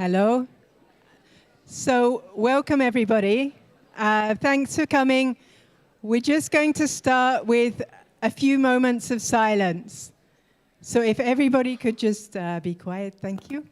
Hello. So welcome everybody. Thanks for coming. We're just going to start with a few moments of silence. So if everybody could just be quiet, thank you.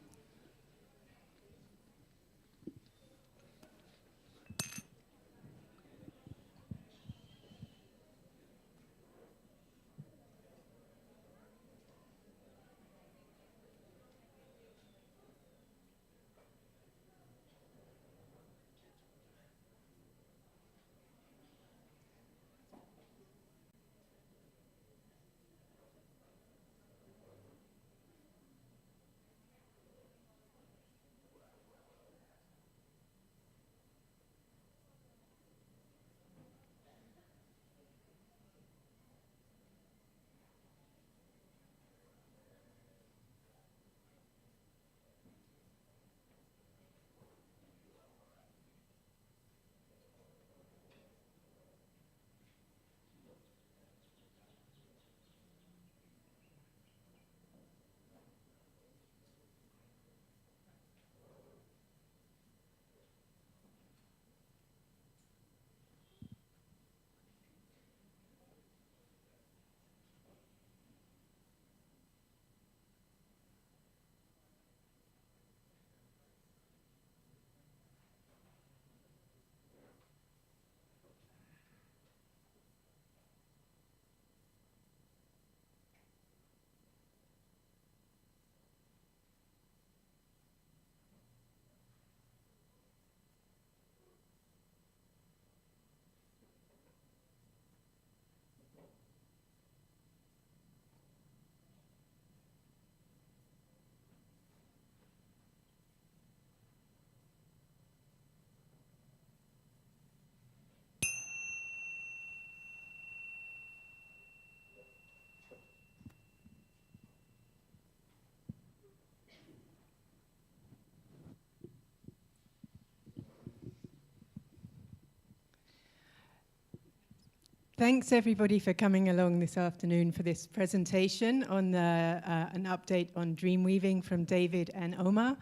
Thanks everybody for coming along this afternoon for this presentation on an update on dream weaving from David and Omar.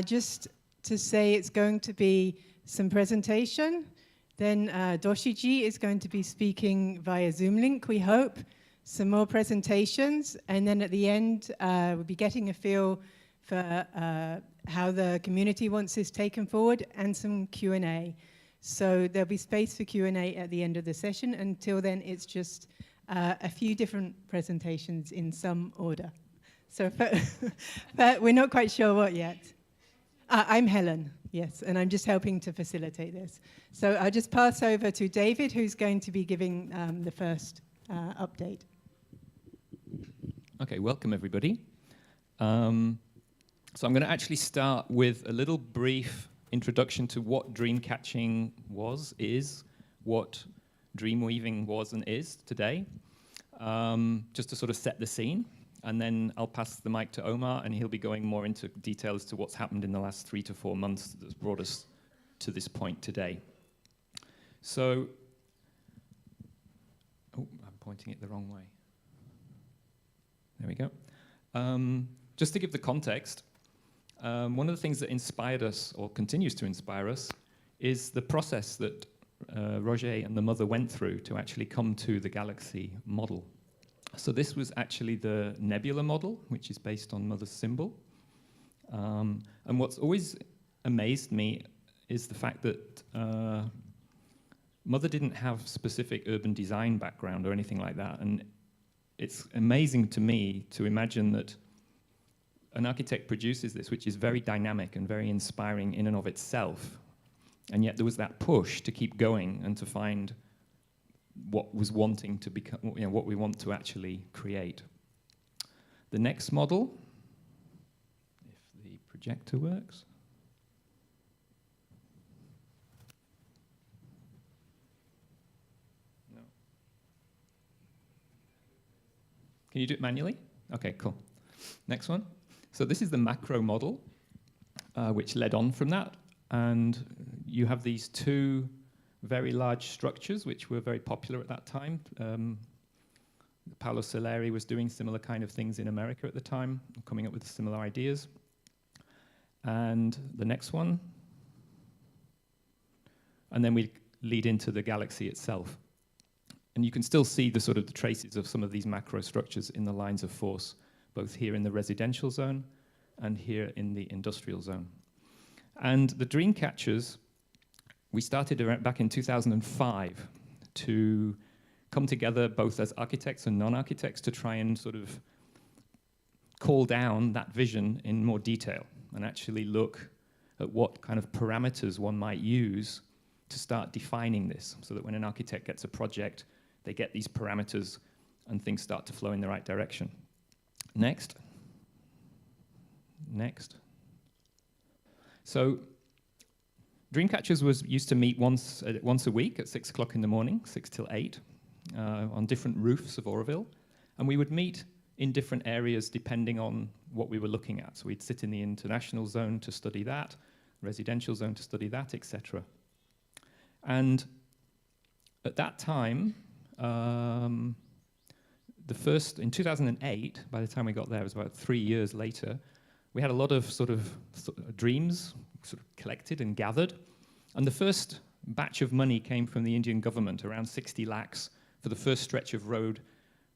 Just to say it's going to be some presentation, then Doshi-ji is going to be speaking via Zoom link, we hope, some more presentations, and then at the end we'll be getting a feel for how the community wants this taken forward and some Q&A. So there'll be space for Q&A at the end of the session. Until then, it's just a few different presentations in some order. So, but we're not quite sure what yet. I'm Helen, yes, and I'm just helping to facilitate this. So I'll just pass over to David, who's going to be giving the first update. Okay, welcome everybody. So I'm going to actually start with a little brief introduction to what dream catching is, what dream weaving was and is today, just to sort of set the scene. And then I'll pass the mic to Omar, and he'll be going more into detail as to what's happened in the last 3 to 4 months that's brought us to this point today. So, oh, I'm pointing it the wrong way. There we go. Just to give the context, one of the things that inspired us, or continues to inspire us, is the process that Roger and the mother went through to actually come to the galaxy model. So this was actually the nebula model, which is based on mother's symbol. And what's always amazed me is the fact that mother didn't have specific urban design background or anything like that. And it's amazing to me to imagine that an architect produces this, which is very dynamic and very inspiring in and of itself. And yet there was that push to keep going and to find what was wanting to become, what we want to actually create. The next model, if the projector works. No. Can you do it manually? Okay, cool. Next one. So this is the macro model, which led on from that. And you have these two very large structures, which were very popular at that time. Paolo Soleri was doing similar kind of things in America at the time, coming up with similar ideas. And the next one. And then we lead into the galaxy itself. And you can still see the sort of the traces of some of these macro structures in the lines of force, both here in the residential zone and here in the industrial zone. And the dream catchers, we started back in 2005 to come together both as architects and non-architects to try and sort of call down that vision in more detail and actually look at what kind of parameters one might use to start defining this, so that when an architect gets a project, they get these parameters and things start to flow in the right direction. Next. Next. So Dreamcatchers used to meet once a week at 6 o'clock in the morning, 6 till 8, on different roofs of Auroville. And we would meet in different areas depending on what we were looking at. So we'd sit in the international zone to study that, residential zone to study that, etc. And at that time, in 2008, by the time we got there, it was about 3 years later, we had a lot of sort of dreams sort of collected and gathered. And the first batch of money came from the Indian government, around 60 lakhs, for the first stretch of road,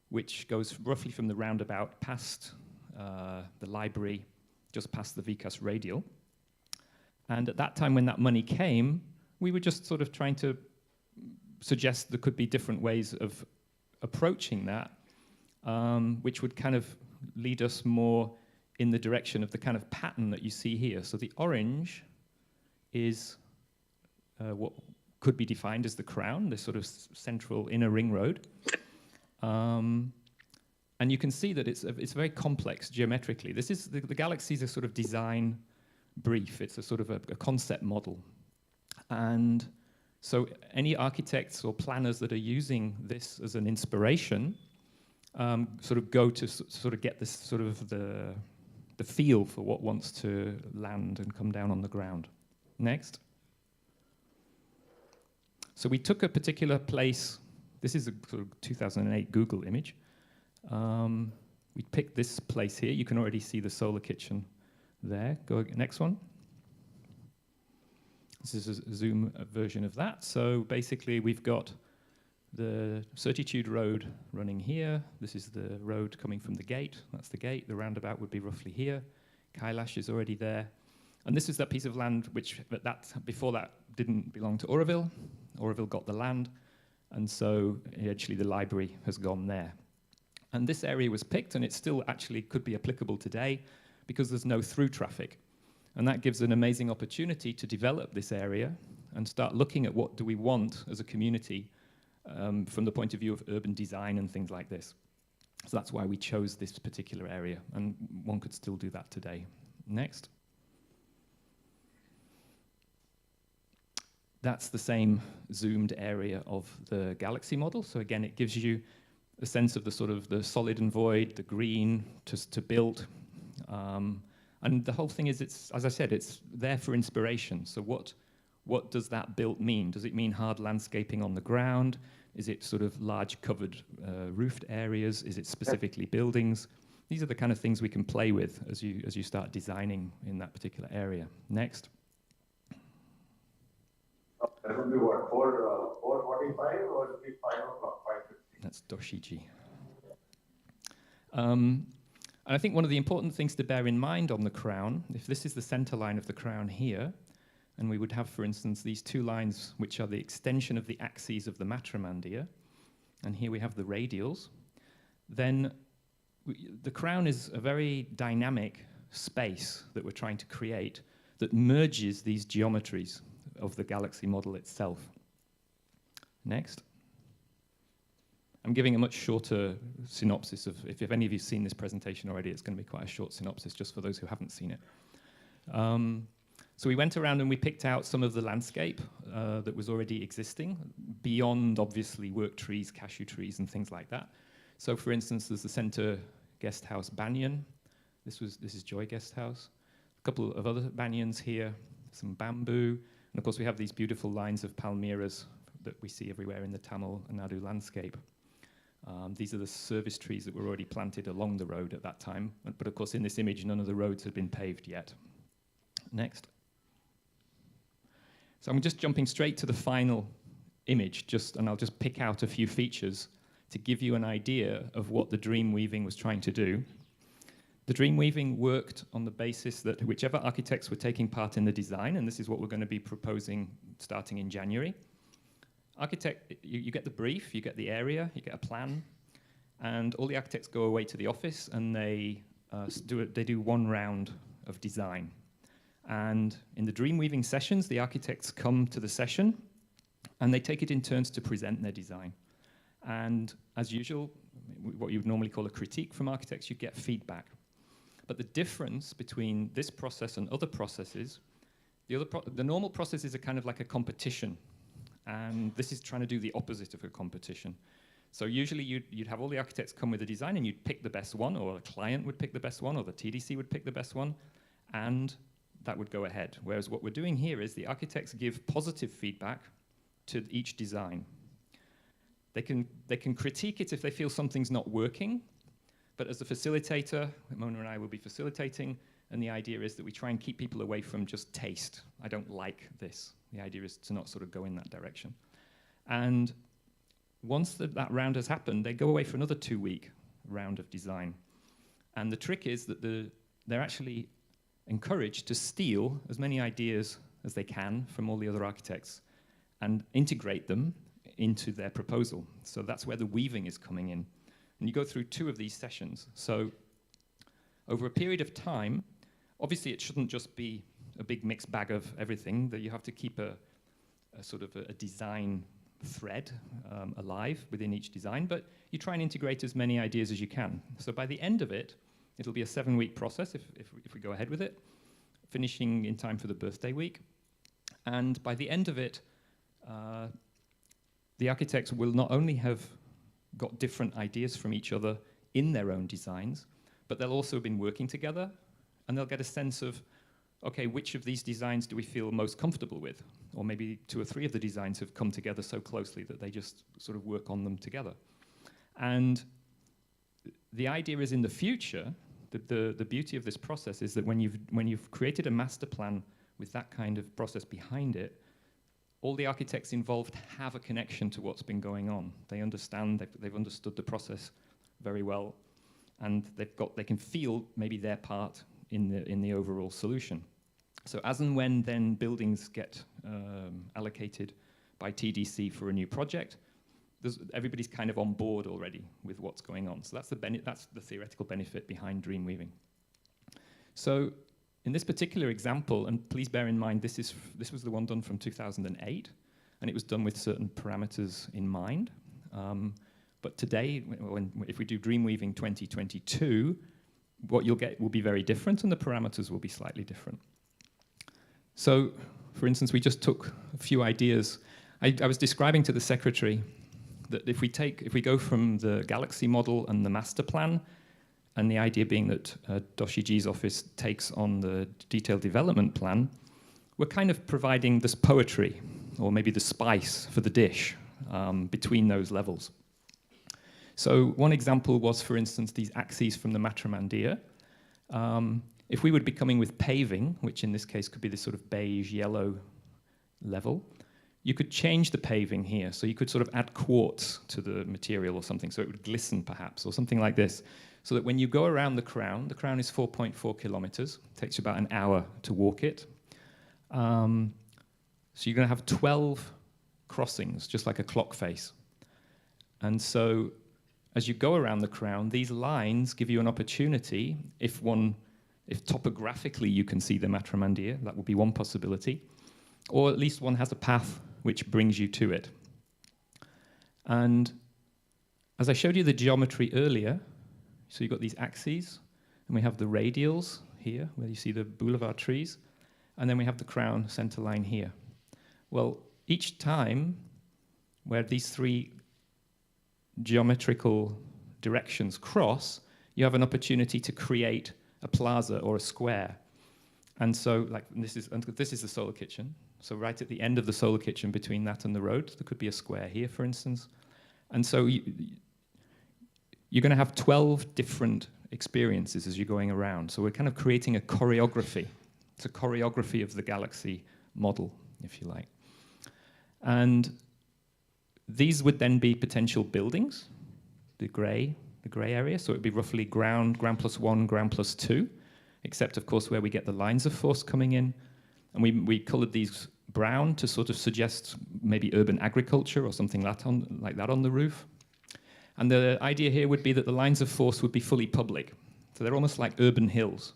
which goes roughly from the roundabout past the library, just past the Vikas radial. And at that time when that money came, we were just sort of trying to suggest there could be different ways of approaching that, which would kind of lead us more in the direction of the kind of pattern that you see here. So the orange is what could be defined as the crown, this sort of central inner ring road. And you can see that it's very complex geometrically. This is the galaxy is a sort of design brief. It's a sort of a concept model. And so any architects or planners that are using this as an inspiration sort of go to sort of get this sort of the feel for what wants to land and come down on the ground. Next. So we took a particular place. This is a sort of 2008 Google image. We picked this place here. You can already see the solar kitchen there. Go next one. This is a zoom version of that. So basically, we've got the Certitude Road running here. This is the road coming from the gate. That's the gate. The roundabout would be roughly here. Kailash is already there. And this is that piece of land which before that didn't belong to Auroville. Auroville got the land. And so actually the library has gone there. And this area was picked, and it still actually could be applicable today because there's no through traffic. And that gives an amazing opportunity to develop this area and start looking at what do we want as a community from the point of view of urban design and things like this. So that's why we chose this particular area, and one could still do that today. Next. That's the same zoomed area of the galaxy model. So again, it gives you a sense of the sort of the solid and void, the green to build. And the whole thing is, as I said, it's there for inspiration. So what does that built mean? Does it mean hard landscaping on the ground? Is it sort of large covered roofed areas? Is it specifically buildings? These are the kind of things we can play with as you start designing in that particular area. Next. That would be what, 4:45 or would it be 5 o'clock, 5:50? That's Doshiji. And I think one of the important things to bear in mind on the crown, if this is the center line of the crown here, and we would have, for instance, these two lines which are the extension of the axes of the Matramandia, and here we have the radials, then the crown is a very dynamic space that we're trying to create that merges these geometries of the galaxy model itself. Next. I'm giving a much shorter synopsis of, if any of you have seen this presentation already, it's going to be quite a short synopsis just for those who haven't seen it. So we went around and we picked out some of the landscape that was already existing, beyond obviously work trees, cashew trees, and things like that. So for instance, there's the center guest house banyan. This is Joy Guest House. A couple of other banyans here, some bamboo, and of course we have these beautiful lines of palmyras that we see everywhere in the Tamil Nadu landscape. These are the service trees that were already planted along the road at that time, but of course in this image none of the roads had been paved yet. Next. So I'm just jumping straight to the final image, and I'll just pick out a few features to give you an idea of what the dream weaving was trying to do. The dream weaving worked on the basis that whichever architects were taking part in the design, and this is what we're going to be proposing starting in January, you get the brief, you get the area, you get a plan, and all the architects go away to the office and they do one round of design. And in the dream weaving sessions, the architects come to the session and they take it in turns to present their design. And as usual, what you would normally call a critique from architects, you get feedback. But the difference between this process and other processes, the normal processes are kind of like a competition. And this is trying to do the opposite of a competition. So usually you'd have all the architects come with a design and you'd pick the best one, or a client would pick the best one, or the TDC would pick the best one, and that would go ahead. Whereas what we're doing here is the architects give positive feedback to each design. They can critique it if they feel something's not working, but as a facilitator, Mona and I will be facilitating, and the idea is that we try and keep people away from just taste. I don't like this. The idea is to not sort of go in that direction. And once that round has happened, they go away for another 2-week round of design. And the trick is that they're actually encouraged to steal as many ideas as they can from all the other architects and integrate them into their proposal. So that's where the weaving is coming in. And you go through 2 of these sessions. So over a period of time, obviously it shouldn't just be a big mixed bag of everything, that you have to keep a sort of a design thread alive within each design, but you try and integrate as many ideas as you can. So by the end of it, it'll be a 7-week process if we go ahead with it, finishing in time for the birthday week. And by the end of it, the architects will not only have got different ideas from each other in their own designs, but they'll also have been working together, and they'll get a sense of, okay, which of these designs do we feel most comfortable with? Or maybe 2 or 3 of the designs have come together so closely that they just sort of work on them together. And the idea is in the future, the beauty of this process is that when you've created a master plan with that kind of process behind it, all the architects involved have a connection to what's been going on. They understand, they've understood the process very well, and they can feel maybe their part in the overall solution. So as and when then buildings get allocated by TDC for a new project, everybody's kind of on board already with what's going on. So that's the theoretical benefit behind dream weaving. So in this particular example, and please bear in mind this was the one done from 2008, and it was done with certain parameters in mind. But today, if we do dream weaving 2022, what you'll get will be very different, and the parameters will be slightly different. So, for instance, we just took a few ideas. I was describing to the secretary that if we go from the Galaxy model and the master plan, and the idea being that Doshi-ji's office takes on the detailed development plan, we're kind of providing this poetry, or maybe the spice for the dish between those levels. So one example was, for instance, these axes from the Matramandir. If we would be coming with paving, which in this case could be this sort of beige yellow level, you could change the paving here. So you could sort of add quartz to the material or something, so it would glisten perhaps, or something like this. So that when you go around the crown is 4.4 kilometers. It takes you about an hour to walk it. So you're going to have 12 crossings, just like a clock face. And so as you go around the crown, these lines give you an opportunity, if topographically you can see the Matramandir, that would be one possibility, or at least one has a path which brings you to it. And as I showed you the geometry earlier, so you've got these axes, and we have the radials here, where you see the boulevard trees, and then we have the crown center line here. Well, each time where these 3 geometrical directions cross, you have an opportunity to create a plaza or a square. And so, this is the solar kitchen. So right at the end of the solar kitchen, between that and the road, there could be a square here, for instance. And so you're going to have 12 different experiences as you're going around. So we're kind of creating a choreography It's a choreography of the galaxy model, if you like. And these would then be potential buildings, the gray area. So it would be roughly ground plus 1, ground plus 2, except, of course, where we get the lines of force coming in. And we colored these brown to sort of suggest maybe urban agriculture or something like that on the roof. And the idea here would be that the lines of force would be fully public. So they're almost like urban hills.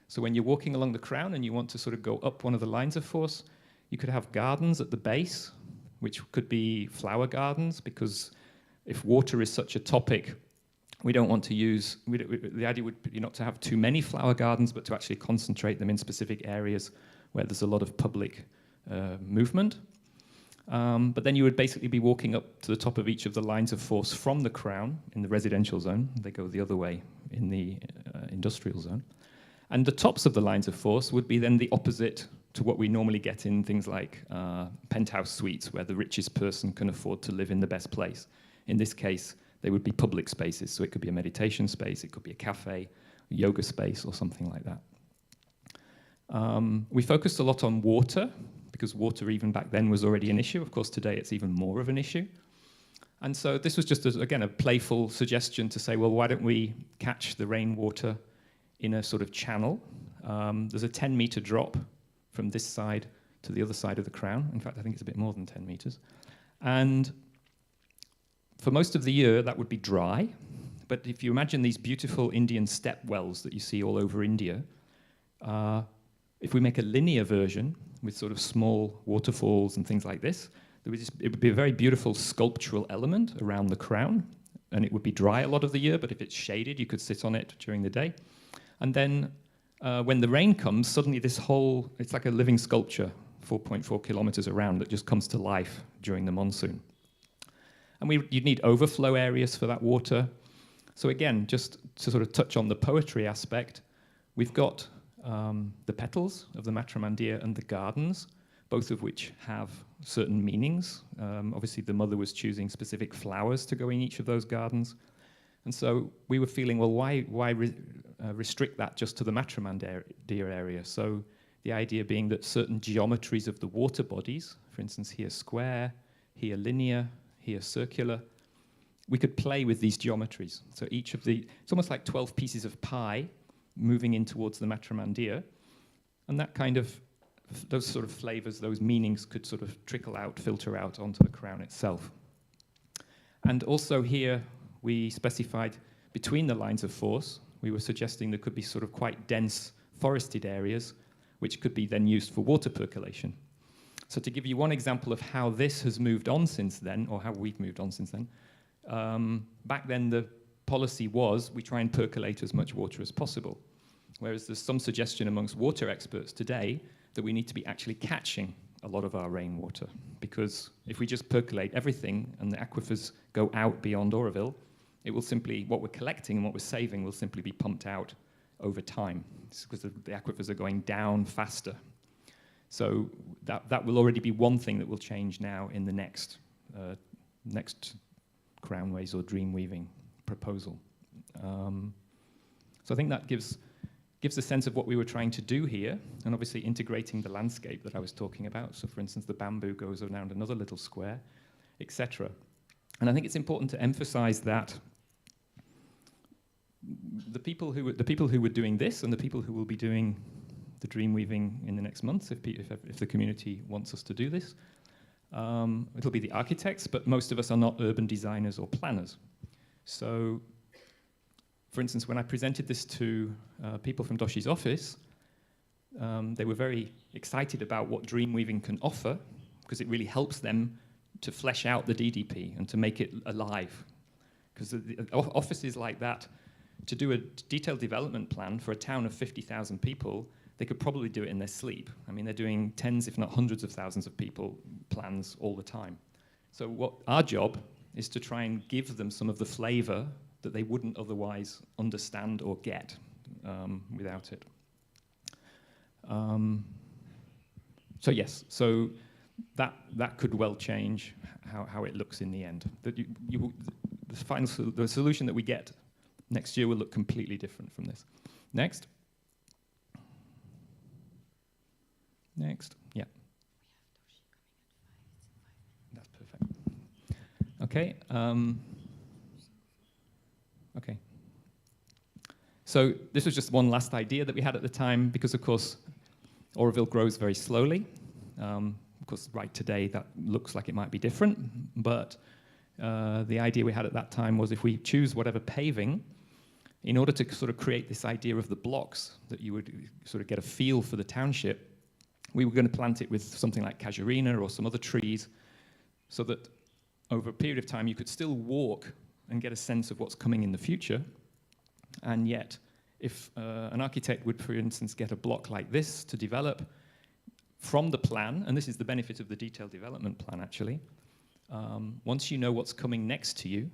So when you're walking along the crown and you want to sort of go up one of the lines of force, you could have gardens at the base, which could be flower gardens, because if water is such a topic, we don't want to use, the idea would be not to have too many flower gardens, but to actually concentrate them in specific areas where there's a lot of public movement. But then you would basically be walking up to the top of each of the lines of force from the crown in the residential zone. They go the other way in the industrial zone. And the tops of the lines of force would be then the opposite to what we normally get in things like penthouse suites, where the richest person can afford to live in the best place. In this case, they would be public spaces. So it could be a meditation space, it could be a cafe, a yoga space, or something like that. We focused a lot on water, because water even back then was already an issue. Of course, today it's even more of an issue. And so this was just, again, a playful suggestion to say, well, why don't we catch the rainwater in a sort of channel? There's a 10-meter drop from this side to the other side of the crown. In fact, I think it's a bit more than 10 meters. And for most of the year, that would be dry. But if you imagine these beautiful Indian step wells that you see all over India, if we make a linear version with sort of small waterfalls and things like this, it would be a very beautiful sculptural element around the crown, and it would be dry a lot of the year, but if it's shaded, you could sit on it during the day. And then when the rain comes, suddenly this whole, it's like a living sculpture, 4.4 kilometers around, that just comes to life during the monsoon. And you'd need overflow areas for that water. So again, just to sort of touch on the poetry aspect, we've got the petals of the Matramandir and the gardens, both of which have certain meanings. Obviously, the mother was choosing specific flowers to go in each of those gardens. And so we were feeling, well, why restrict that just to the Matramandir area? So the idea being that certain geometries of the water bodies, for instance, here square, here linear, here circular, we could play with these geometries. So each of it's almost like 12 pieces of pie moving in towards the Matramandir. And that kind of, those sort of flavors, those meanings could sort of trickle out, filter out onto the crown itself. And also here, we specified between the lines of force, we were suggesting there could be sort of quite dense forested areas, which could be then used for water percolation. So to give you one example of how this has moved on since then, or how we've moved on since then, back then the policy was we try and percolate as much water as possible. Whereas there's some suggestion amongst water experts today that we need to be actually catching a lot of our rainwater, because if we just percolate everything and the aquifers go out beyond Auroville, it will simply, what we're collecting and what we're saving will simply be pumped out over time. It's because the aquifers are going down faster. So that will already be one thing that will change now in the next Crownways or dream weaving proposal. So I think that gives a sense of what we were trying to do here, and obviously integrating the landscape that I was talking about. So for instance, the bamboo goes around another little square, etc. And I think it's important to emphasize that the people who were doing this and the people who will be doing the dream weaving in the next months, if the community wants us to do this, it'll be the architects, but most of us are not urban designers or planners. So, for instance, when I presented this to people from Doshi's office, they were very excited about what dream weaving can offer, because it really helps them to flesh out the DDP and to make it alive. Because offices like that, to do a detailed development plan for a town of 50,000 people, they could probably do it in their sleep. I mean, they're doing tens, if not hundreds of thousands of people plans all the time. So what our job is to try and give them some of the flavor that they wouldn't otherwise understand or get without it. So yes, so that could well change how it looks in the end. The solution that we get next year will look completely different from this. Next. Next. Yeah. That's perfect. Okay. Okay. So this was just one last idea that we had at the time, because of course Auroville grows very slowly. Of course, right today that looks like it might be different, but the idea we had at that time was if we choose whatever paving, in order to sort of create this idea of the blocks, that you would sort of get a feel for the township, we were going to plant it with something like casuarina or some other trees, so that over a period of time you could still walk and get a sense of what's coming in the future. And yet, if an architect would, for instance, get a block like this to develop from the plan, and this is the benefit of the detailed development plan actually, once you know what's coming next to you,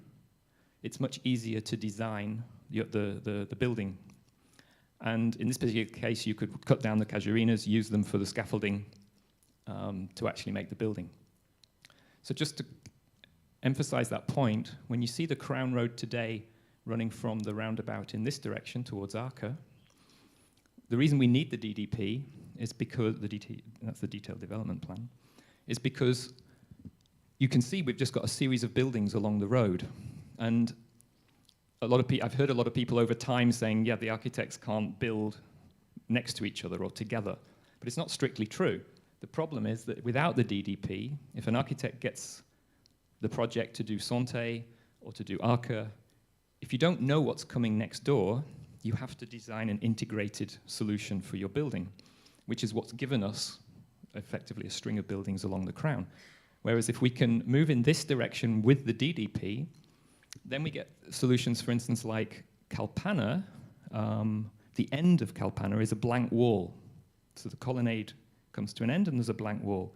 it's much easier to design the building. And in this particular case, you could cut down the casuarinas, use them for the scaffolding to actually make the building. So just to emphasize that point, when you see the Crown Road today running from the roundabout in this direction towards Arca, the reason we need the DDP is because that's the detailed development plan, is because you can see we've just got a series of buildings along the road. And I've heard a lot of people over time saying, yeah, the architects can't build next to each other or together. But it's not strictly true. The problem is that without the DDP, if an architect gets the project to do Sante or to do Arca, if you don't know what's coming next door, you have to design an integrated solution for your building, which is what's given us effectively a string of buildings along the Crown. Whereas if we can move in this direction with the DDP, then we get solutions, for instance, like Kalpana. The end of Kalpana is a blank wall. So the colonnade comes to an end and there's a blank wall.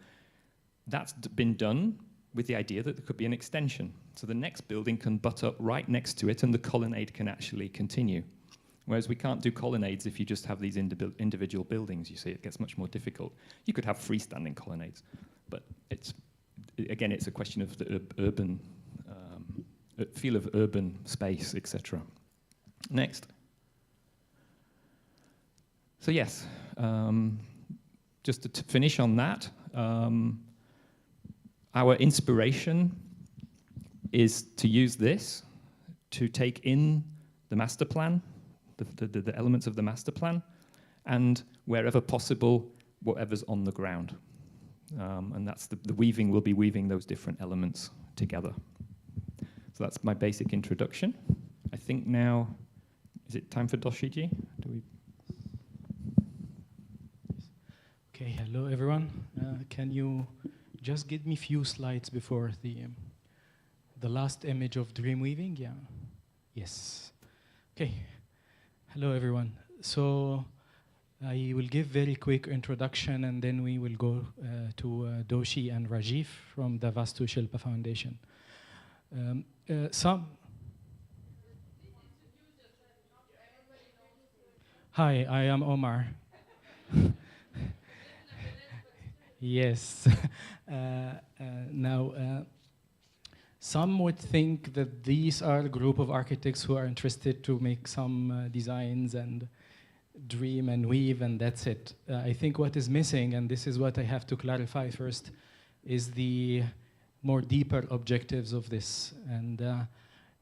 That's been done with the idea that there could be an extension. So the next building can butt up right next to it and the colonnade can actually continue. Whereas we can't do colonnades if you just have these individual buildings, you see, it gets much more difficult. You could have freestanding colonnades, but again, it's a question of the urban, feel of urban space, etc. Next. So yes, just to finish on that, our inspiration is to use this to take in the master plan, the elements of the master plan, and wherever possible, whatever's on the ground. And that's the weaving, will be weaving those different elements together. So that's my basic introduction. I think now, is it time for Doshiji? Okay, hello everyone. Can you just give me a few slides before the last image of dream weaving? Yeah. Yes. Okay. Hello everyone. So I will give very quick introduction and then we will go to Doshi and Rajiv from the Vastu Shilpa Foundation. Hi, I am Omar. Yes. Now, some would think that these are a group of architects who are interested to make some designs and dream and weave, and that's it. I think what is missing, and this is what I have to clarify first, is the more deeper objectives of this, and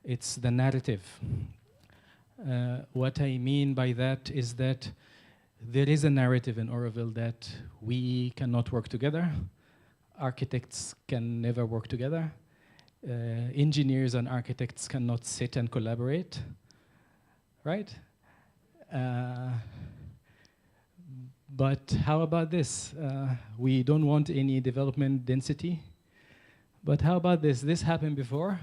it's the narrative. What I mean by that is that there is a narrative in Auroville that we cannot work together, architects can never work together, engineers and architects cannot sit and collaborate, right? But how about this? We don't want any development density, but how about this? This happened before.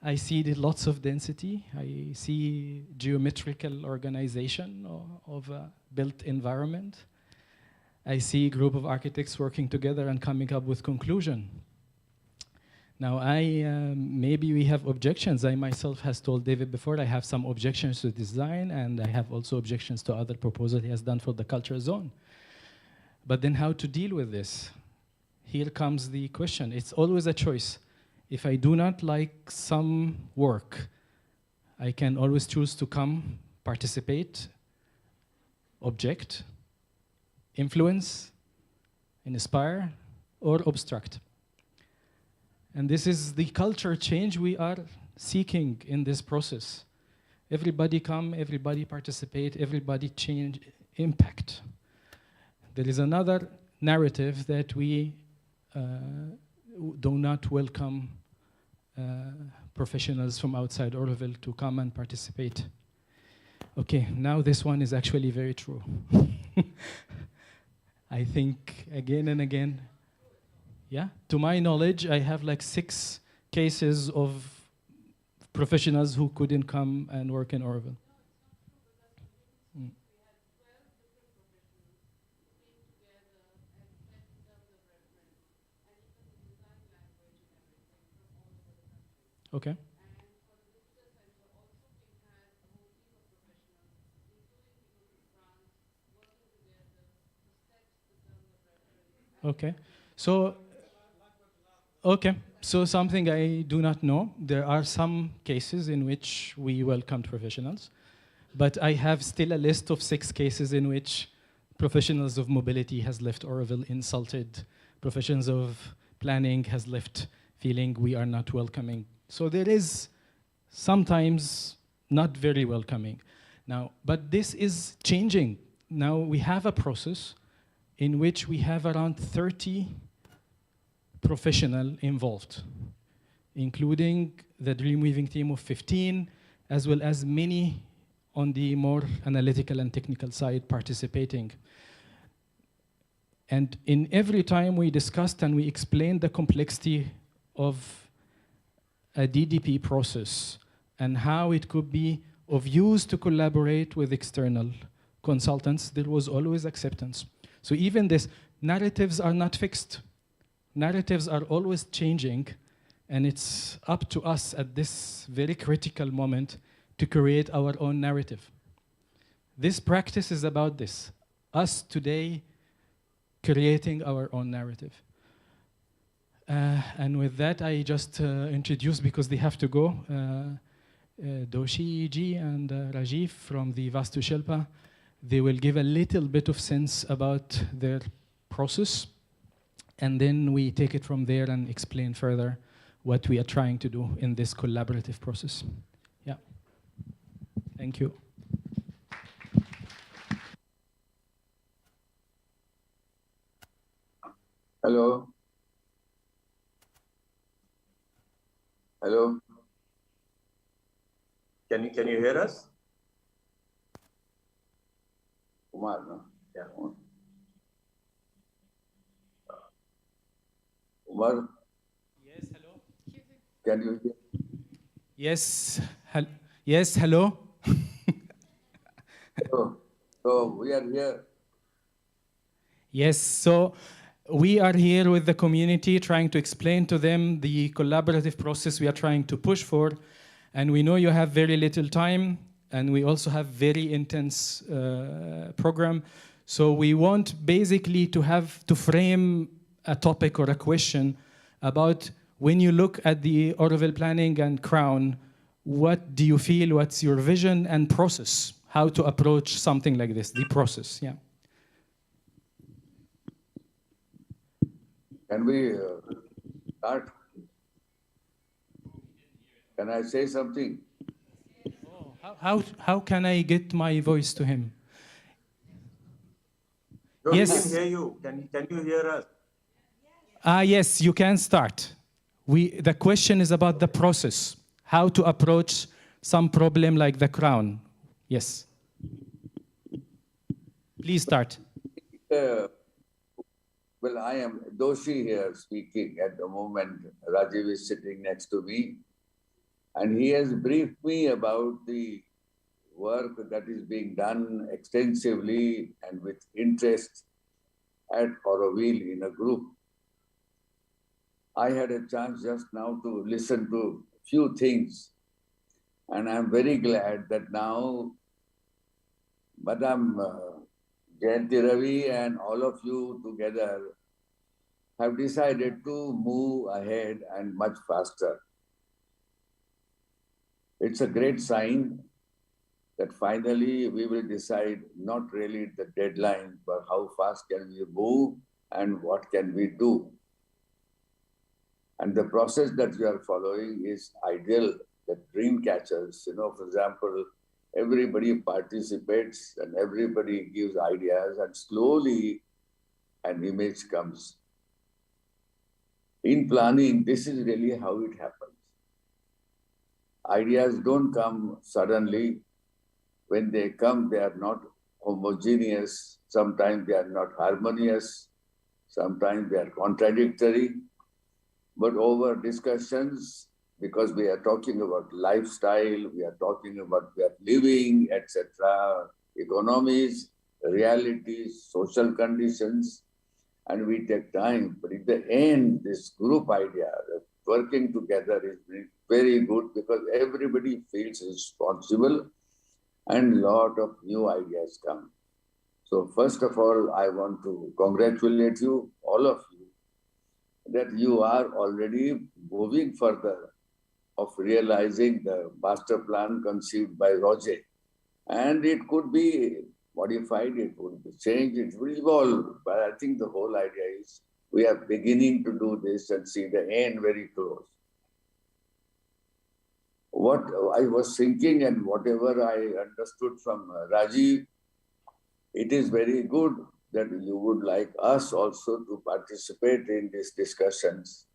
I see lots of density. I see geometrical organization of a built environment. I see a group of architects working together and coming up with conclusion. Now, maybe we have objections. I myself has told David before, I have some objections to design, and I have also objections to other proposals he has done for the culture zone. But then how to deal with this? Here comes the question. It's always a choice. If I do not like some work, I can always choose to come, participate, object, influence, inspire or obstruct. And this is the culture change we are seeking in this process. Everybody come, everybody participate, everybody change, impact. There is another narrative that we do not welcome professionals from outside Auroville to come and participate. Okay, now this one is actually very true. I think again and again, yeah, to my knowledge, I have like 6 cases of professionals who couldn't come and work in Auroville. Okay. Okay. So, okay. So something I do not know. There are some cases in which we welcomed professionals, but I have still a list of 6 cases in which professionals of mobility has left Auroville insulted. Professionals of planning has left feeling we are not welcoming. So there is sometimes not very welcoming. Now, but this is changing. Now we have a process in which we have around 30 professionals involved, including the Dreamweaving team of 15, as well as many on the more analytical and technical side participating. And in every time we discussed and we explained the complexity of a DDP process and how it could be of use to collaborate with external consultants, there was always acceptance. So even this, narratives are not fixed. Narratives are always changing, and it's up to us at this very critical moment to create our own narrative. This practice is about this, us today creating our own narrative. And with that, I just introduce, because they have to go, Doshi ji and Rajiv from the Vastu Shilpa. They will give a little bit of sense about their process, and then we take it from there and explain further what we are trying to do in this collaborative process. Yeah. Thank you. Hello. Hello. Can you hear us? Kumar, no? Yeah. Umar, Yes, hello. can you hear? Yes, yes, hello. So we are here. Yes, so we are here with the community trying to explain to them the collaborative process we are trying to push for. And we know you have very little time, and we also have very intense program. So we want basically to have to frame a topic or a question about when you look at the Auroville planning and Crown, what do you feel, what's your vision and process, how to approach something like this, the process, yeah. Can we start? Can I say something? Oh, how can I get my voice to him? No, Yes. We can hear you. Can you hear us? Yes, you can start. The question is about the process, how to approach some problem like the Crown. Yes. Please start. Well, I am Doshi here speaking at the moment. Rajiv is sitting next to me. And he has briefed me about the work that is being done extensively and with interest at Auroville in a group. I had a chance just now to listen to a few things, and I'm very glad that now Madam Jayanti Ravi and all of you together have decided to move ahead and much faster. It's a great sign that finally we will decide not really the deadline, but how fast can we move and what can we do. And the process that we are following is ideal, the dream catchers. For example, everybody participates and everybody gives ideas and slowly an image comes. In planning, this is really how it happens. Ideas don't come suddenly. When they come, they are not homogeneous. Sometimes they are not harmonious. Sometimes they are contradictory. But over discussions, because we are talking about lifestyle, we are talking about way of living, etc., economies, realities, social conditions, and we take time. But in the end, this group idea, working together is very good because everybody feels responsible and a lot of new ideas come. So first of all, I want to congratulate you, all of you, that you are already moving further of realizing the master plan conceived by Roger. And it could be modified, it would be changed, it will evolve. But I think the whole idea is we are beginning to do this and see the end very close. What I was thinking and whatever I understood from Rajiv, it is very good that you would like us also to participate in these discussions.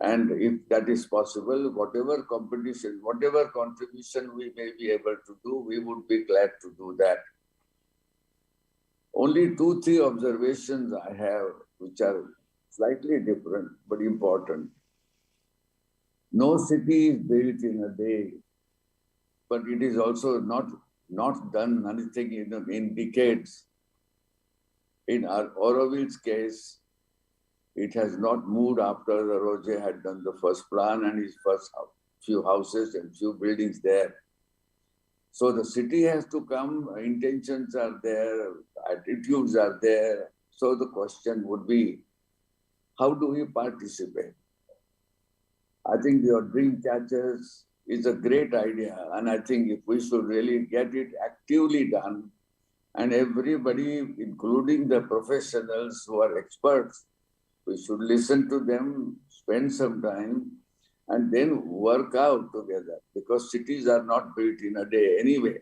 And if that is possible, whatever competition, whatever contribution we may be able to do, we would be glad to do that. Only 2-3 observations I have, which are slightly different but important. No city is built in a day, but it is also not done anything in decades. In our Auroville's case, it has not moved after the Roger had done the first plan and his first few houses and few buildings there. So the city has to come, intentions are there, attitudes are there. So the question would be, how do we participate? I think your dream catchers is a great idea. And I think if we should really get it actively done, and everybody, including the professionals who are experts, we should listen to them, spend some time, and then work out together, because cities are not built in a day anyway.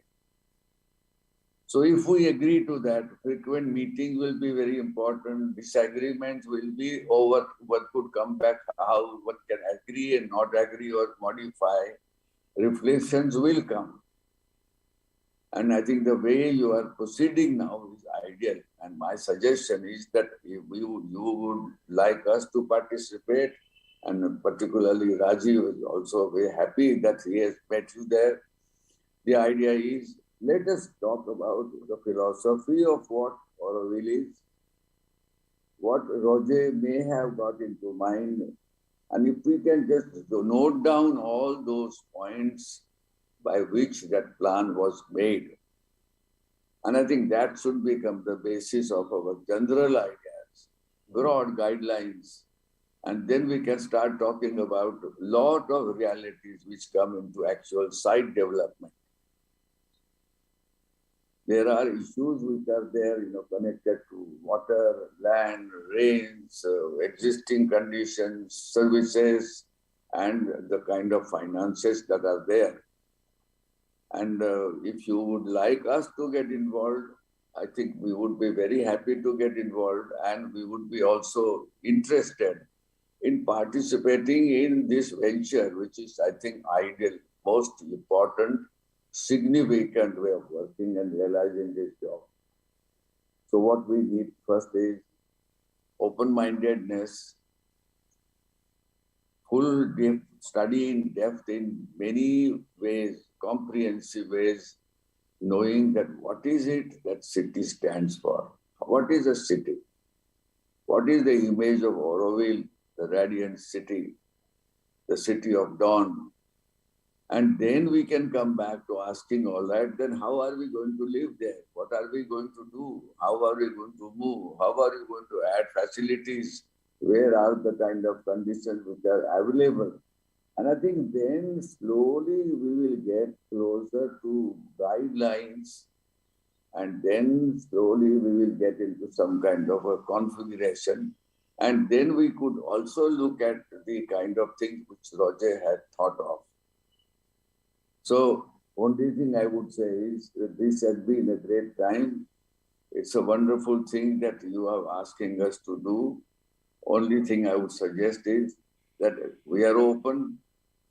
So if we agree to that, frequent meetings will be very important, disagreements will be over what could come back, how one can agree and not agree or modify, reflections will come. And I think the way you are proceeding now is ideal. And my suggestion is that if you would like us to participate, and particularly Rajiv is also very happy that he has met you there. The idea is, let us talk about the philosophy of what Auroville is, what Roger may have got into mind. And if we can just note down all those points by which that plan was made. And I think that should become the basis of our general ideas, broad guidelines. And then we can start talking about a lot of realities which come into actual site development. There are issues which are there, connected to water, land, rains, existing conditions, services, and the kind of finances that are there. And if you would like us to get involved, I think we would be very happy to get involved, and we would be also interested in participating in this venture, which is, I think, ideal, most important, significant way of working and realizing this job. So what we need first is open-mindedness, full study in depth in many ways, comprehensive ways, knowing that what is it that city stands for? What is a city? What is the image of Auroville, the radiant city, the city of dawn? And then we can come back to asking, all right, then how are we going to live there? What are we going to do? How are we going to move? How are we going to add facilities? Where are the kind of conditions which are available? And I think then slowly we will get closer to guidelines And then slowly we will get into some kind of a configuration. And then we could also look at the kind of things which Roger had thought of. So only thing I would say is that this has been a great time. It's a wonderful thing that you are asking us to do. Only thing I would suggest is that we are open.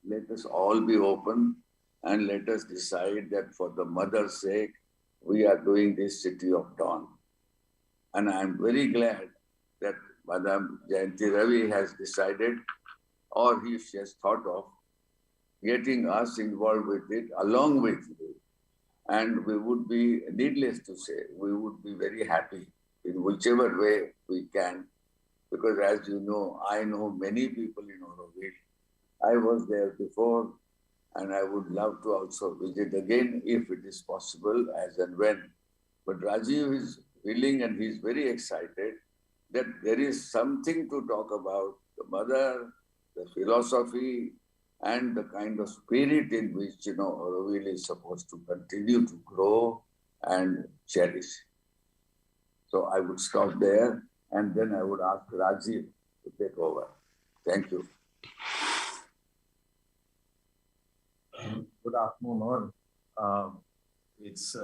Let us all be open and let us decide that for the mother's sake, we are doing this City of Dawn. And I'm very glad that Madam Jayanti Ravi has decided, or she has thought of, getting us involved with it along with you. And we would be, needless to say, we would be very happy in whichever way we can. Because as you know, I know many people in Auroville. I was there before, and I would love to also visit again if it is possible, as and when. But Rajiv is willing and he's very excited that there is something to talk about the mother, the philosophy, and the kind of spirit in which, Auroville is supposed to continue to grow and cherish. So I would stop there, and then I would ask Rajiv to take over. Thank you. Good afternoon, all. It's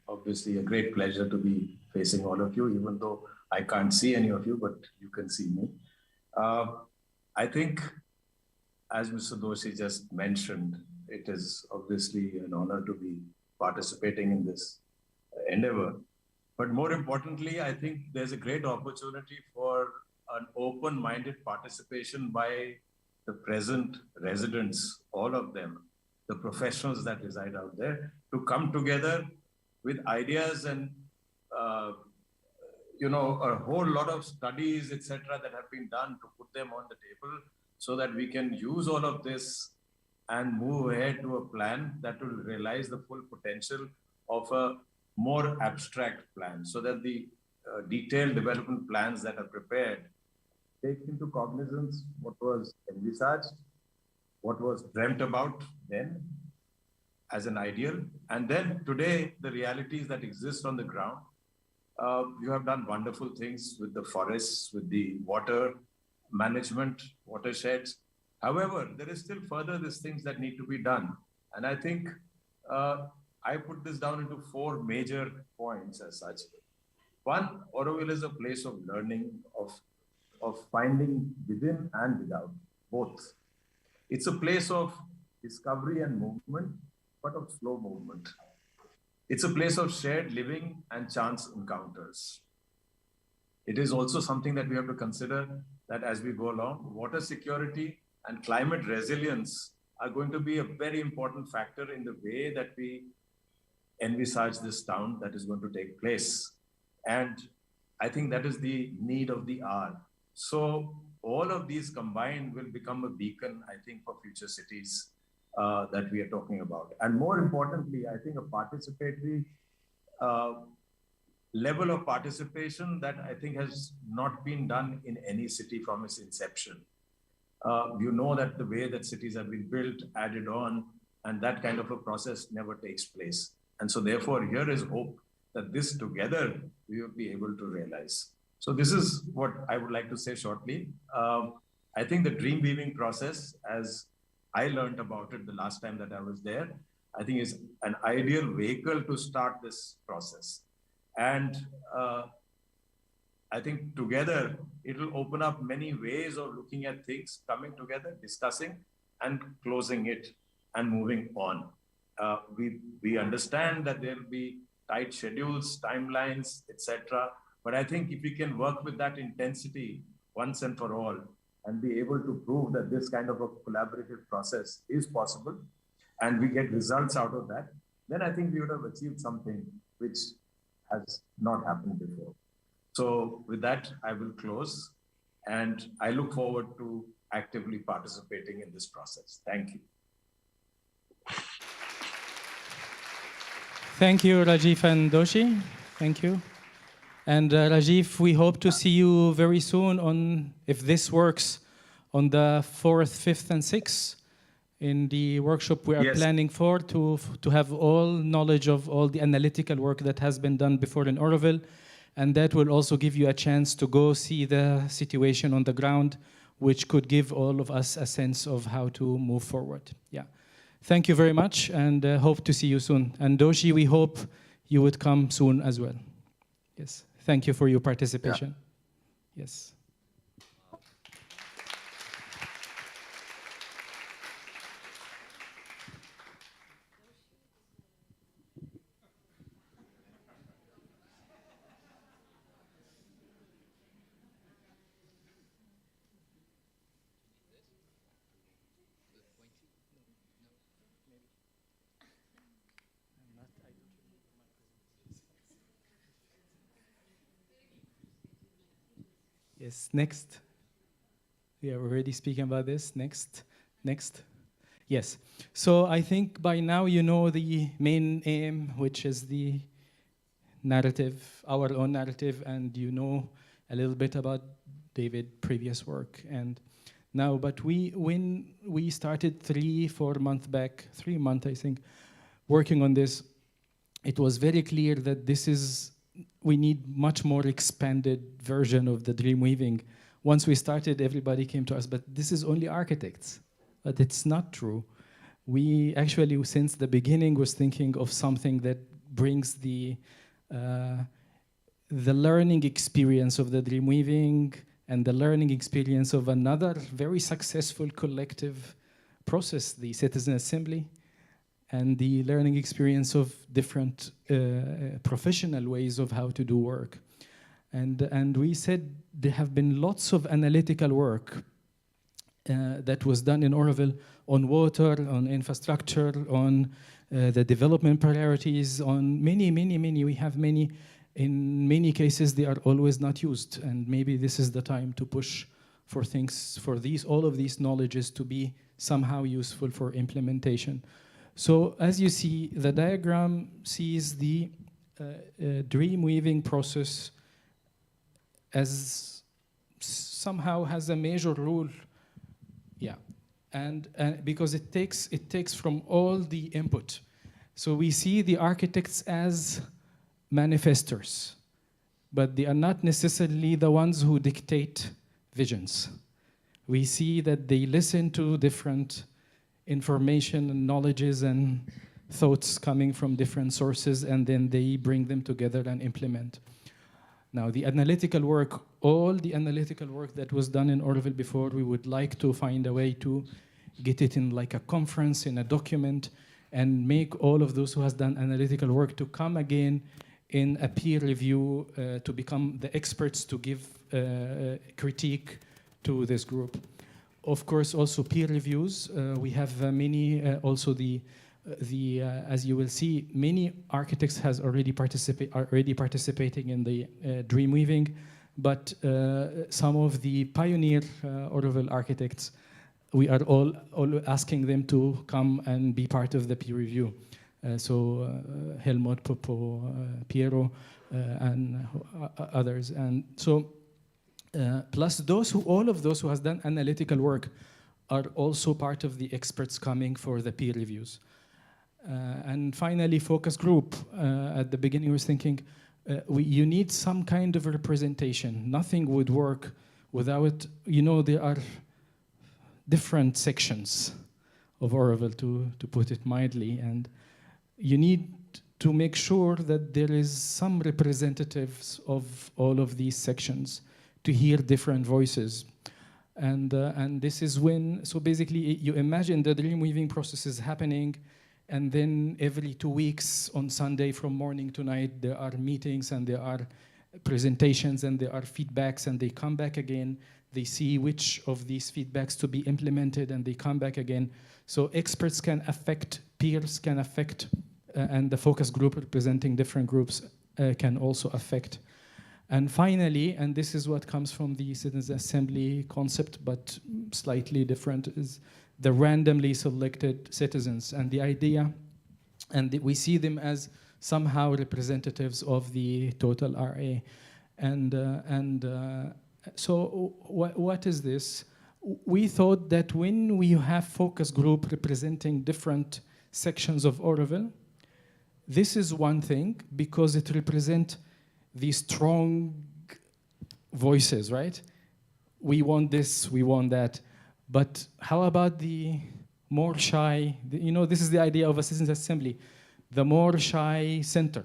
obviously a great pleasure to be facing all of you, even though I can't see any of you, but you can see me. I think, as Mr. Doshi just mentioned, it is obviously an honor to be participating in this endeavor. But more importantly, I think there's a great opportunity for an open-minded participation by the present residents, all of them, the professionals that reside out there, to come together with ideas and a whole lot of studies, etc., that have been done to put them on the table so that we can use all of this and move ahead to a plan that will realize the full potential of a more abstract plan, so that the detailed development plans that are prepared take into cognizance what was envisaged, what was dreamt about then as an ideal, and then today the realities that exist on the ground. You have done wonderful things with the forests, with the water management, watersheds. However, there is still further these things that need to be done. And I think I put this down into 4 major points as such. One, Auroville is a place of learning, of finding within and without, both. It's a place of discovery and movement, but of slow movement. It's a place of shared living and chance encounters. It is also something that we have to consider that as we go along, water security and climate resilience are going to be a very important factor in the way that we envisage this town that is going to take place. And I think that is the need of the hour. So all of these combined will become a beacon, I think, for future cities that we are talking about. And more importantly, I think a participatory level of participation that I think has not been done in any city from its inception. You know that the way that cities have been built, added on, and that kind of a process never takes place. And so therefore, here is hope that this together we will be able to realize. So this is what I would like to say shortly. I think the dream weaving process, as I learned about it the last time that I was there, I think is an ideal vehicle to start this process. And I think together, it will open up many ways of looking at things, coming together, discussing, and closing it and moving on. We understand that there will be tight schedules, timelines, etc. But I think if we can work with that intensity once and for all, and be able to prove that this kind of a collaborative process is possible, and we get results out of that, then I think we would have achieved something which has not happened before. So with that, I will close, and I look forward to actively participating in this process. Thank you. Thank you, Rajiv and Doshi. Thank you. And Rajiv, we hope to see you very soon on, if this works, on the 4th, 5th, and 6th. in the workshop we are Yes. planning for to have all knowledge of all the analytical work that has been done before in Auroville, and that will also give you a chance to go see the situation on the ground, which could give all of us a sense of how to move forward. Yeah. Thank you very much, and hope to see you soon. And Doshi, we hope you would come soon as well. Yes. Thank you for your participation. Yeah. Yes. Yes, next. We are already speaking about this. Next. Yes. So I think by now you know the main aim, which is the narrative, our own narrative, and you know a little bit about David's previous work. And now, but when we started 3-4 months back, 3 months I think, working on this, it was very clear that we need much more expanded version of the dream weaving. Once we started, everybody came to us, but this is only architects. But it's not true. We actually, since the beginning, was thinking of something that brings the learning experience of the dream weaving and the learning experience of another very successful collective process, the citizen assembly, and the learning experience of different professional ways of how to do work. And we said there have been lots of analytical work that was done in Auroville on water, on infrastructure, on the development priorities, on many. We have many. In many cases, they are always not used. And maybe this is the time to push for things, for all of these knowledges to be somehow useful for implementation. So as you see, the diagram sees the dream weaving process as somehow has a major rule. Yeah, and because it takes from all the input. So we see the architects as manifestors, but they are not necessarily the ones who dictate visions. We see that they listen to different information and knowledges and thoughts coming from different sources, and then they bring them together and implement. Now, the analytical work, all the analytical work that was done in Auroville before, we would like to find a way to get it in like a conference, in a document, and make all of those who has done analytical work to come again in a peer review to become the experts to give critique to this group. Of course, also peer reviews. We have many, also as you will see, many architects are already participating in the dream weaving, but some of the pioneer Auroville architects, we are all asking them to come and be part of the peer review. So Helmut, Popo, Piero, and others. And so, plus all of those who has done analytical work are also part of the experts coming for the peer reviews. And finally, focus group. At the beginning, I was thinking, you need some kind of representation. Nothing would work without, there are different sections of Auroville, to put it mildly, and you need to make sure that there is some representatives of all of these sections to hear different voices. And this is when, so basically you imagine the dream weaving process is happening, and then every 2 weeks on Sunday from morning to night, there are meetings and there are presentations and there are feedbacks, and they come back again. They see which of these feedbacks to be implemented, and they come back again. So experts can affect, peers can affect, and the focus group representing different groups can also affect. And finally, and this is what comes from the citizens' assembly concept, but slightly different, is the randomly selected citizens. And the idea, and we see them as somehow representatives of the total RA. So what is this? we thought that when we have focus group representing different sections of Auroville, this is one thing because it represents the strong voices, right? We want this, we want that. But how about the more shy, this is the idea of a citizens' assembly, the more shy center.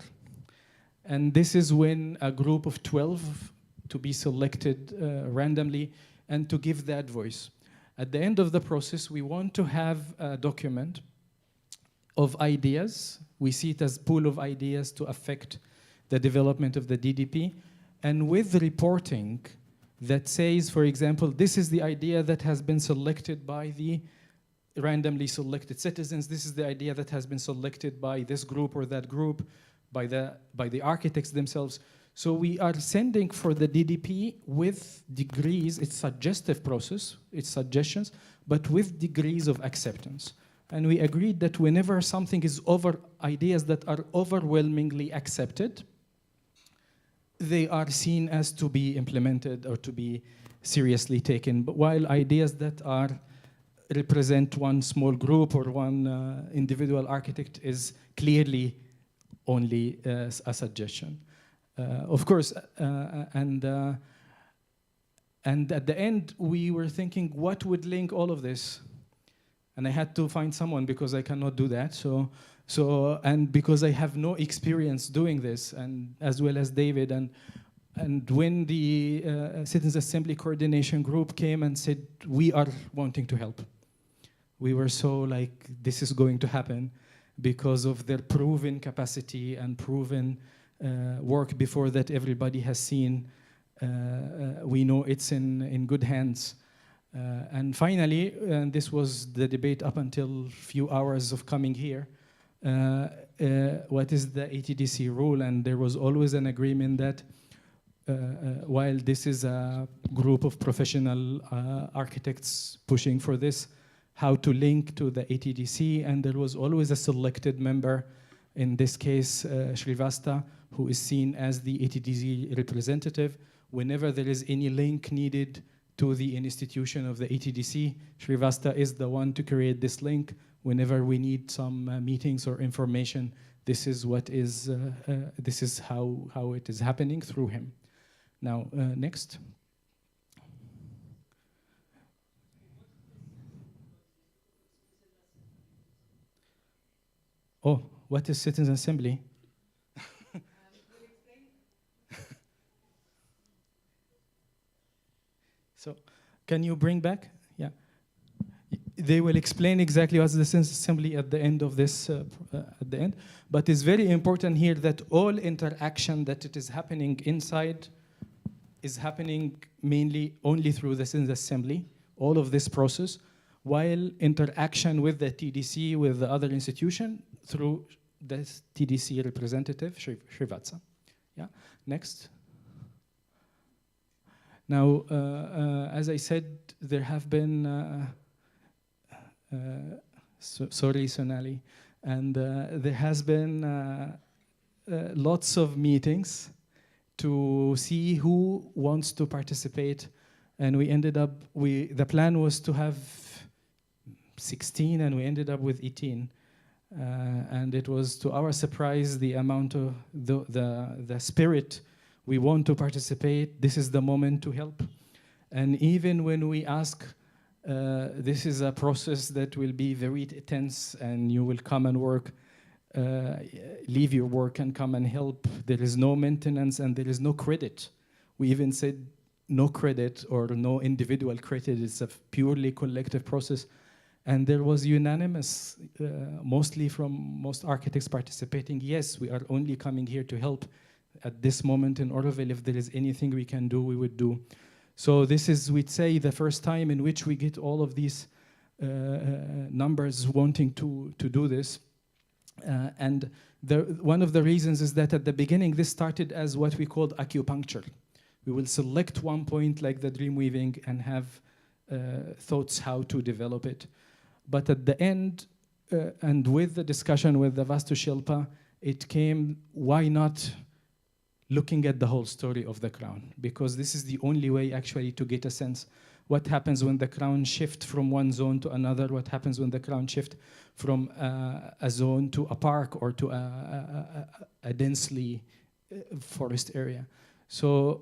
And this is when a group of 12 to be selected randomly and to give that voice. At the end of the process, we want to have a document of ideas. We see it as a pool of ideas to affect the development of the DDP. And with reporting that says, for example, this is the idea that has been selected by the randomly selected citizens. This is the idea that has been selected by this group or that group, by the architects themselves. So we are sending for the DDP with degrees. It's suggestive process, it's suggestions, but with degrees of acceptance. And we agreed that whenever something is ideas that are overwhelmingly accepted, they are seen as to be implemented or to be seriously taken. But while ideas that represent one small group or one individual architect is clearly only a suggestion. Of course, and at the end, we were thinking, what would link all of this? And I had to find someone because I cannot do that. And because I have no experience doing this, and as well as David. And when the Citizens Assembly Coordination Group came and said, we are wanting to help, we were so like, this is going to happen because of their proven capacity and proven work before that everybody has seen. We know it's in good hands. And finally, and this was the debate up until a few hours of coming here, what is the ATDC rule? And there was always an agreement that while this is a group of professional architects pushing for this, how to link to the ATDC, and there was always a selected member, in this case, Shrivasta, who is seen as the ATDC representative. Whenever there is any link needed to the institution of the ATDC, Shrivasta is the one to create this link. Whenever we need some meetings or information, this is what is, this is how it is happening through him. Now, next. Oh, what is Citizens Assembly? So, can you bring back? Yeah. They will explain exactly what's the Citizens Assembly at the end of this, at the end. But it's very important here that all interaction that it is happening inside is happening mainly only through the Citizens Assembly, all of this process, while interaction with the TDC, with the other institution, through the TDC representative, Srivatsa. Yeah, next. Now, as I said, there have been, sorry, Sonali, and there has been lots of meetings to see who wants to participate, and we ended up, the plan was to have 16, and we ended up with 18. And it was, to our surprise, the amount of the spirit. We want to participate. This is the moment to help. And even when we ask, this is a process that will be very tense, and you will come and work, leave your work and come and help. There is no maintenance and there is no credit. We even said no credit or no individual credit. It's a purely collective process. And there was unanimous, mostly from most architects participating, yes, we are only coming here to help at this moment in Auroville. If there is anything we can do, we would do. So this is, we'd say, the first time in which we get all of these numbers wanting to do this. And one of the reasons is that at the beginning, this started as what we called acupuncture. We will select one point like the dream weaving and have thoughts how to develop it. But at the end, and with the discussion with the Vastu Shilpa, it came, why not looking at the whole story of the crown? Because this is the only way actually to get a sense what happens when the crown shift from one zone to another, what happens when the crown shift from a zone to a park or to a densely forest area. So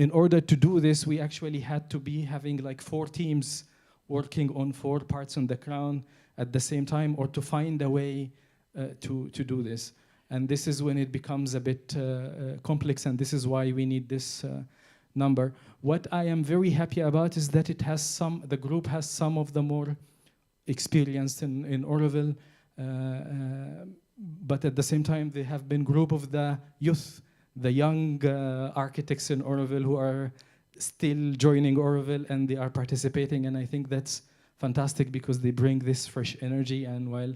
in order to do this, we actually had to be having like 4 teams working on 4 parts on the crown at the same time, or to find a way to do this. And this is when it becomes a bit complex, and this is why we need this number. What I am very happy about is that it has the group has some of the more experienced in Auroville, but at the same time, they have been group of the youth, the young architects in Auroville who are still joining Auroville, and they are participating, and I think that's fantastic because they bring this fresh energy, and while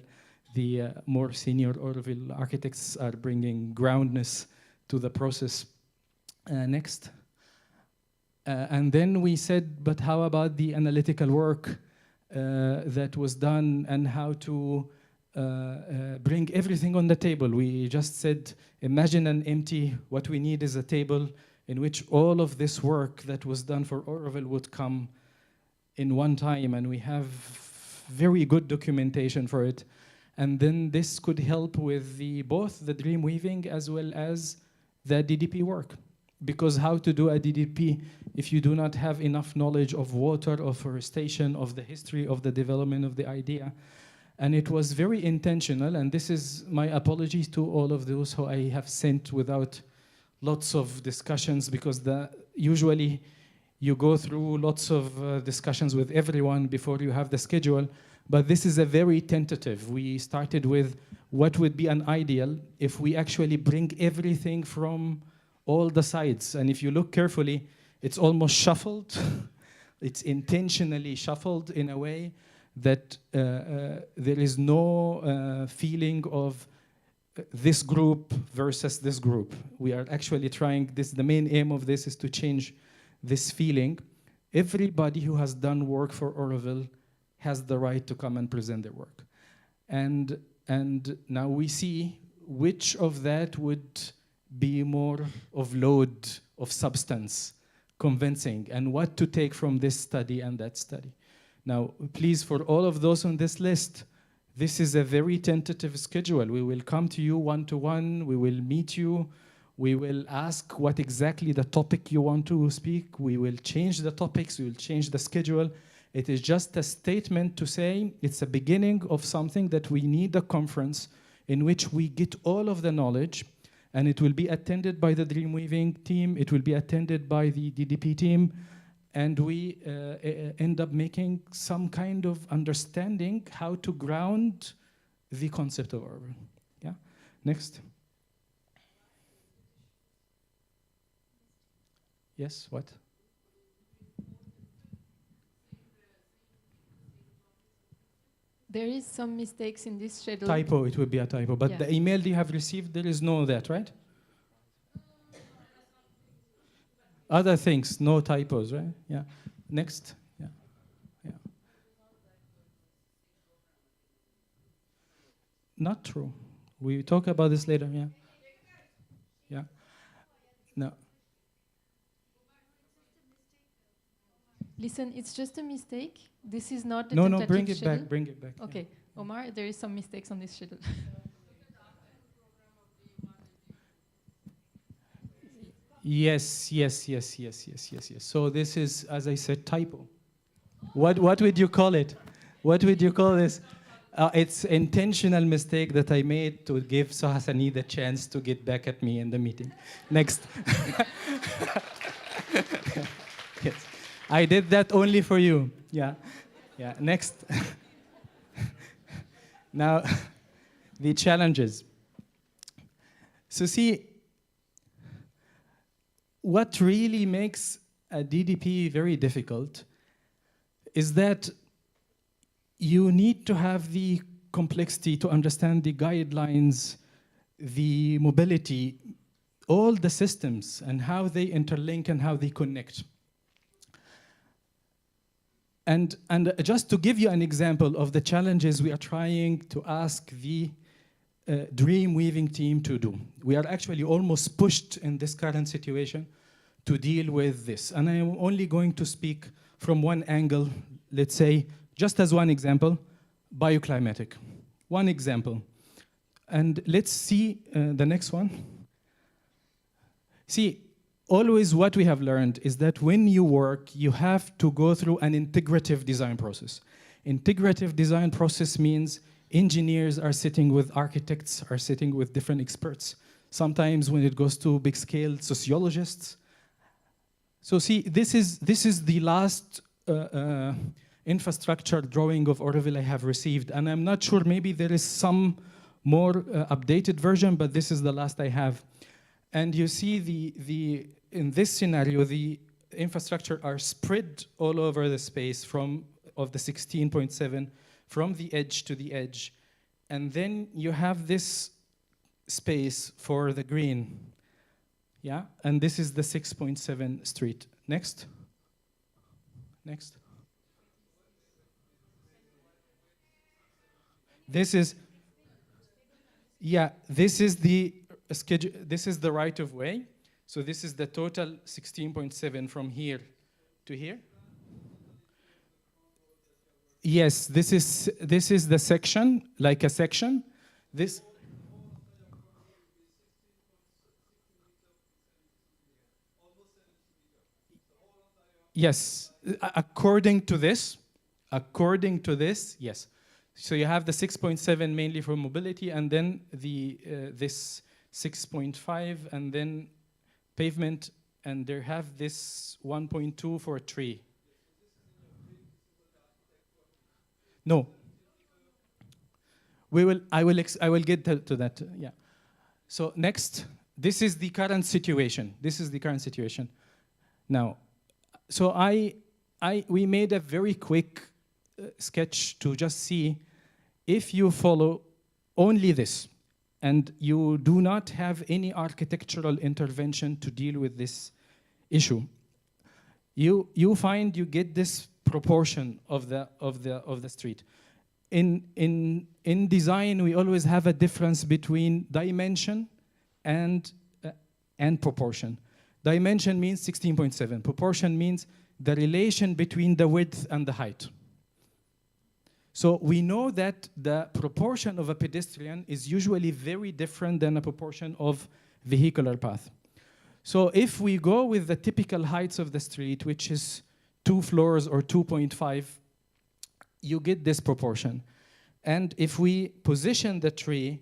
the more senior Auroville architects are bringing groundness to the process. Next. And then we said, but how about the analytical work that was done, and how to bring everything on the table? We just said, imagine an empty, what we need is a table in which all of this work that was done for Auroville would come in one time, and we have very good documentation for it. And then this could help with both the dream weaving as well as the DDP work. Because how to do a DDP if you do not have enough knowledge of water, of forestation, of the history of the development of the idea. And it was very intentional, and this is my apologies to all of those who I have sent without lots of discussions, because usually you go through lots of discussions with everyone before you have the schedule, but this is a very tentative. We started with what would be an ideal if we actually bring everything from all the sides. And if you look carefully, it's almost shuffled. It's intentionally shuffled in a way that there is no feeling of this group versus this group. We are actually trying this. The main aim of this is to change this feeling. Everybody who has done work for Auroville has the right to come and present their work. And now we see which of that would be more of load, of substance, convincing, and what to take from this study and that study. Now, please, for all of those on this list, this is a very tentative schedule. We will come to you one-to-one, we will meet you, we will ask what exactly the topic you want to speak, we will change the topics, we will change the schedule. It is just a statement to say it's a beginning of something that we need a conference in which we get all of the knowledge, and it will be attended by the Dreamweaving team, it will be attended by the DDP team, and we end up making some kind of understanding how to ground the concept of Auroville. Yeah, next. Yes, what? There is some mistakes in this schedule. Typo, it would be a typo. But Yeah. the email you have received, there is no that, right? Other things, no typos, right? Yeah. Next. Yeah. Yeah. Not true. We talk about this later, yeah. Yeah. No. Listen, it's just a mistake. This is not the No, tentative bring it schedule. back, bring it back. Okay, Omar, there is some mistakes on this schedule. Yes. So this is, as I said, typo. What would you call it? What would you call this? It's intentional mistake that I made to give Suhasini the chance to get back at me in the meeting. Next. Yes. I did that only for you. Yeah. Yeah. Next. Now, the challenges. So see, what really makes a DDP very difficult is that you need to have the complexity to understand the guidelines, the mobility, all the systems and how they interlink and how they connect. And just to give you an example of the challenges we are trying to ask the dream weaving team to do. We are actually almost pushed in this current situation to deal with this. And I am only going to speak from one angle, let's say, just as one example, bioclimatic. One example. And let's see the next one. See, always what we have learned is that when you work, you have to go through an integrative design process. Integrative design process means engineers are sitting with architects, are sitting with different experts. Sometimes when it goes to big scale, sociologists. So see, this is the last infrastructure drawing of Auroville I have received. And I'm not sure, maybe there is some more updated version, but this is the last I have. And you see in this scenario, the infrastructure are spread all over the space of the 16.7 from the edge to the edge. And then you have this space for the green. Yeah, and this is the 6.7 street. Next. Next. This is, yeah, this is the schedule, this is the right of way. So this is the total 16.7 from here to here. Yes, this is the section, like a section. This. Yes, according to this, yes. So you have the 6.7 mainly for mobility, and then this 6.5, and then pavement, and they have this 1.2 for a tree. No. I will get to that. Yeah. So next, this is the current situation. This is the current situation. Now, so we made a very quick sketch to just see if you follow only this and you do not have any architectural intervention to deal with this issue, you find you get this proportion of the street. In design, we always have a difference between dimension and proportion. Dimension means 16.7. Proportion means the relation between the width and the height. So we know that the proportion of a pedestrian is usually very different than a proportion of vehicular path. So if we go with the typical heights of the street, which is 2 floors or 2.5, you get this proportion. And if we position the tree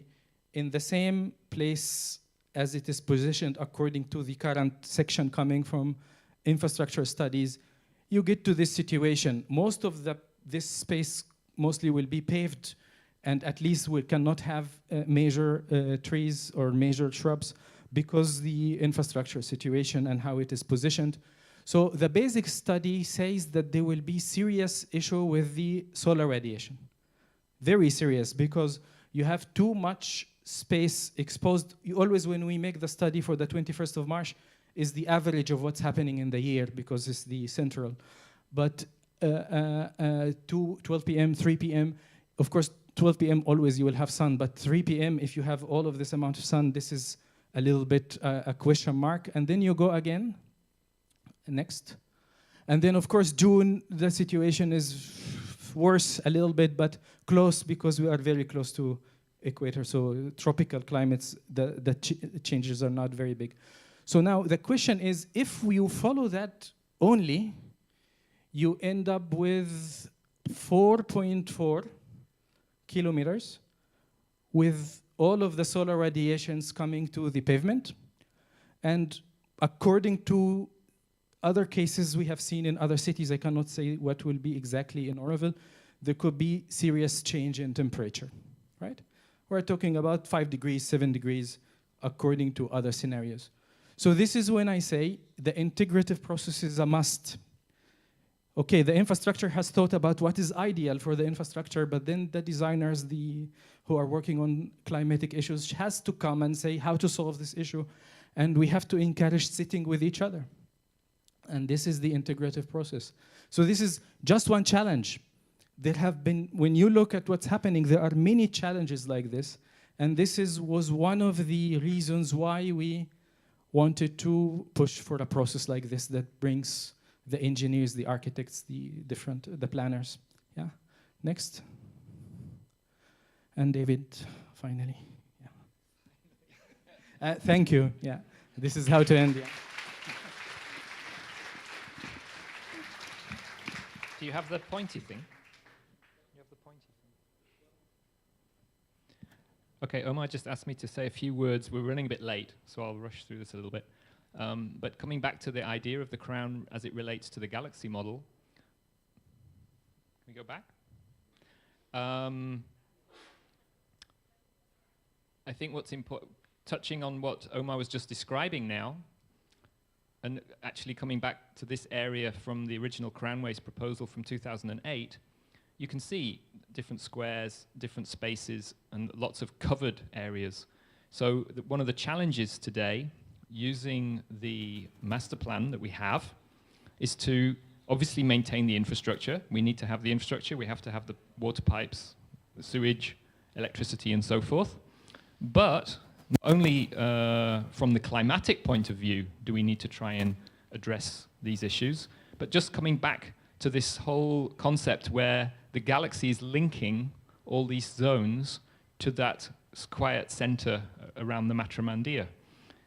in the same place as it is positioned according to the current section coming from infrastructure studies, you get to this situation. Most of this space mostly will be paved, and at least we cannot have major trees or major shrubs because the infrastructure situation and how it is positioned. So the basic study says that there will be serious issue with the solar radiation. Very serious, because you have too much space exposed. Always when we make the study for the 21st of March is the average of what's happening in the year, because it's the central. But 12 p.m., 3 p.m., of course, 12 p.m. always you will have sun, but 3 p.m. if you have all of this amount of sun, this is a little bit a question mark. And then you go again. Next. And then, of course, June, the situation is worse a little bit, but close, because we are very close to equator. So tropical climates, the changes are not very big. So now the question is, if you follow that only, you end up with 4.4 kilometers with all of the solar radiations coming to the pavement. And according to other cases we have seen in other cities, I cannot say what will be exactly in Auroville, there could be serious change in temperature, right? We're talking about 5 degrees, 7 degrees, according to other scenarios. So this is when I say the integrative process is a must. Okay, the infrastructure has thought about what is ideal for the infrastructure, but then the designers who are working on climatic issues has to come and say how to solve this issue, and we have to encourage sitting with each other. And this is the integrative process. So this is just one challenge. There have been, when you look at what's happening, there are many challenges like this, and this was one of the reasons why we wanted to push for a process like this that brings the engineers, the architects, the planners. Yeah. Next. And David, finally. Yeah. Thank you. Yeah. This is how to end. Yeah. Do you have the pointy thing? You have the pointy thing. Okay, Omar just asked me to say a few words. We're running a bit late, so I'll rush through this a little bit. But coming back to the idea of the crown as it relates to the galaxy model. Can we go back? I think what's important, touching on what Omar was just describing now, and actually coming back to this area from the original Crownways proposal from 2008, you can see different squares, different spaces, and lots of covered areas. So one of the challenges today, using the master plan that we have, is to obviously maintain the infrastructure. We need to have the infrastructure. We have to have the water pipes, the sewage, electricity, and so forth. But not only from the climatic point of view do we need to try and address these issues, but just coming back to this whole concept where the galaxy is linking all these zones to that quiet center around the Matramandia.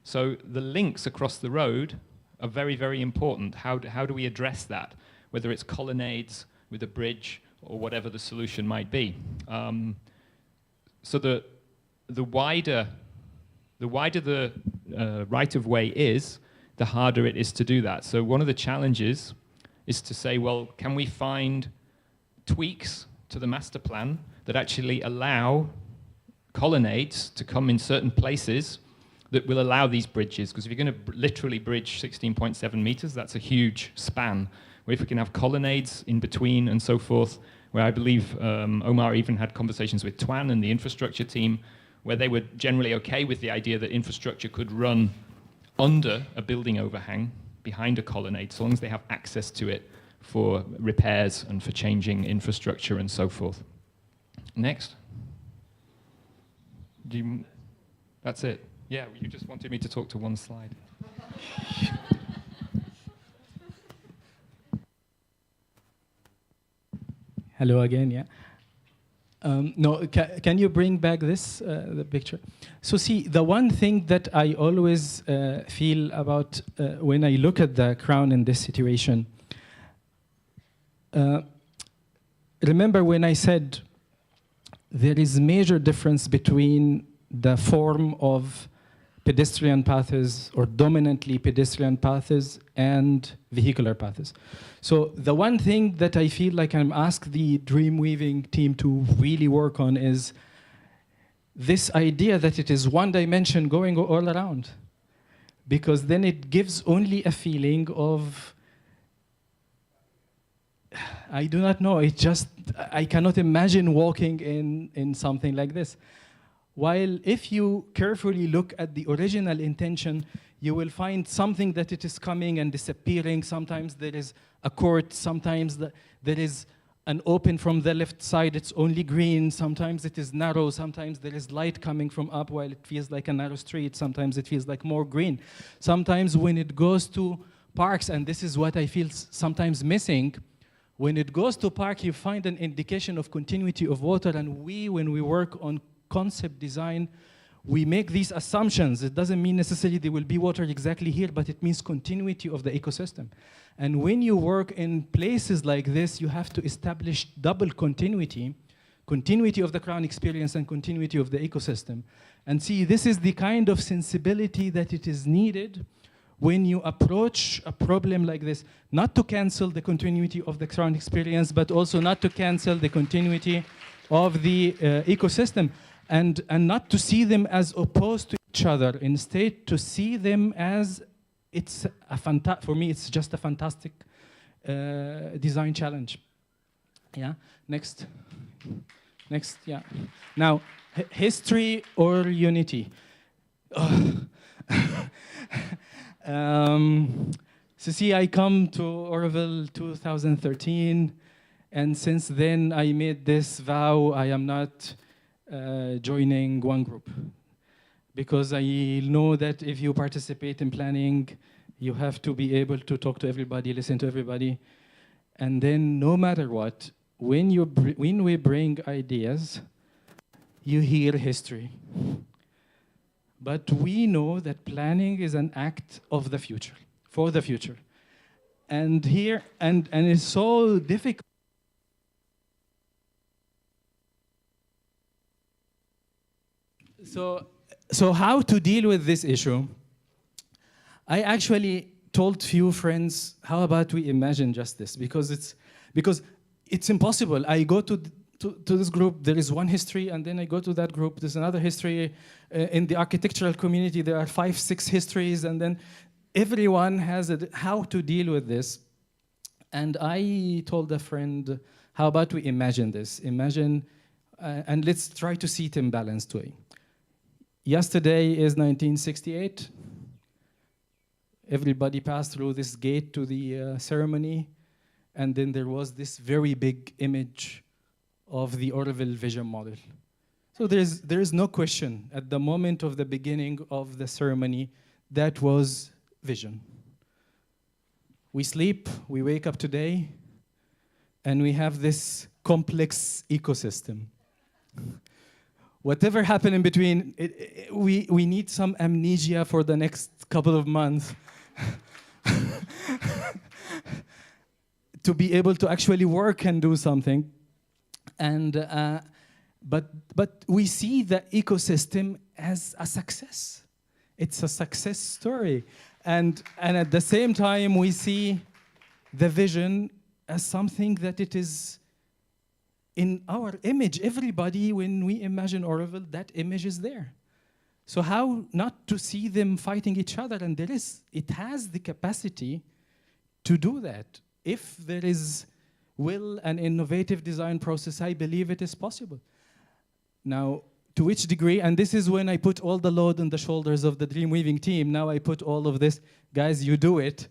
So the links across the road are very, very important. How do we address that? Whether it's colonnades with a bridge or whatever the solution might be. So the wider the right-of-way is, the harder it is to do that. So one of the challenges is to say, well, can we find tweaks to the master plan that actually allow colonnades to come in certain places that will allow these bridges? Because if you're going to literally bridge 16.7 meters, that's a huge span. Where if we can have colonnades in between and so forth, where I believe Omar even had conversations with Tuan and the infrastructure team, where they were generally okay with the idea that infrastructure could run under a building overhang behind a colonnade, so long as they have access to it for repairs and for changing infrastructure and so forth. Next. That's it. Yeah, you just wanted me to talk to one slide. Hello again, yeah. No, can you bring back this, the picture? So see, the one thing that I always feel about when I look at the crown in this situation, remember when I said there is major difference between the form of pedestrian paths or dominantly pedestrian paths and vehicular paths. So the one thing that I feel like I'm asked the Dreamweaving team to really work on is this idea that it is one dimension going all around, because then it gives only a feeling of, I do not know, it just, I cannot imagine walking in something like this. While if you carefully look at the original intention, you will find something that it is coming and disappearing. Sometimes there is a court, sometimes there is an open from the left side, it's only green, sometimes it is narrow, sometimes there is light coming from up while it feels like a narrow street, sometimes it feels like more green. Sometimes when it goes to parks, and this is what I feel sometimes missing, when it goes to park, you find an indication of continuity of water, and when we work on concept design, we make these assumptions. It doesn't mean necessarily there will be water exactly here, but it means continuity of the ecosystem. And when you work in places like this, you have to establish double continuity of the crown experience and continuity of the ecosystem. And see, this is the kind of sensibility that it is needed when you approach a problem like this, not to cancel the continuity of the crown experience, but also not to cancel the continuity of the ecosystem. And not to see them as opposed to each other, instead to see them as, for me, it's just a fantastic design challenge. Yeah, next, yeah. Now, history or unity? So see, I come to Auroville 2013, and since then I made this vow, I am not joining one group, because I know that if you participate in planning, You have to be able to talk to everybody, listen to everybody. And then no matter what, when we bring ideas, you hear history. But we know that planning is an act of the future, for the future. And here, and it's so difficult. So how to deal with this issue? I actually told few friends, how about we imagine just this? Because it's impossible. I go to this group, there is one history, and then I go to that group, there's another history. In the architectural community, there are 5, 6 histories, and then everyone has how to deal with this. And I told a friend, how about we imagine this? Imagine, and let's try to see it in balanced way. Yesterday is 1968. Everybody passed through this gate to the ceremony, and then there was this very big image of the Auroville vision model. So there is no question at the moment of the beginning of the ceremony, that was vision. We sleep, we wake up today, and we have this complex ecosystem. Whatever happened in between, we need some amnesia for the next couple of months to be able to actually work and do something. And but we see the ecosystem as a success. It's a success story. And at the same time, we see the vision as something that it is in our image. Everybody, when we imagine Auroville, that image is there. So how not to see them fighting each other? And it has the capacity to do that. If there is will and innovative design process, I believe it is possible. Now, to which degree, and this is when I put all the load on the shoulders of the dream weaving team. Now I put all of this, guys, you do it.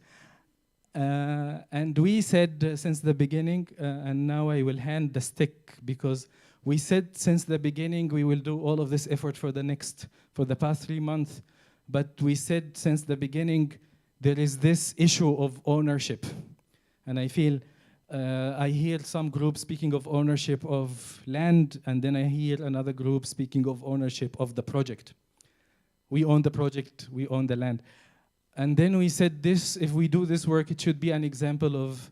And we said since the beginning, and now I will hand the stick, because we said since the beginning we will do all of this effort for the past 3 months. But we said since the beginning there is this issue of ownership. And I feel, I hear some groups speaking of ownership of land, and then I hear another group speaking of ownership of the project. We own the project, we own the land. And then we said this, if we do this work, it should be an example of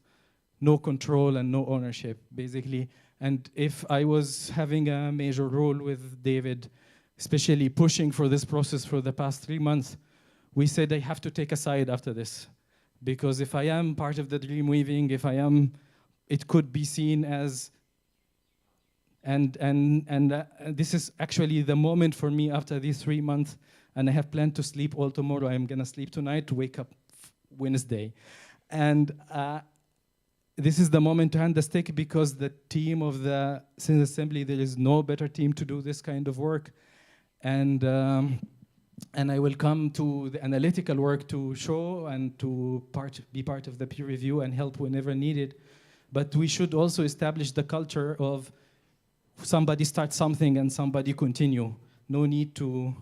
no control and no ownership, basically. And if I was having a major role with David, especially pushing for this process for the past 3 months, we said I have to take a side after this. Because if I am part of the dream weaving, if I am, it could be seen as, and this is actually the moment for me after these 3 months, and I have planned to sleep all tomorrow. I'm gonna sleep tonight to wake up Wednesday. And this is the moment to hand the stick, because the team of the Synth Assembly, there is no better team to do this kind of work. And I will come to the analytical work to show and to be part of the peer review and help whenever needed. But we should also establish the culture of somebody start something and somebody continue. No need to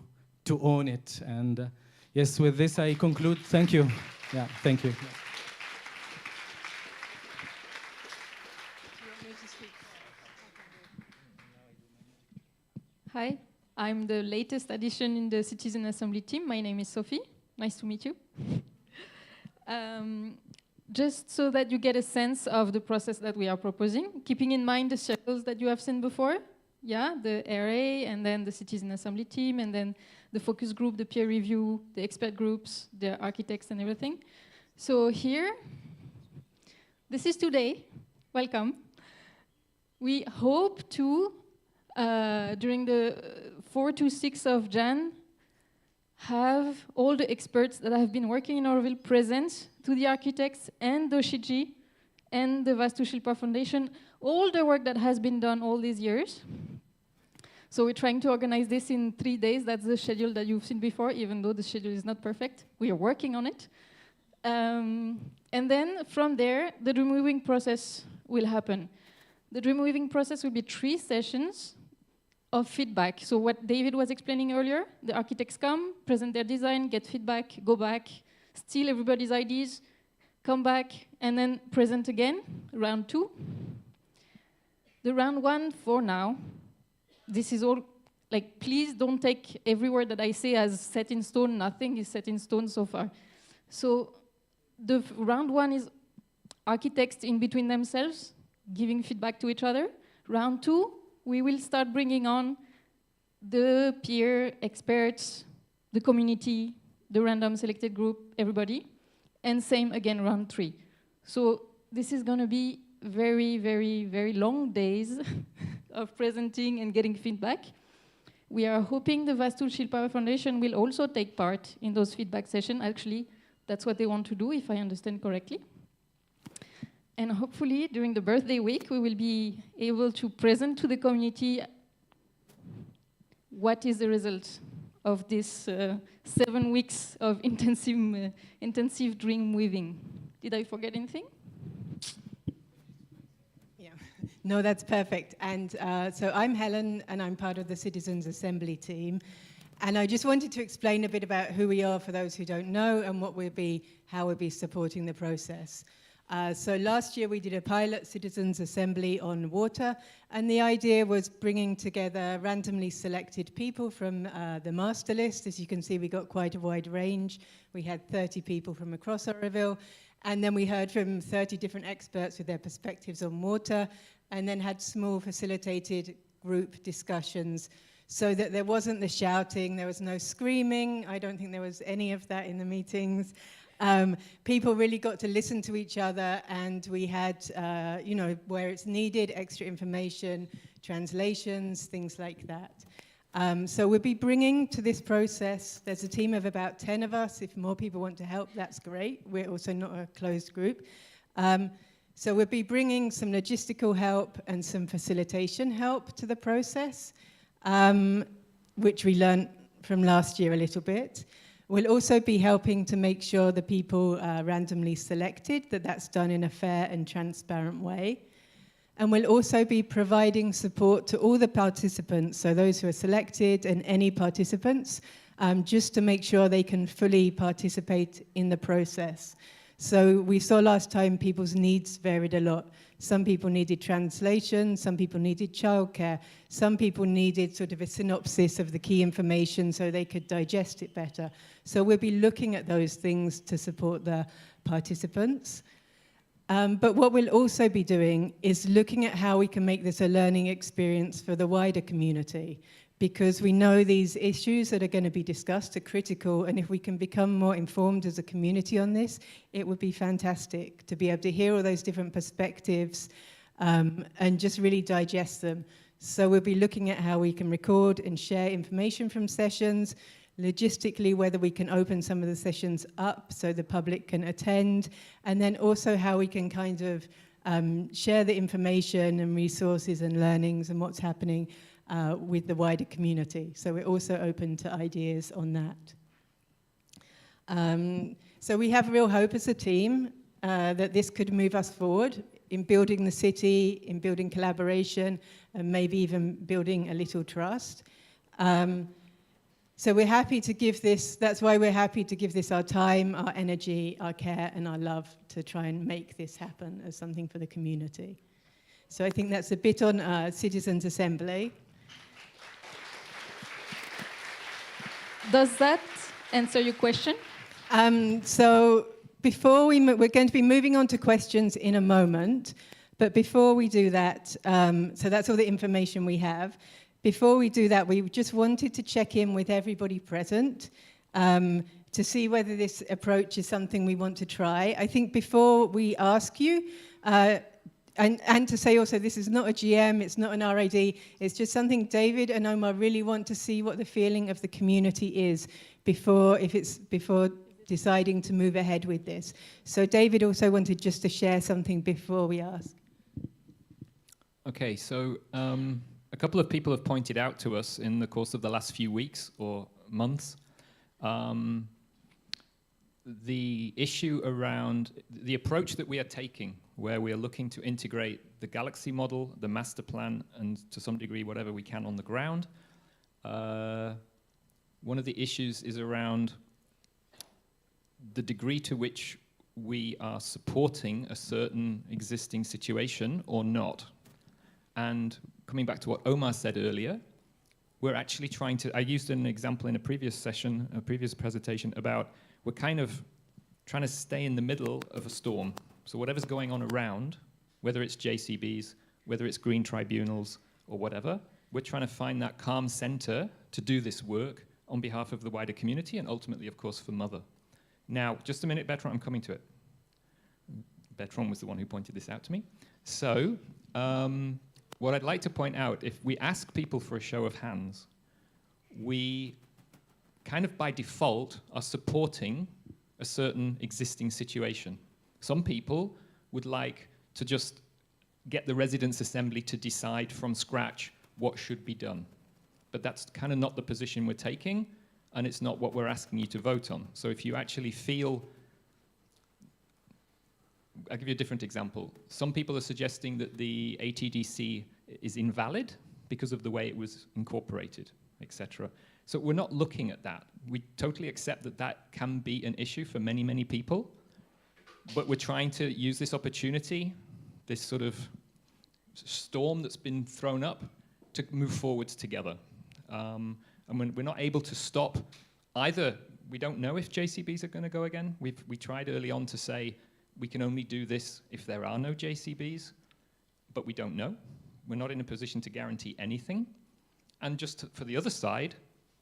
own it. And yes, with this I conclude. Thank you. Yeah, thank you. Hi, I'm the latest addition in the Citizen Assembly team. My name is Sophie. Nice to meet you. Just so that you get a sense of the process that we are proposing, keeping in mind the schedules that you have seen before. Yeah, the array, and then the Citizen Assembly team, and then the focus group, the peer review, the expert groups, the architects and everything. So here, this is today. Welcome. We hope to, during the 4 to 6 of Jan, have all the experts that have been working in Auroville present to the architects and Doshiji and the Vastu Shilpa Foundation, all the work that has been done all these years. So we're trying to organize this in 3 days. That's the schedule that you've seen before, even though the schedule is not perfect. We are working on it. And then from there, the dream weaving process will happen. The dream weaving process will be 3 sessions of feedback. So what David was explaining earlier, the architects come, present their design, get feedback, go back, steal everybody's ideas, come back, and then present again, round 2. The round 1, for now, this is all, like, please don't take every word that I say as set in stone. Nothing is set in stone so far. So the round 1 is architects in between themselves, giving feedback to each other. Round 2, we will start bringing on the peer experts, the community, the random selected group, everybody. And same again, round 3. So this is going to be very, very, very long days of presenting and getting feedback. We are hoping the Vastu Shilpa Foundation will also take part in those feedback sessions. Actually, that's what they want to do, if I understand correctly. And hopefully, during the birthday week, we will be able to present to the community what is the result of this 7 weeks of intensive dream weaving. Did I forget anything? Yeah, no, that's perfect. And so I'm Helen, and I'm part of the Citizens Assembly team. And I just wanted to explain a bit about who we are for those who don't know, and how we'll be supporting the process. So last year we did a pilot Citizens Assembly on water, and the idea was bringing together randomly selected people from the master list. As you can see, we got quite a wide range. We had 30 people from across Auroville, and then we heard from 30 different experts with their perspectives on water, and then had small facilitated group discussions so that there wasn't the shouting, there was no screaming. I don't think there was any of that in the meetings. People really got to listen to each other, and we had, where it's needed, extra information, translations, things like that. So we'll be bringing to this process, there's a team of about 10 of us. If more people want to help, that's great. We're also not a closed group. So we'll be bringing some logistical help and some facilitation help to the process, which we learned from last year a little bit. We'll also be helping to make sure the people randomly selected, that's done in a fair and transparent way. And we'll also be providing support to all the participants, so those who are selected and any participants, just to make sure they can fully participate in the process. So we saw last time people's needs varied a lot. Some people needed translation, some people needed childcare, some people needed sort of a synopsis of the key information so they could digest it better. So we'll be looking at those things to support the participants. But what we'll also be doing is looking at how we can make this a learning experience for the wider community, because we know these issues that are going to be discussed are critical, and if we can become more informed as a community on this, it would be fantastic to be able to hear all those different perspectives and just really digest them. So we'll be looking at how we can record and share information from sessions, logistically whether we can open some of the sessions up so the public can attend, and then also how we can kind of share the information and resources and learnings and what's happening with the wider community. So we're also open to ideas on that. So we have real hope as a team that this could move us forward in building the city, in building collaboration, and maybe even building a little trust. So we're happy to give this, that's why we're happy to give this our time, our energy, our care, and our love to try and make this happen as something for the community. So I think that's a bit on Citizens Assembly. Does that answer your question? So before we're going to be moving on to questions in a moment, but before we do that, so that's all the information we have. Before we do that, we just wanted to check in with everybody present to see whether this approach is something we want to try. I think before we ask you, and to say also, this is not a GM, it's not an RAD, it's just something David and Omar really want to see what the feeling of the community is before deciding to move ahead with this. So David also wanted just to share something before we ask. Okay, so a couple of people have pointed out to us in the course of the last few weeks or months the issue around the approach that we are taking, where we are looking to integrate the galaxy model, the master plan, and to some degree whatever we can on the ground. One of the issues is around the degree to which we are supporting a certain existing situation or not. And coming back to what Omar said earlier, we're actually trying to, I used an example in a previous session, a previous presentation about we're kind of trying to stay in the middle of a storm. So whatever's going on around, whether it's JCBs, whether it's green tribunals or whatever, we're trying to find that calm center to do this work on behalf of the wider community and ultimately, of course, for Mother. Now, just a minute, Bertrand, I'm coming to it. Bertrand was the one who pointed this out to me. So, what I'd like to point out, if we ask people for a show of hands, we kind of by default are supporting a certain existing situation. Some people would like to just get the residents' assembly to decide from scratch what should be done. But that's kind of not the position we're taking, and it's not what we're asking you to vote on. So if you actually feel, I'll give you a different example. Some people are suggesting that the ATDC is invalid because of the way it was incorporated, etc. So we're not looking at that. We totally accept that that can be an issue for many, many people, but we're trying to use this opportunity, this sort of storm that's been thrown up, to move forwards together. And when we're not able to stop either, we don't know if JCBs are going to go again. We tried early on to say we can only do this if there are no JCBs, but we don't know. We're not in a position to guarantee anything. And just for the other side,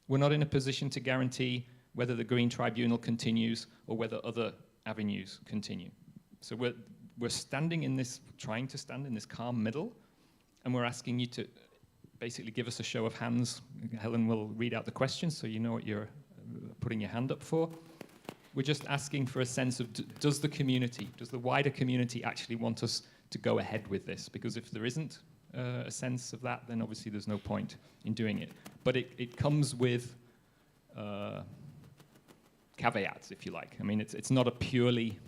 we're not in a position to guarantee whether the Green Tribunal continues or whether other avenues continue. So we're standing in this, trying to stand in this calm middle, and we're asking you to basically give us a show of hands. Helen will read out the questions so you know what you're putting your hand up for. We're just asking for a sense of, does the wider community actually want us to go ahead with this? Because if there isn't a sense of that, then obviously there's no point in doing it. But it comes with caveats, if you like. I mean, it's not a purely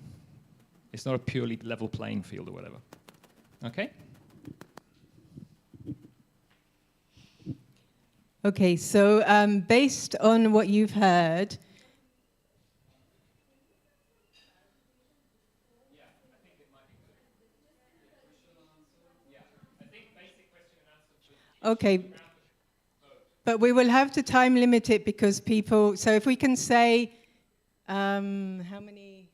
level playing field or whatever. Okay? Okay, so based on what you've heard, okay, but we will have to time limit it because people, so if we can say, how many?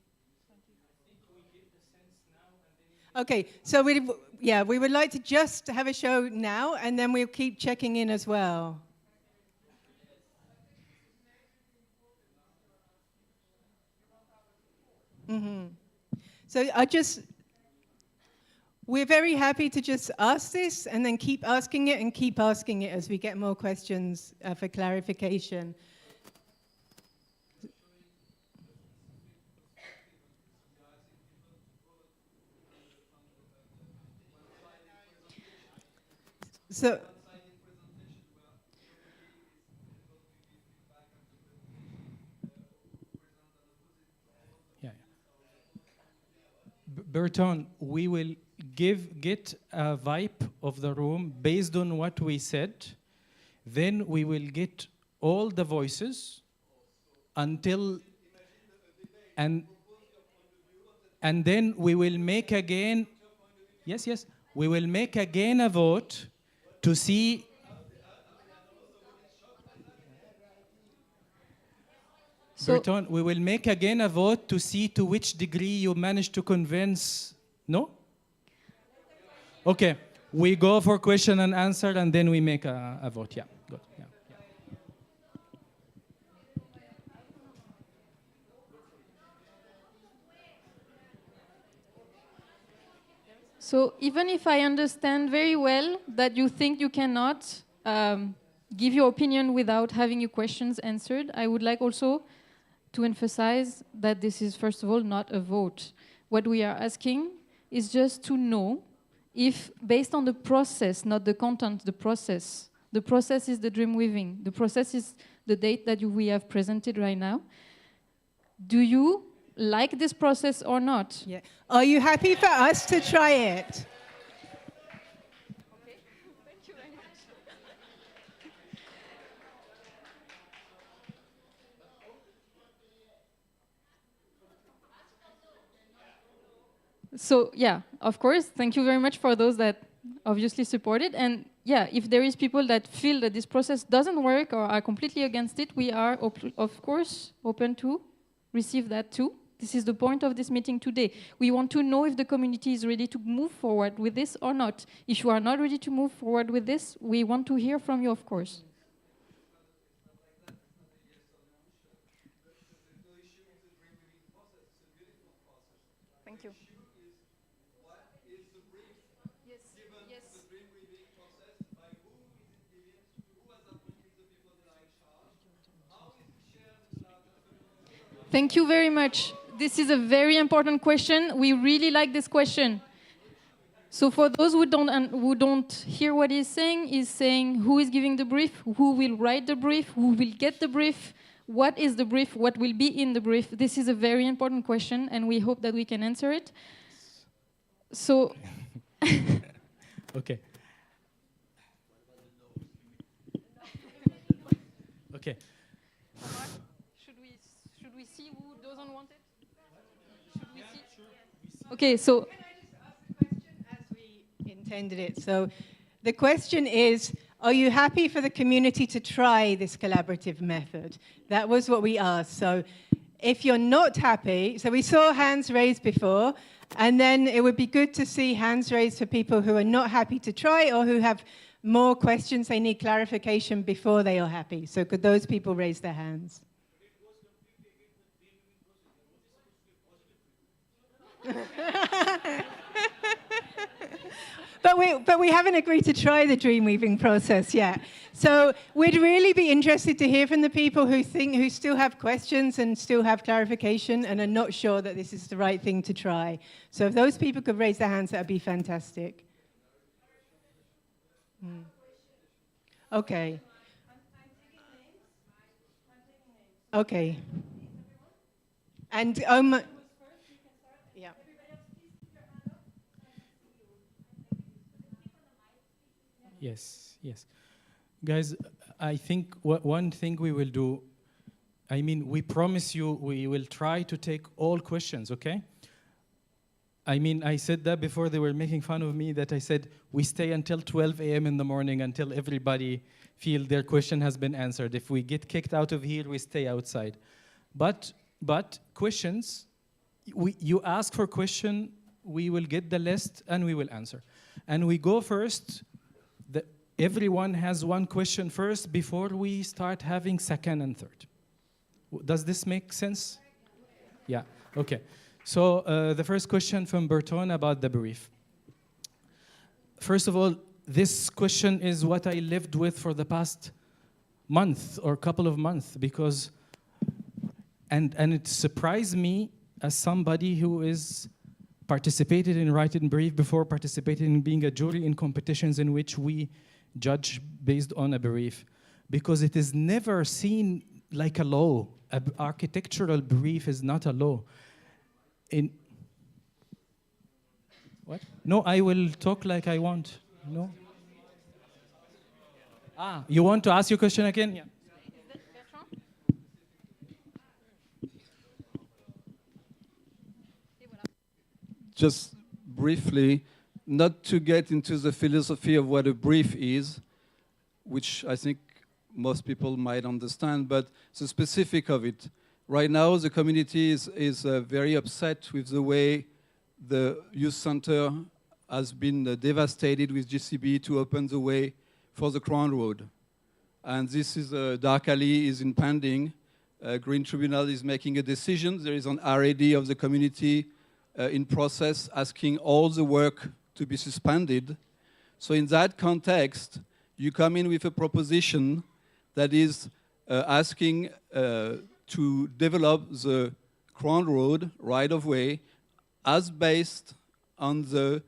Okay, so we would like to just have a show now and then we'll keep checking in as well. Mm-hmm. So we're very happy to just ask this and then keep asking it as we get more questions for clarification. So, Bertrand, we will get a vibe of the room based on what we said. Then we will get all the voices until, and then we will make again, yes, we will make again a vote to see. So, Bertrand, we will make again a vote to see to which degree you managed to convince. No? Okay, we go for question and answer and then we make a vote. Yeah, good. Yeah. So even if I understand very well that you think you cannot give your opinion without having your questions answered, I would like also to emphasize that this is, first of all, not a vote. What we are asking is just to know if, based on the process, not the content, the process is the dream weaving, the process is the date that we have presented right now. Do you like this process or not? yeah. Are you happy for us to try it? Okay, thank you very much. So yeah, of course, thank you very much for those that obviously support it. And yeah, if there is people that feel that this process doesn't work or are completely against it, we are, of course, open to receive that too. This is the point of this meeting today. We want to know if the community is ready to move forward with this or not. If you are not ready to move forward with this, we want to hear from you, of course. Thank you. Thank you very much. This is a very important question. We really like this question. So for those who don't hear what he's saying who is giving the brief, who will write the brief, who will get the brief, what is the brief, what will be in the brief. This is a very important question, and we hope that we can answer it. So... Okay. Okay. Should we see who doesn't want it? Should we see? Okay, so... Intended it. So the question is, are you happy for the community to try this collaborative method? That was what we asked. So if you're not happy, so we saw hands raised before, and then it would be good to see hands raised for people who are not happy to try or who have more questions, they need clarification before they are happy. So could those people raise their hands? But we haven't agreed to try the dream weaving process yet. So we'd really be interested to hear from the people who still have questions and still have clarification and are not sure that this is the right thing to try. So if those people could raise their hands, that would be fantastic. Okay. Okay. And yeah. Yes, yes. Guys, I think one thing we will do, I mean, we promise you we will try to take all questions, okay? I mean, I said that before they were making fun of me, that I said we stay until 12 a.m. in the morning until everybody feel their question has been answered. If we get kicked out of here, we stay outside. But questions, you ask for question, we will get the list and we will answer. And we go first. Everyone has one question first before we start having second and third. Does this make sense? Yeah, okay. So the first question from Berton about the brief. First of all, this question is what I lived with for the past month or couple of months because, and it surprised me as somebody who is participated in writing brief before, participating in being a jury in competitions in which we judge based on a brief, because it is never seen like a law. An architectural brief is not a law. What? No, I will talk like I want. No. You want to ask your question again? Yeah. Just briefly, not to get into the philosophy of what a brief is, which I think most people might understand, but the specific of it. Right now, the community is very upset with the way the youth center has been devastated with JCB to open the way for the Crown Road. And this is, Dark Alley is impending. Green Tribunal is making a decision. There is an RAD of the community in process asking all the work to be suspended. So in that context, you come in with a proposition that is asking to develop the Crown Road right-of-way as based on the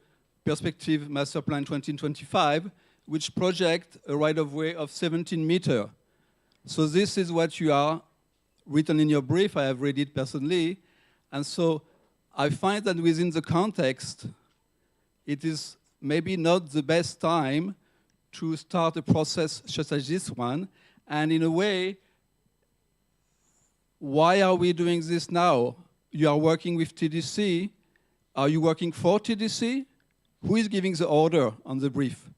Perspective Master Plan 2025, which project a right-of-way of 17 meters. So this is what you are written in your brief. I have read it personally. And so I find that within the context, it is maybe not the best time to start a process such as this one. And in a way, why are we doing this now? You are working with TDC, Are you working for TDC? Who is giving the order on the brief?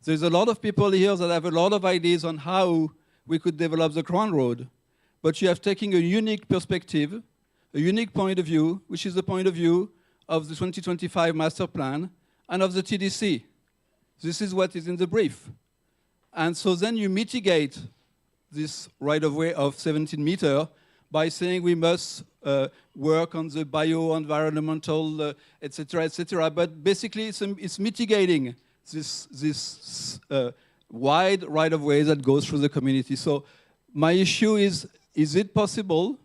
There's a lot of people here that have a lot of ideas on how we could develop the Crown Road, but you have taken a unique perspective, a unique point of view, which is the point of view of the 2025 master plan and of the TDC. This is what is in the brief. And so then you mitigate this right-of-way of 17 meters by saying we must work on the bio-environmental, et cetera, but basically it's mitigating this wide right-of-way that goes through the community. So my issue is it possible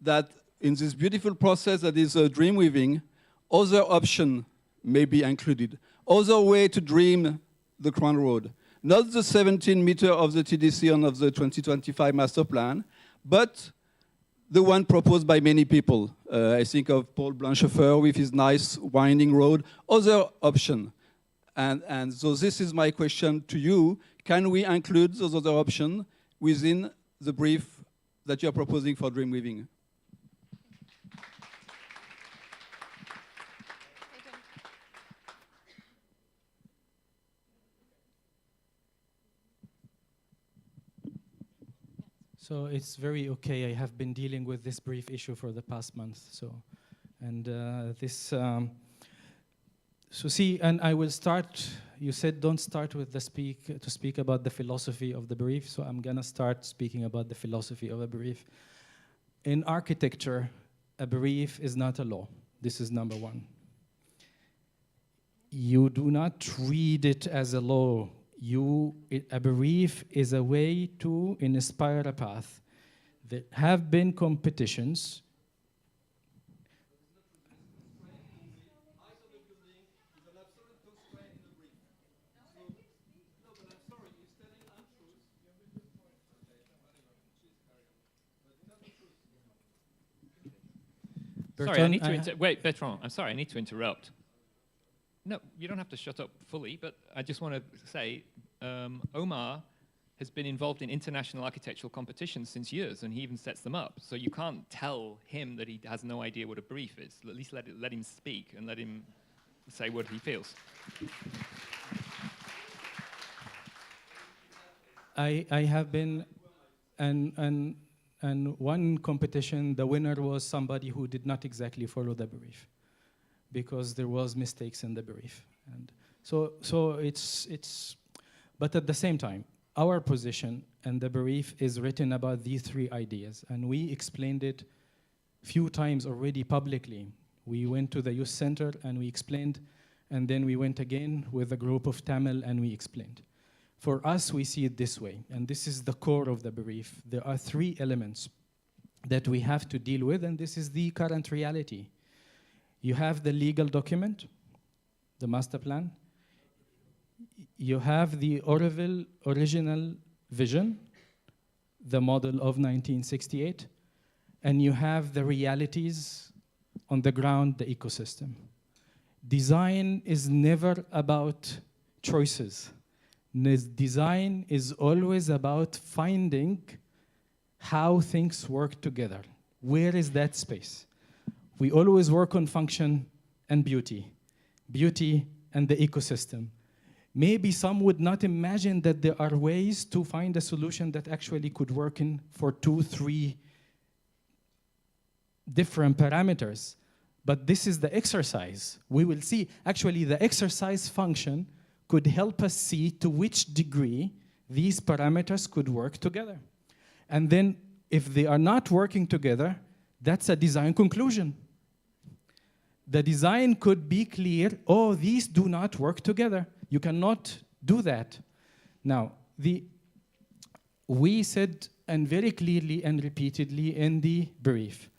that in this beautiful process that is dream weaving, other option may be included, other way to dream the Crown Road? Not the 17 meter of the TDC and of the 2025 master plan, but the one proposed by many people. I think of Paul Blanchefeur with his nice winding road, other option. And so this is my question to you. Can we include those other options within the brief that you're proposing for dream weaving? So it's very okay. I have been dealing with this brief issue for the past month. So see, and I will start. You said don't start with to speak about the philosophy of the brief. So I'm gonna start speaking about the philosophy of a brief. In architecture, a brief is not a law. This is number one. You do not read it as a law. A brief is a way to inspire a path. There have been competitions. Sorry, I need to wait, Bertrand, I'm sorry, I need to interrupt. No, you don't have to shut up fully, but I just want to say Omar has been involved in international architectural competitions since years, and he even sets them up. So you can't tell him that he has no idea what a brief is. At least let him speak and let him say what he feels. I have been, and one competition, the winner was somebody who did not exactly follow the brief, because there was mistakes in the brief. And so but at the same time, our position and the brief is written about these three ideas, and we explained it few times already publicly. We went to the youth center and we explained, and then we went again with a group of Tamil and we explained. For us, we see it this way, and this is the core of the brief. There are three elements that we have to deal with, and this is the current reality. You have the legal document, the master plan. You have the Auroville original vision, the model of 1968, and you have the realities on the ground, the ecosystem. Design is never about choices. Design is always about finding how things work together. Where is that space? We always work on function and beauty and the ecosystem. Maybe some would not imagine that there are ways to find a solution that actually could work in for 2, 3 different parameters. But this is the exercise. We will see, actually the exercise function could help us see to which degree these parameters could work together. And then if they are not working together, that's a design conclusion. The design could be clear, oh, these do not work together. You cannot do that. Now, we said, and very clearly and repeatedly in the brief,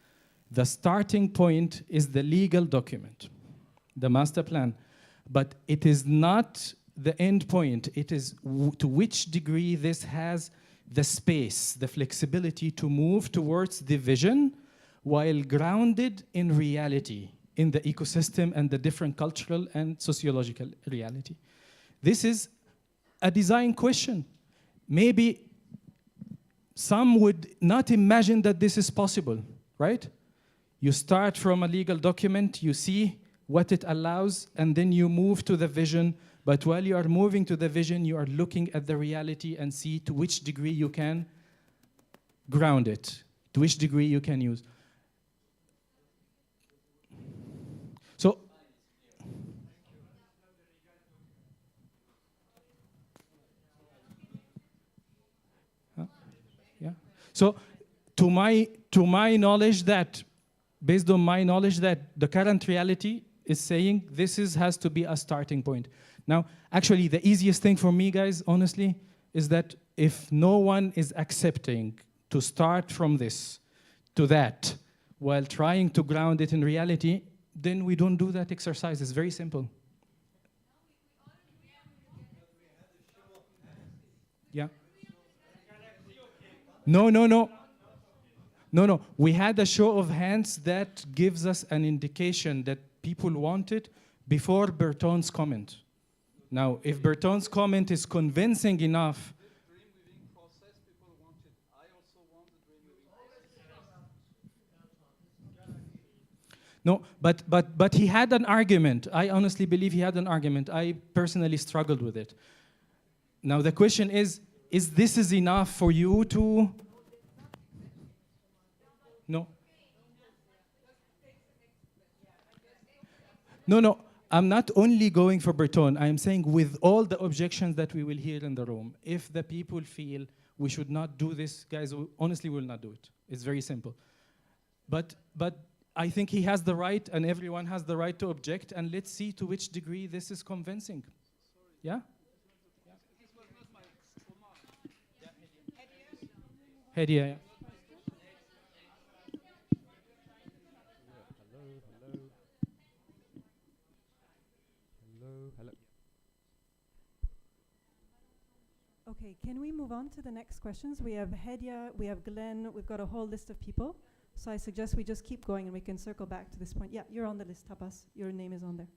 the starting point is the legal document, the master plan. But it is not the end point. It is to which degree this has the space, the flexibility to move towards the vision while grounded in reality, in the ecosystem and the different cultural and sociological reality. This is a design question. Maybe some would not imagine that this is possible, right? You start from a legal document, you see what it allows, and then you move to the vision. But while you are moving to the vision, you are looking at the reality and see to which degree you can ground it, to which degree you can use. So, yeah. So, to my knowledge, that based on my knowledge, that the current reality is saying this has to be a starting point. Now, actually, the easiest thing for me, guys, honestly, is that if no one is accepting to start from this to that while trying to ground it in reality, then we don't do that exercise. It's very simple. Yeah. No. We had a show of hands that gives us an indication that people want it before Berton's comment. Now, if Berton's comment is convincing enough, no, but he had an argument. I honestly believe he had an argument. I personally struggled with it. Now the question is this enough for you to? No. No. I'm not only going for Breton. I am saying with all the objections that we will hear in the room, if the people feel we should not do this, guys, honestly, we will not do it. It's very simple. But I think he has the right, and everyone has the right to object, and let's see to which degree this is convincing. Yeah? Hedia, yeah. Hello. Okay, can we move on to the next questions? We have Hedia, we have Glenn, we've got a whole list of people. So I suggest we just keep going and we can circle back to this point. Yeah, you're on the list, Tapas. Your name is on there.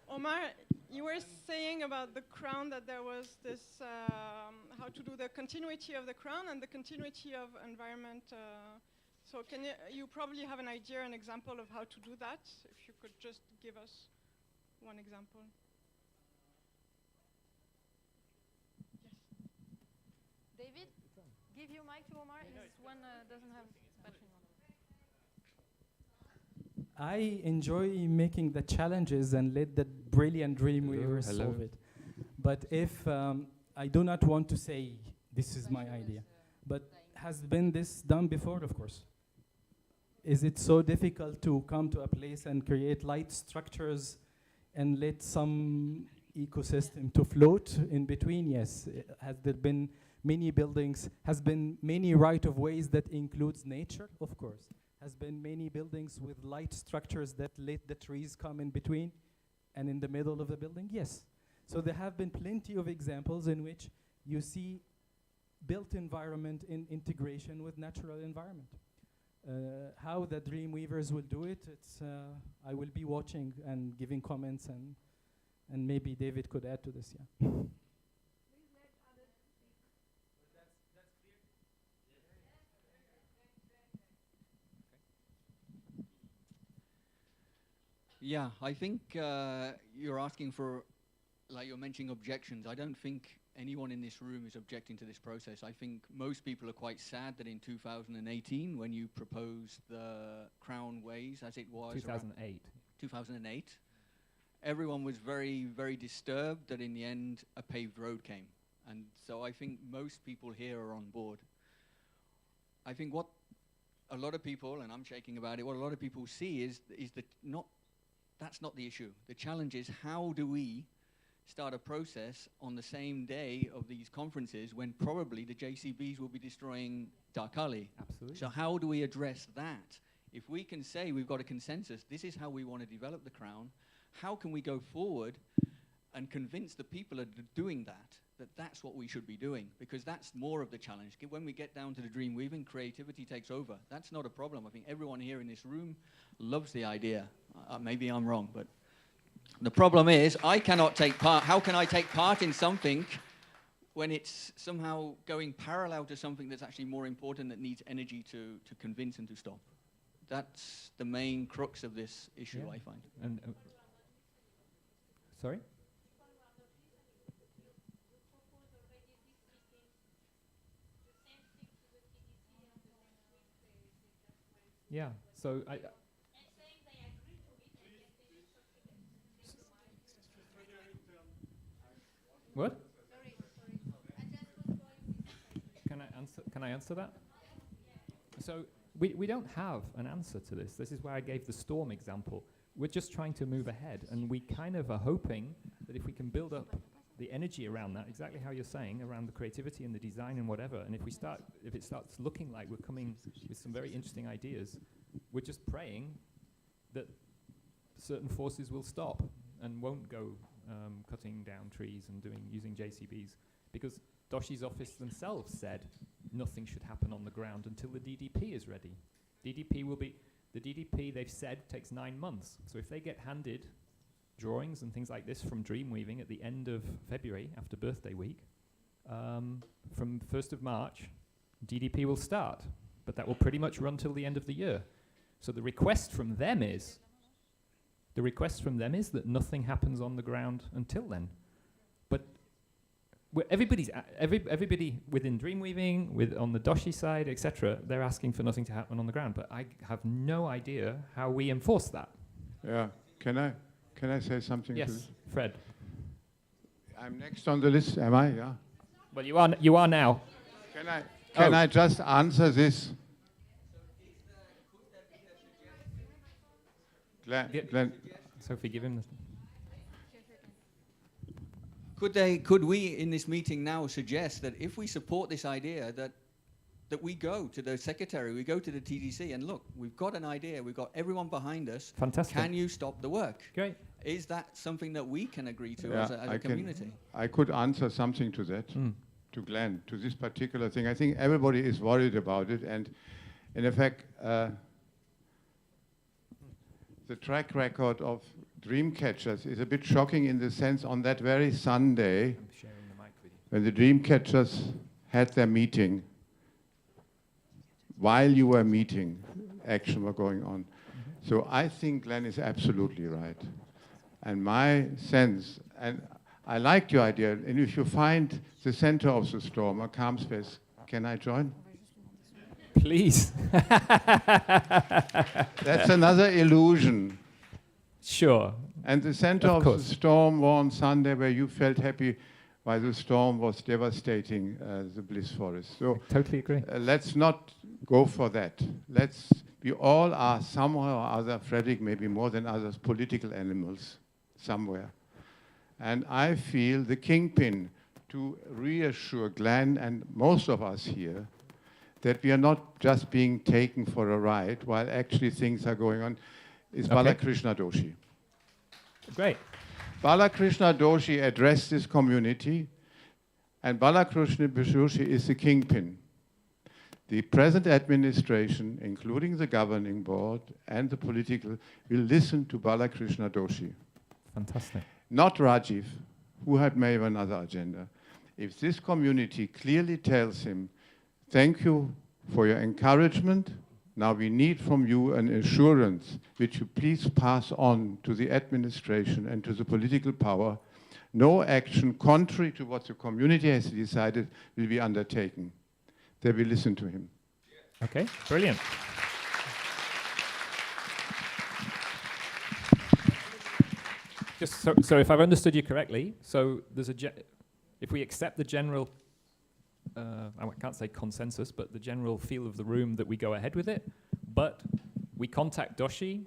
Omar, you were saying about the crown that there was this, how to do the continuity of the crown and the continuity of environment. So can you probably have an idea, an example of how to do that? If you could just give us one example. Yes. David, give your mic to Omar. This one doesn't have battery on. I enjoy making the challenges and let the brilliant dreamweavers solve it. But if I do not want to say this is my idea, but has been this done before, of course? Is it so difficult to come to a place and create light structures and let some ecosystem to float in between? Yes. Has there been many buildings? Has been many right-of-ways that includes nature? Of course. Has been many buildings with light structures that let the trees come in between and in the middle of the building? Yes. So there have been plenty of examples in which you see built environment in integration with natural environment. How the Dreamweavers will do it, it's I will be watching and giving comments, and maybe David could add to this. Yeah. Yeah, I think you're asking for, like you're mentioning objections. I don't think anyone in this room is objecting to this process. I think most people are quite sad that in 2018, when you proposed the Crown Ways, as it was 2008, everyone was very, very disturbed that in the end a paved road came. And so I think most people here are on board. I think what a lot of people, and I'm shaking about it, what a lot of people see is that that's not the issue. The challenge is, how do we start a process on the same day of these conferences when probably the JCBs will be destroying Darkali? Absolutely. So how do we address that? If we can say we've got a consensus, this is how we want to develop the Crown, how can we go forward and convince the people that are doing that that's what we should be doing? Because that's more of the challenge. When we get down to the dream weaving, creativity takes over. That's not a problem. I think everyone here in this room loves the idea. Maybe I'm wrong, but the problem is I cannot take part. How can I take part in something when it's somehow going parallel to something that's actually more important, that needs energy to convince and to stop? That's the main crux of this issue, I find. And sorry? Yeah, so what? Can I answer that? So we don't have an answer to this. This is why I gave the storm example. We're just trying to move ahead, and we kind of are hoping that if we can build up the energy around that, exactly how you're saying, around the creativity and the design and whatever, and if it starts looking like we're coming with some very interesting ideas, we're just praying that certain forces will stop and won't go cutting down trees and using JCBs, because Doshi's office themselves said nothing should happen on the ground until the DDP is ready. The DDP, they've said, takes 9 months. So if they get handed drawings and things like this from Dreamweaving at the end of February, after birthday week, from 1st of March, DDP will start. But that will pretty much run till the end of the year. So the request from them is that nothing happens on the ground until then. But everybody within Dreamweaving, on the Doshi side, etc., they're asking for nothing to happen on the ground. But I have no idea how we enforce that. Yeah, can I say something? Yes, to this? Fred. I'm next on the list, am I? Yeah. Well, you are now. Can I just answer this? Glenn. Sophie, give him the... Could we in this meeting now suggest that if we support this idea that we go to the secretary, we go to the TDC and look, we've got an idea, we've got everyone behind us. Fantastic. Can you stop the work? Great. Is that something that we can agree to as a community? I could answer something to that, to Glenn, to this particular thing. I think everybody is worried about it, and in effect, the track record of Dreamcatchers is a bit shocking in the sense on that very Sunday, when the Dreamcatchers had their meeting, while you were meeting, action were going on. So I think Glenn is absolutely right. And my sense, and I liked your idea, and if you find the center of the storm, a calm space, can I join? Please. That's another illusion. Sure. And the center of the storm was on Sunday, where you felt happy while the storm was devastating the Bliss Forest. So I totally agree. Let's not go for that. We all are somehow or other, Frederick maybe more than others, political animals somewhere. And I feel the kingpin to reassure Glenn and most of us here that we are not just being taken for a ride while actually things are going on, is Balakrishna Doshi. Great. Balakrishna Doshi addressed this community, and Balakrishna Doshi is the kingpin. The present administration, including the governing board and the political, will listen to Balakrishna Doshi. Fantastic. Not Rajiv, who had maybe another agenda. If this community clearly tells him, thank you for your encouragement, now we need from you an assurance which you please pass on to the administration and to the political power. No action contrary to what the community has decided will be undertaken. They will listen to him. Okay, brilliant. Just so if I've understood you correctly, so there's if we accept the general, I can't say consensus, but the general feel of the room that we go ahead with it, but we contact Doshi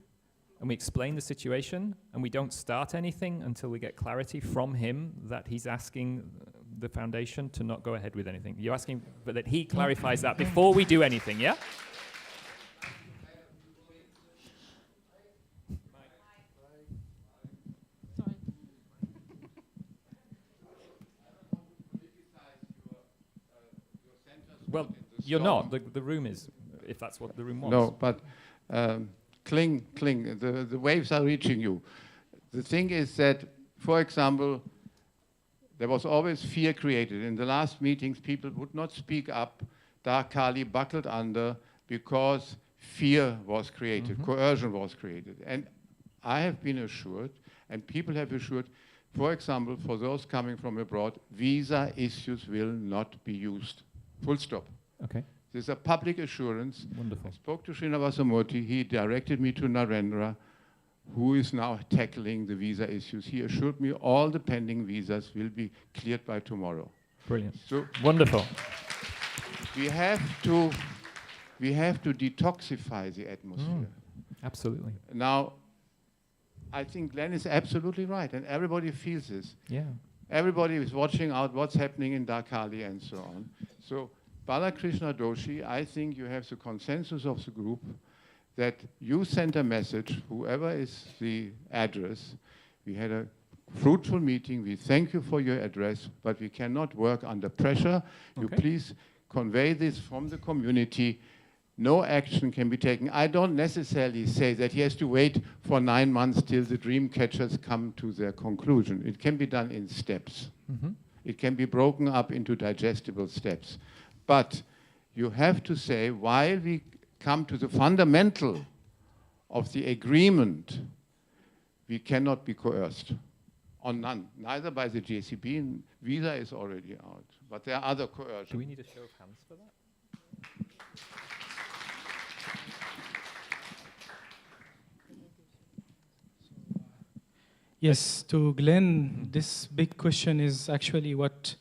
and we explain the situation and we don't start anything until we get clarity from him that he's asking the foundation to not go ahead with anything. You're asking but that he clarifies that before we do anything, yeah? Well, you're not. The room is, if that's what the room wants. No, but cling. The waves are reaching you. The thing is that, for example, there was always fear created. In the last meetings, people would not speak up. Dark Kali buckled under because fear was created, coercion was created. And I have been assured, and people have assured, for example, for those coming from abroad, visa issues will not be used. Full stop. Okay. There's a public assurance. Wonderful. I spoke to Srinivasa Murthy. He directed me to Narendra, who is now tackling the visa issues. He assured me all the pending visas will be cleared by tomorrow. Brilliant. So wonderful. we have to detoxify the atmosphere. Absolutely. Now, I think Glenn is absolutely right, and everybody feels this. Yeah. Everybody is watching out what's happening in Darkali and so on. So, Balakrishna Doshi, I think you have the consensus of the group that you sent a message, whoever is the address. We had a fruitful meeting. We thank you for your address, but we cannot work under pressure. Okay. You please convey this from the community. No action can be taken. I don't necessarily say that he has to wait for 9 months till the dream catchers come to their conclusion. It can be done in steps. It can be broken up into digestible steps. But you have to say, while we come to the fundamental of the agreement, we cannot be coerced on none, neither by the JCB, and visa is already out. But there are other coercions. Do we need a show of hands for that? Yes, to Glenn, this big question is actually what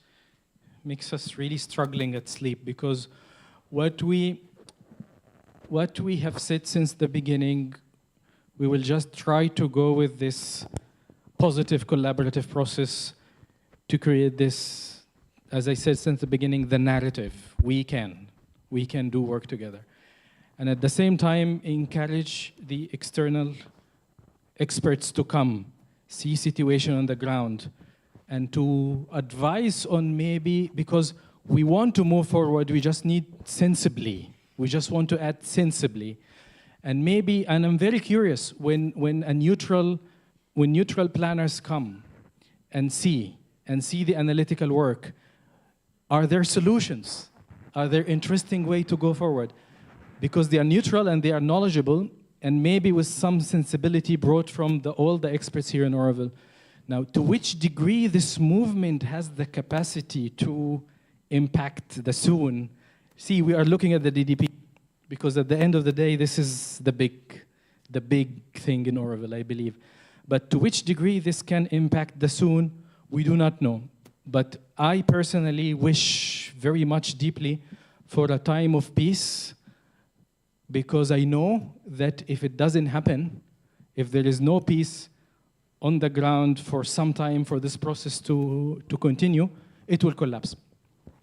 makes us really struggling at Sleep, because what we have said since the beginning, we will just try to go with this positive collaborative process to create this, as I said since the beginning, the narrative. We can do work together. And at the same time, encourage the external experts to come, see situation on the ground, and to advise on maybe, because we want to move forward, we just need sensibly. We just want to act sensibly. And maybe, and I'm very curious, when neutral planners come and see the analytical work, are there solutions? Are there interesting way to go forward? Because they are neutral and they are knowledgeable, and maybe with some sensibility brought from all the experts here in Auroville. Now, to which degree this movement has the capacity to impact the soon? See, we are looking at the DDP, because at the end of the day, this is the big thing in Auroville, I believe. But to which degree this can impact the soon, we do not know. But I personally wish very much deeply for a time of peace, because I know that if it doesn't happen, if there is no peace on the ground for some time for this process to continue, it will collapse.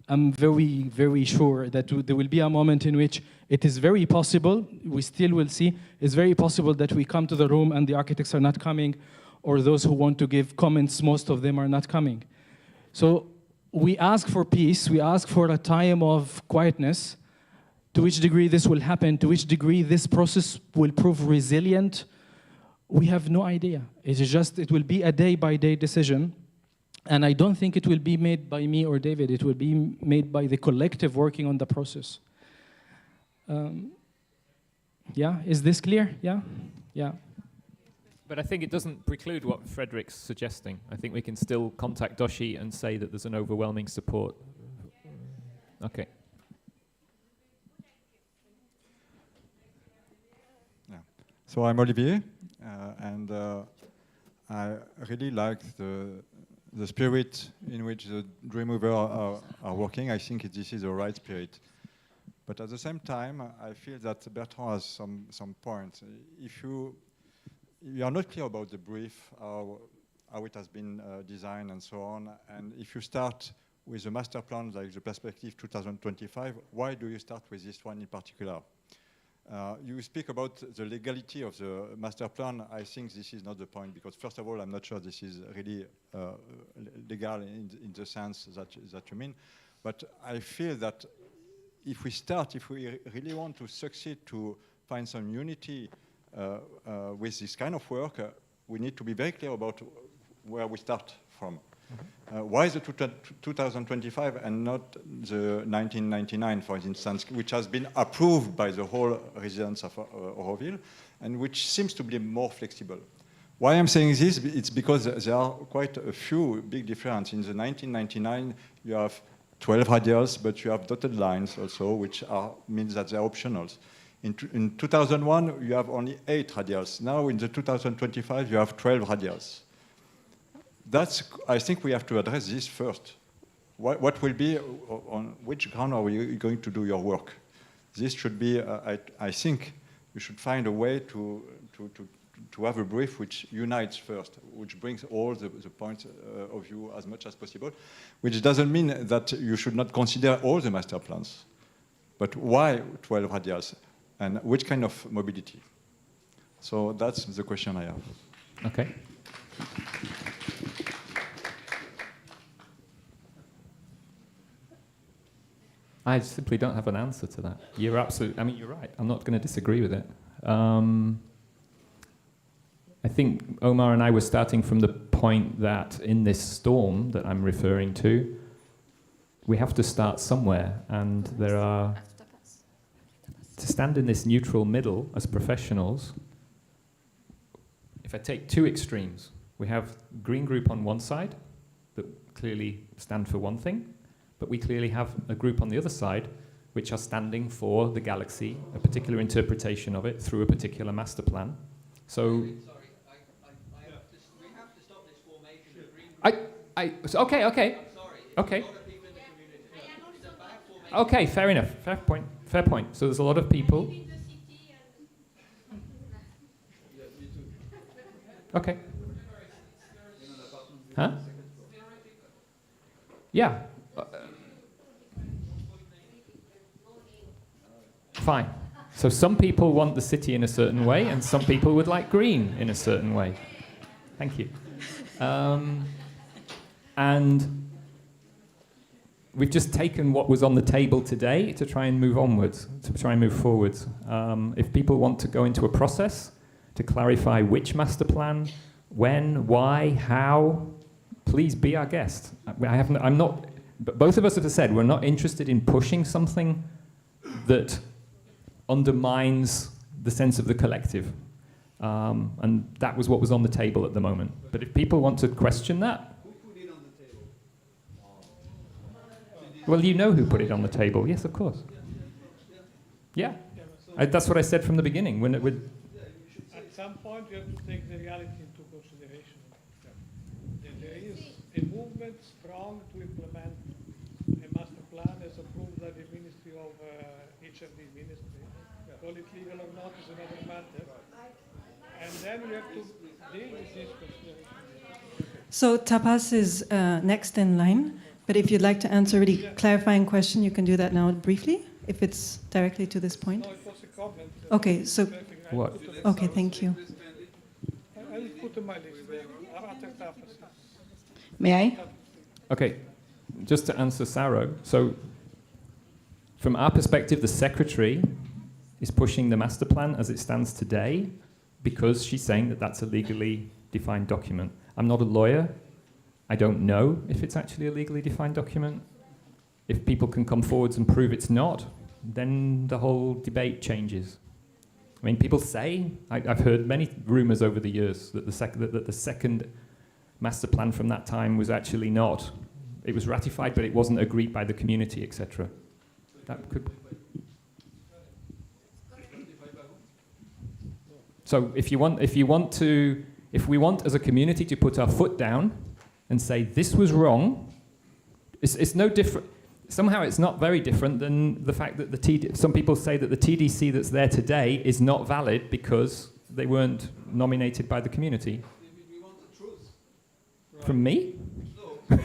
I'm very, very sure that there will be a moment in which it is very possible, we still will see, it's very possible that we come to the room and the architects are not coming, or those who want to give comments, most of them are not coming. So we ask for peace, we ask for a time of quietness. To which degree this will happen, to which degree this process will prove resilient, we have no idea. It is just, it will be a day-by-day decision. And I don't think it will be made by me or David. It will be made by the collective working on the process. Yeah, is this clear? Yeah? Yeah. But I think it doesn't preclude what Frederick's suggesting. I think we can still contact Doshi and say that there's an overwhelming support. Okay. So I'm Olivier, and I really like the spirit in which the Dreamweaver are working. I think this is the right spirit. But at the same time, I feel that Bertrand has some points. If you are not clear about the brief, how it has been designed and so on, and if you start with a master plan like the perspective 2025, why do you start with this one in particular? You speak about the legality of the master plan. I think this is not the point, because first of all, I'm not sure this is really legal in the sense that you mean. But I feel that if we really want to succeed to find some unity with this kind of work, we need to be very clear about where we start from. Why the 2025 and not the 1999, for instance, which has been approved by the whole residents of Auroville and which seems to be more flexible? Why I'm saying this, it's because there are quite a few big differences. In the 1999, you have 12 radials, but you have dotted lines also, which means that they're optional. In 2001, you have only 8 radials. Now, in the 2025, you have 12 radials. I think we have to address this first. What will be, on which ground are we going to do your work? This should be, I think, you should find a way to have a brief which unites first, which brings all the points of view as much as possible, which doesn't mean that you should not consider all the master plans. But why 12 radials? And which kind of mobility? So that's the question I have. Okay. I simply don't have an answer to that. You're absolutely, I mean, you're right. I'm not going to disagree with it. I think Omar and I were starting from the point that in this storm that I'm referring to, we have to start somewhere, and there are, to stand in this neutral middle as professionals, if I take two extremes, we have green group on one side that clearly stand for one thing, but we clearly have a group on the other side which are standing for the galaxy, a particular interpretation of it through a particular master plan. So, we have to stop this formation of green. Okay. I'm sorry. Okay. A lot of people in the community. It's a bad formation. Okay, fair enough. Fair point. So there's a lot of people. Okay. Huh? Yeah. Fine. So some people want the city in a certain way, and some people would like green in a certain way. Thank you. And we've just taken what was on the table today to try and move onwards, to try and move forwards. If people want to go into a process to clarify which master plan, when, why, how, please be our guest. I'm not, but both of us have said we're not interested in pushing something that undermines the sense of the collective. And that was what was on the table at the moment. But if people want to question that, Who put it on the table? well, you know who put it on the table. Yes, of course. Yeah. That's what I said from the beginning. At some point, you have to take the reality into consideration. There is a movement strong to implement a master plan as approved by the Ministry of HRD Ministry. Call it legal or not is another matter. And then we have to deal with this consideration. So Tapas is next in line, but if you'd like to answer a really clarifying question, you can do that now briefly, if it's directly to this point. No, it was a comment. Okay, so... What? Okay, thank you. I will put in my list. After Tapas. May I? Okay, just to answer Saro. So, from our perspective, the secretary is pushing the master plan as it stands today because she's saying that that's a legally defined document. I'm not a lawyer. I don't know if it's actually a legally defined document. If people can come forwards and prove it's not, then the whole debate changes. I mean, people say, I've heard many rumors over the years that the second master plan from that time was actually not. It was ratified, but it wasn't agreed by the community, etc. That could. So if we want as a community to put our foot down and say this was wrong, it's no different. Somehow it's not very different than the fact that some people say that the TDC that's there today is not valid because they weren't nominated by the community. We want the truth. From me? No.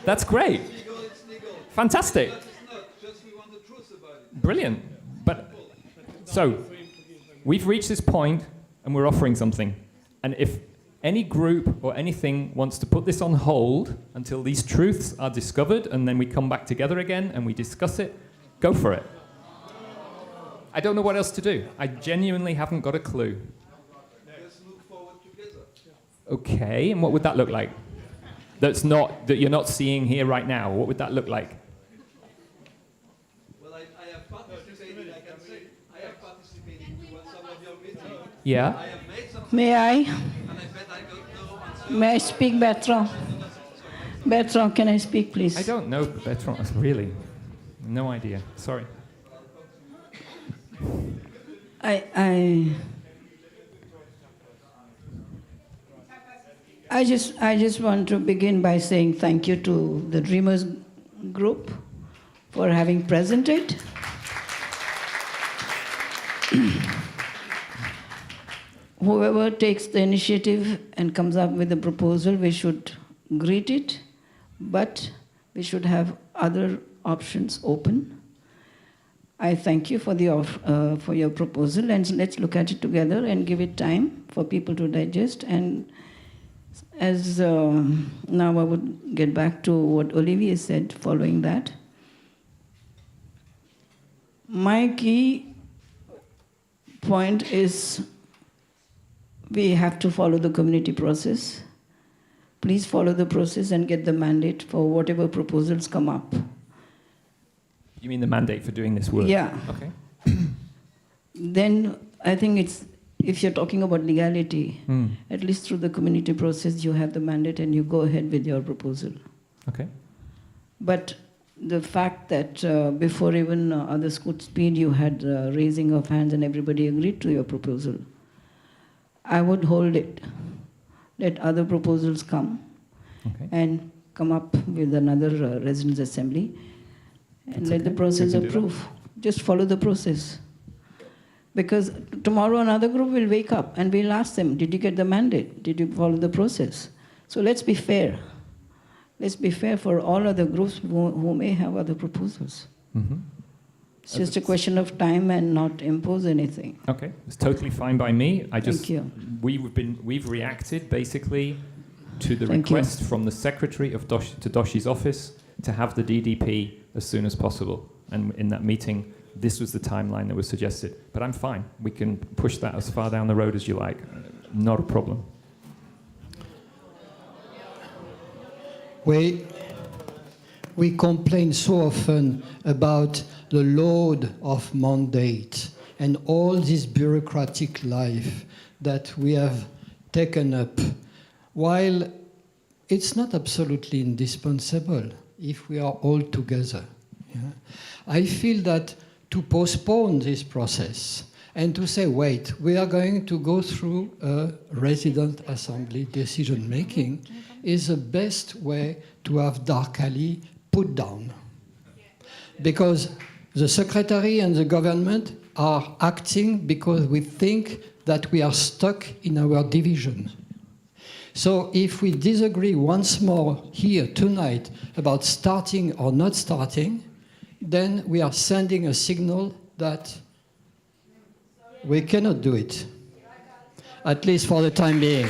That's great. It's legal. Fantastic. But it's not, just we want the truth about it. Brilliant. But so we've reached this point and we're offering something. And if any group or anything wants to put this on hold until these truths are discovered and then we come back together again and we discuss it, go for it. I don't know what else to do. I genuinely haven't got a clue. Let's look forward together. Okay, and what would that look like? That you're not seeing here right now. What would that look like? Well, I have participated, I can say, I have participated in some of your meetings. Yeah. I have made some. May I? And I bet I don't know. May I speak, Bertrand? Bertrand, can I speak, please? I don't know, Bertrand, really. No idea. Sorry. I just want to begin by saying thank you to the Dreamers group for having presented. Whoever takes the initiative and comes up with a proposal, we should greet it, but we should have other options open. I thank you for your proposal, and let's look at it together and give it time for people to digest. And as now I would get back to what Olivier said following that. My key point is we have to follow the community process. Please follow the process and get the mandate for whatever proposals come up. You mean the mandate for doing this work? Yeah. Okay. Then I think it's, if you're talking about legality, at least through the community process, you have the mandate and you go ahead with your proposal. Okay. But the fact that before even others could speak, you had raising of hands and everybody agreed to your proposal, I would hold it. Let other proposals come and come up with another residents' assembly and let the process approve. Just follow the process. Because tomorrow another group will wake up and we'll ask them, did you get the mandate? Did you follow the process? So let's be fair. Let's be fair for all other groups who may have other proposals. It's just a question of time and not impose anything. Okay, it's totally fine by me. Thank you. We've reacted basically to the request from the secretary of Doshi's office to have the DDP as soon as possible. And in that meeting, this was the timeline that was suggested. But I'm fine. We can push that as far down the road as you like. Not a problem. We complain so often about the load of mandate and all this bureaucratic life that we have taken up, while it's not absolutely indispensable if we are all together. Yeah? I feel that to postpone this process and to say, wait, we are going to go through a resident assembly decision-making is the best way to have Dark Alley put down. Because the secretary and the government are acting because we think that we are stuck in our division. So if we disagree once more here tonight about starting or not starting, then we are sending a signal that we cannot do it, at least for the time being.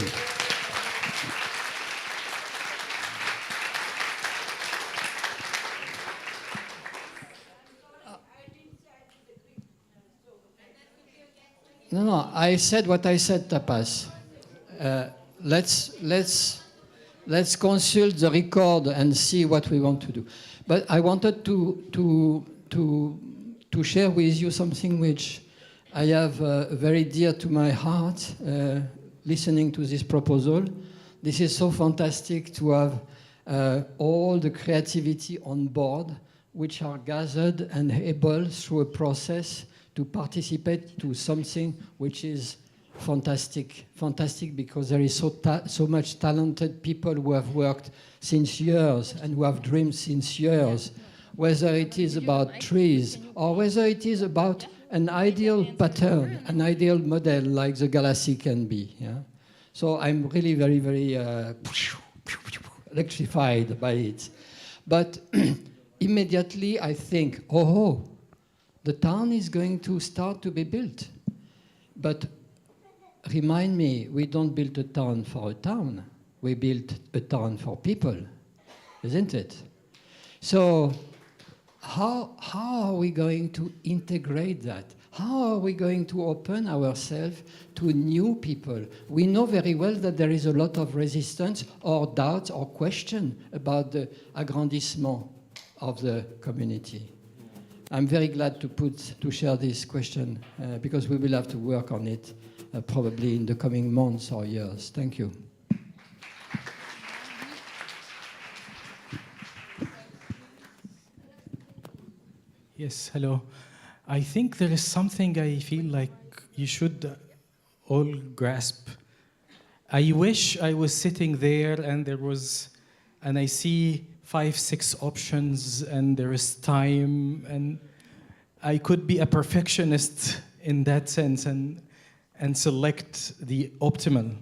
No, I said what I said, Tapas. Let's consult the record and see what we want to do. But I wanted to share with you something which I have very dear to my heart, listening to this proposal. This is so fantastic to have all the creativity on board, which are gathered and able through a process to participate to something which is fantastic. Fantastic because there is so much talented people who have worked since years and who have dreamed since years, whether it is about trees or whether it is about an ideal pattern, an ideal model like the galaxy can be. Yeah? So I'm really very, very electrified by it. But immediately I think, oh, the town is going to start to be built. But remind me, we don't build a town for a town. We build a town for people, isn't it? So how are we going to integrate that? How are we going to open ourselves to new people? We know very well that there is a lot of resistance or doubt or question about the agrandissement of the community. I'm very glad to share this question because we will have to work on it probably in the coming months or years. Thank you. Yes, hello. I think there is something I feel like you should all grasp. I wish I was sitting there and I see 5, 6 options and there is time, and I could be a perfectionist in that sense and select the optimal.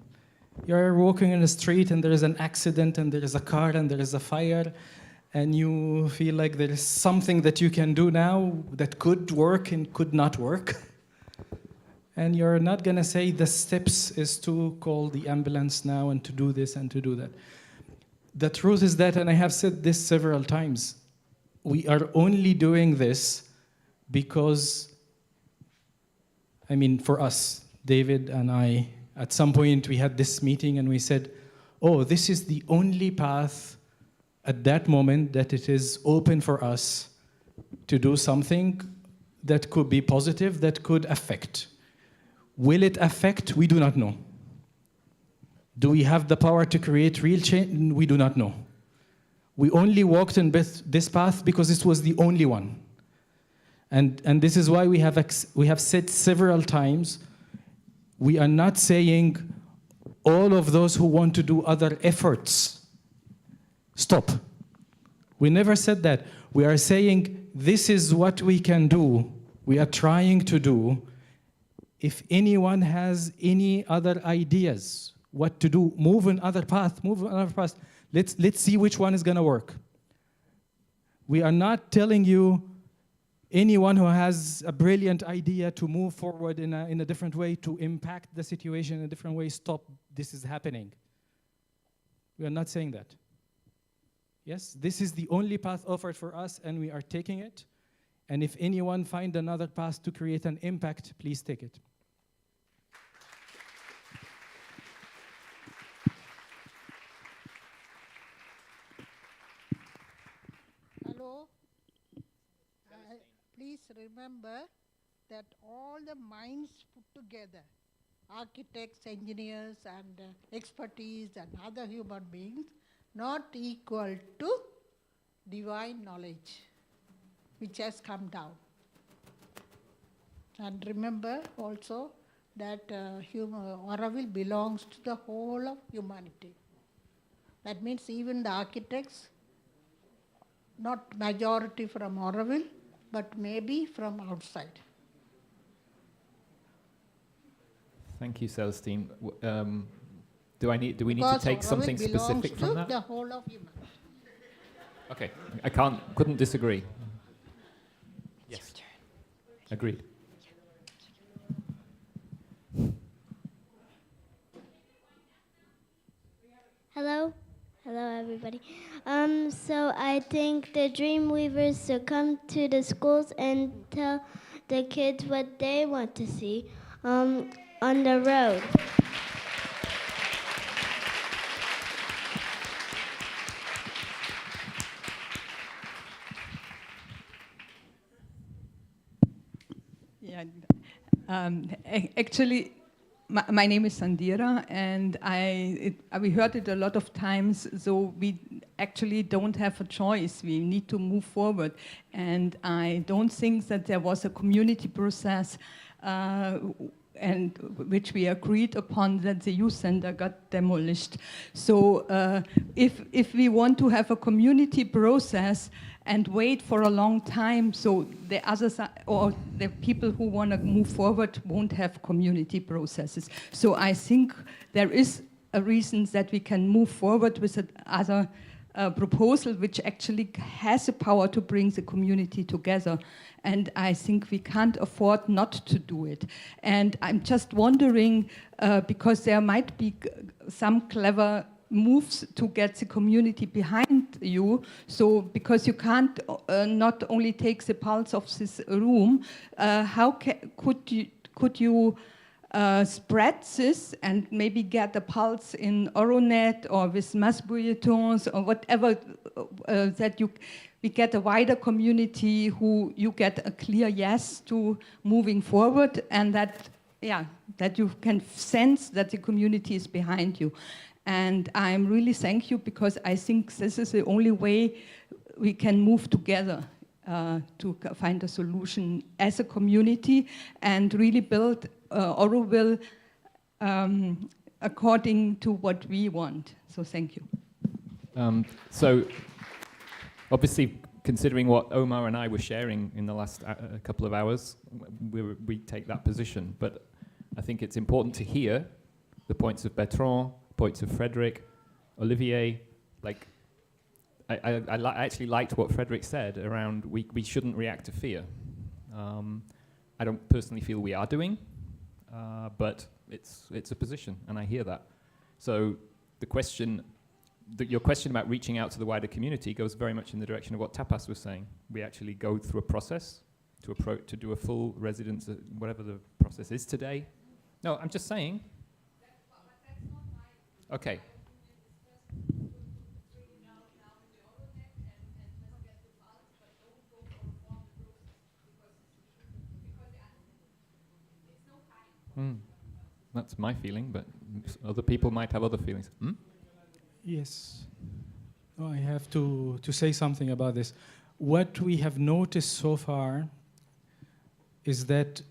You're walking in the street and there is an accident and there is a car and there is a fire, and you feel like there is something that you can do now that could work and could not work. And you're not gonna say the steps is to call the ambulance now and to do this and to do that. The truth is that, and I have said this several times, we are only doing this because, I mean, for us, David and I, at some point we had this meeting and we said, oh, this is the only path at that moment that it is open for us to do something that could be positive, that could affect. Will it affect? We do not know. Do we have the power to create real change? We do not know. We only walked in this path because it was the only one. And this is why we have said several times, we are not saying all of those who want to do other efforts, stop. We never said that. We are saying this is what we can do. We are trying to do. If anyone has any other ideas, what to do, move another path, move another path. Let's see which one is going to work. We are not telling you anyone who has a brilliant idea to move forward in a different way, to impact the situation in a different way, stop, this is happening. We are not saying that. Yes, this is the only path offered for us, and we are taking it. And if anyone finds another path to create an impact, please take it. Hello. Please remember that all the minds put together, architects, engineers, and expertise, and other human beings, not equal to divine knowledge, which has come down. And remember also that Auroville belongs to the whole of humanity. That means even the architects, not majority from Auroville, but maybe from outside. Thank you, Celestine. Do we need to take something specific from that? The whole of humanity. Okay, couldn't disagree. Yes. Agreed. Hello. Hello, everybody. So I think the dream weavers should come to the schools and tell the kids what they want to see on the road. Yeah, actually, my name is Sandira, and we heard it a lot of times, so we actually don't have a choice. We need to move forward. And I don't think that there was a community process and which we agreed upon that the youth center got demolished. So if we want to have a community process and wait for a long time, so the other side, or the people who want to move forward won't have community processes. So I think there is a reason that we can move forward with another proposal which actually has the power to bring the community together. And I think we can't afford not to do it. And I'm just wondering, because there might be some clever moves to get the community behind you. So because you can't not only take the pulse of this room, could you spread this and maybe get a pulse in Euronet or with mass bulletins or whatever that we get a wider community who you get a clear yes to moving forward, and that you can sense that the community is behind you. And I'm really thank you, because I think this is the only way we can move together to find a solution as a community and really build Auroville according to what we want. So thank you. So obviously, considering what Omar and I were sharing in the last couple of hours, we take that position. But I think it's important to hear the points of Bertrand, points of Frederick, Olivier. Like, I actually liked what Frederick said around we shouldn't react to fear. I don't personally feel we are doing, but it's a position, and I hear that. So the question, your question about reaching out to the wider community goes very much in the direction of what Tapas was saying. We actually go through a process to do a full residence, whatever the process is today. No, I'm just saying. Okay. That's my feeling, but other people might have other feelings. Yes. Oh, I have to say something about this. What we have noticed so far is that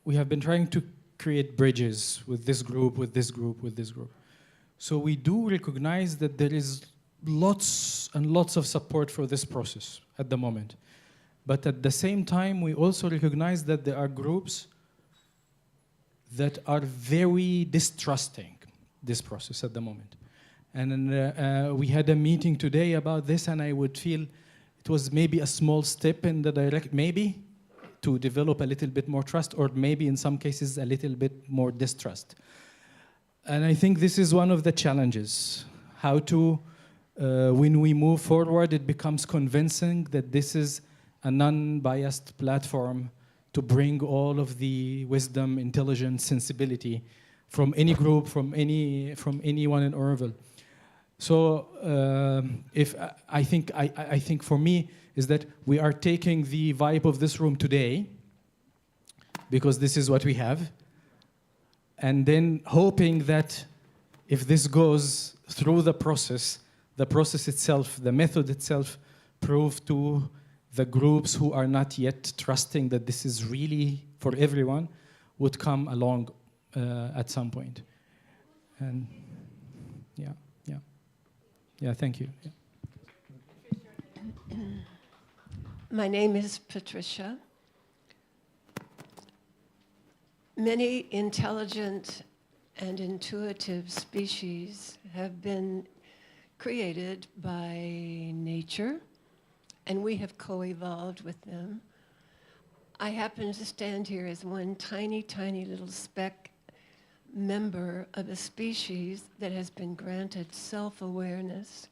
we have been trying to create bridges with this group, with this group, with this group. So we do recognize that there is lots and lots of support for this process at the moment. But at the same time, we also recognize that there are groups that are very distrusting this process at the moment. And we had a meeting today about this, and I would feel it was maybe a small step in the direct, maybe, to develop a little bit more trust, or maybe in some cases a little bit more distrust. And I think this is one of the challenges, how to, when we move forward, it becomes convincing that this is a non-biased platform to bring all of the wisdom, intelligence, sensibility from any group, from anyone in Auroville. So I think for me is that we are taking the vibe of this room today, because this is what we have, and then hoping that if this goes through the process itself, the method itself, prove to the groups who are not yet trusting that this is really for everyone, would come along at some point. And yeah, thank you. Yeah. My name is Patricia. Many intelligent and intuitive species have been created by nature, and we have co-evolved with them. I happen to stand here as one tiny, tiny little speck member of a species that has been granted self-awareness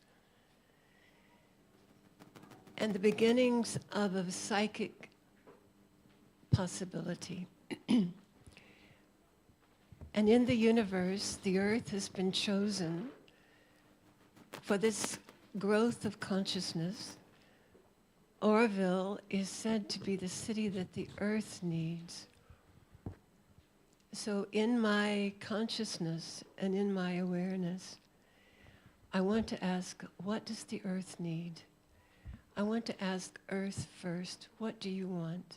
and the beginnings of a psychic possibility. And in the universe, the earth has been chosen for this growth of consciousness. Auroville is said to be the city that the earth needs. So in my consciousness and in my awareness, I want to ask, what does the earth need? I want to ask Earth first, what do you want?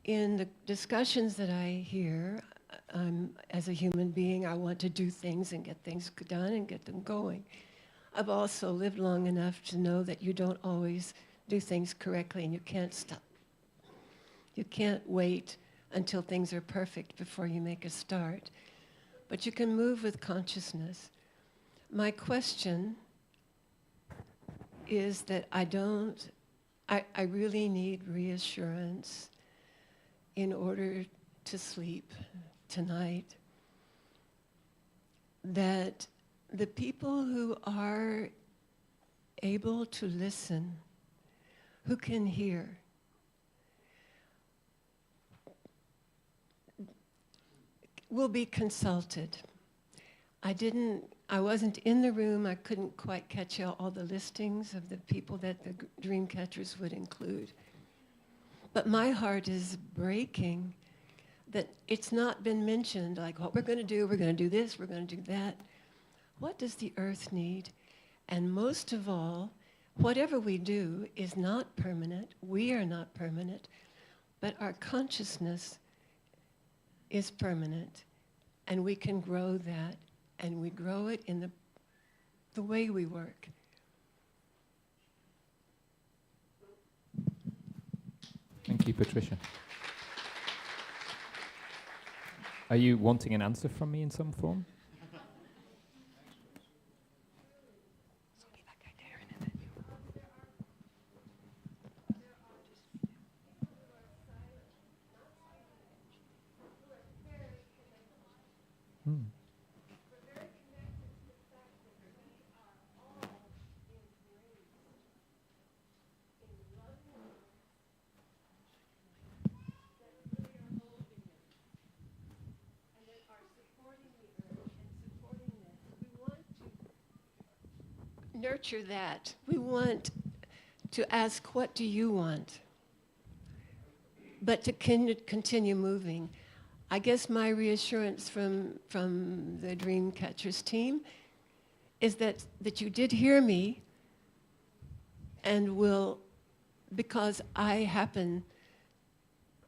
In the discussions that I hear, as a human being, I want to do things and get things done and get them going. I've also lived long enough to know that you don't always do things correctly, and you can't stop. You can't wait until things are perfect before you make a start. But you can move with consciousness. My question is that I really need reassurance in order to sleep tonight, that the people who are able to listen, who can hear, will be consulted. I wasn't in the room, I couldn't quite catch all the listings of the people that the dream catchers would include. But my heart is breaking that it's not been mentioned, like what we're going to do this, we're going to do that. What does the earth need? And most of all, whatever we do is not permanent, we are not permanent, but our consciousness is permanent, and we can grow that, and we grow it in the way we work. Thank you, Patricia. Are you wanting an answer from me in some form? Nurture that. We want to ask, what do you want? But to continue moving. I guess my reassurance from the Dream Catchers team is that you did hear me and will, because I happen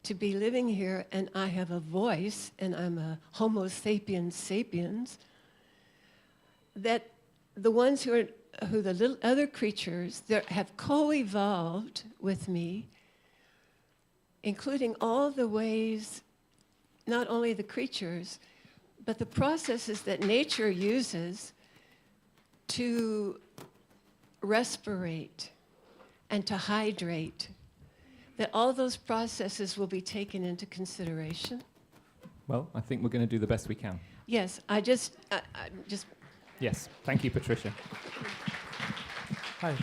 to be living here and I have a voice and I'm a Homo sapiens sapiens, that the ones who the little other creatures that have co-evolved with me, including all the ways, not only the creatures, but the processes that nature uses to respirate and to hydrate, that all those processes will be taken into consideration. Well, I think we're going to do the best we can. Yes, I just. Yes, thank you, Patricia. Hi.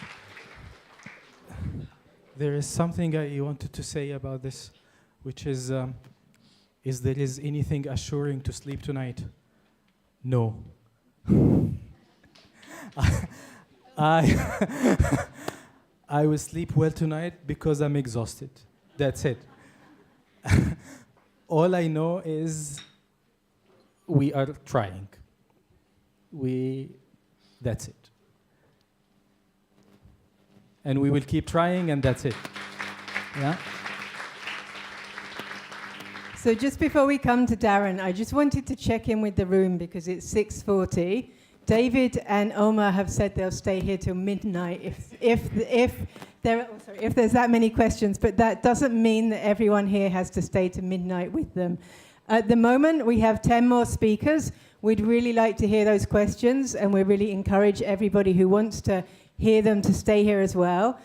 There is something I wanted to say about this, which is there is anything assuring to sleep tonight? No. I will sleep well tonight because I'm exhausted. That's it. All I know is we are trying. That's it. And we will keep trying, and that's it. Yeah? So just before we come to Darren, I just wanted to check in with the room because it's 6:40. David and Omar have said they'll stay here till midnight if there's that many questions, but that doesn't mean that everyone here has to stay to midnight with them. At the moment, we have 10 more speakers. We'd really like to hear those questions, and we really encourage everybody who wants to hear them to stay here as well.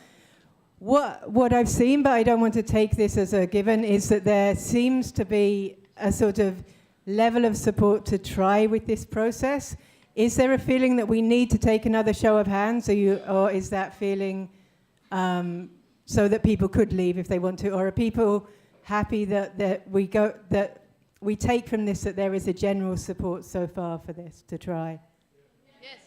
What I've seen, but I don't want to take this as a given, is that there seems to be a sort of level of support to try with this process. Is there a feeling that we need to take another show of hands, or is that feeling so that people could leave if they want to, or are people happy that we take from this that there is a general support so far for this to try? Yes.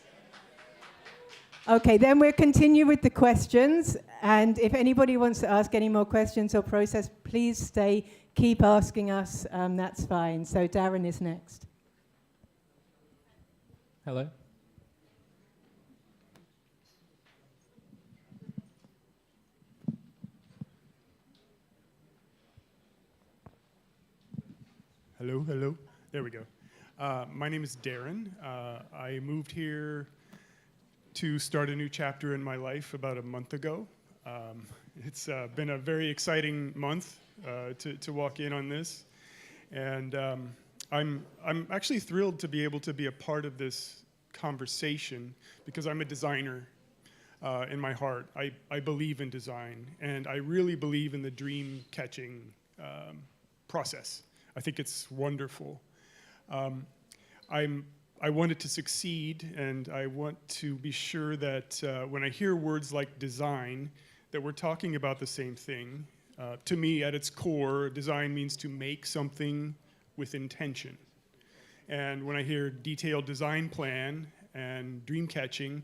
Okay, then we'll continue with the questions. And if anybody wants to ask any more questions or process, please stay, keep asking us. That's fine. So Darren is next. Hello. Hello, hello. There we go. My name is Darren. I moved here to start a new chapter in my life about a month ago. It's been a very exciting month to walk in on this. And I'm actually thrilled to be able to be a part of this conversation because I'm a designer in my heart. I believe in design, and I really believe in the dream catching process. I think it's wonderful. I'm I want it to succeed, and I want to be sure that when I hear words like design, that we're talking about the same thing. To me, at its core, design means to make something with intention. And when I hear detailed design plan and dream catching,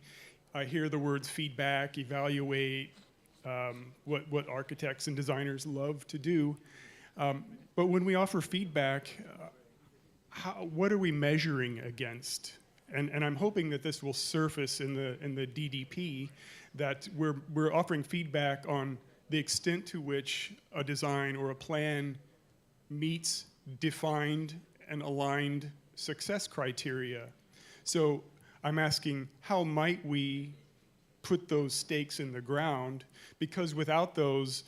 I hear the words feedback, evaluate, what architects and designers love to do. But when we offer feedback, what are we measuring against? And I'm hoping that this will surface in the DDP, that we're offering feedback on the extent to which a design or a plan meets defined and aligned success criteria. So I'm asking, how might we put those stakes in the ground? Because without those,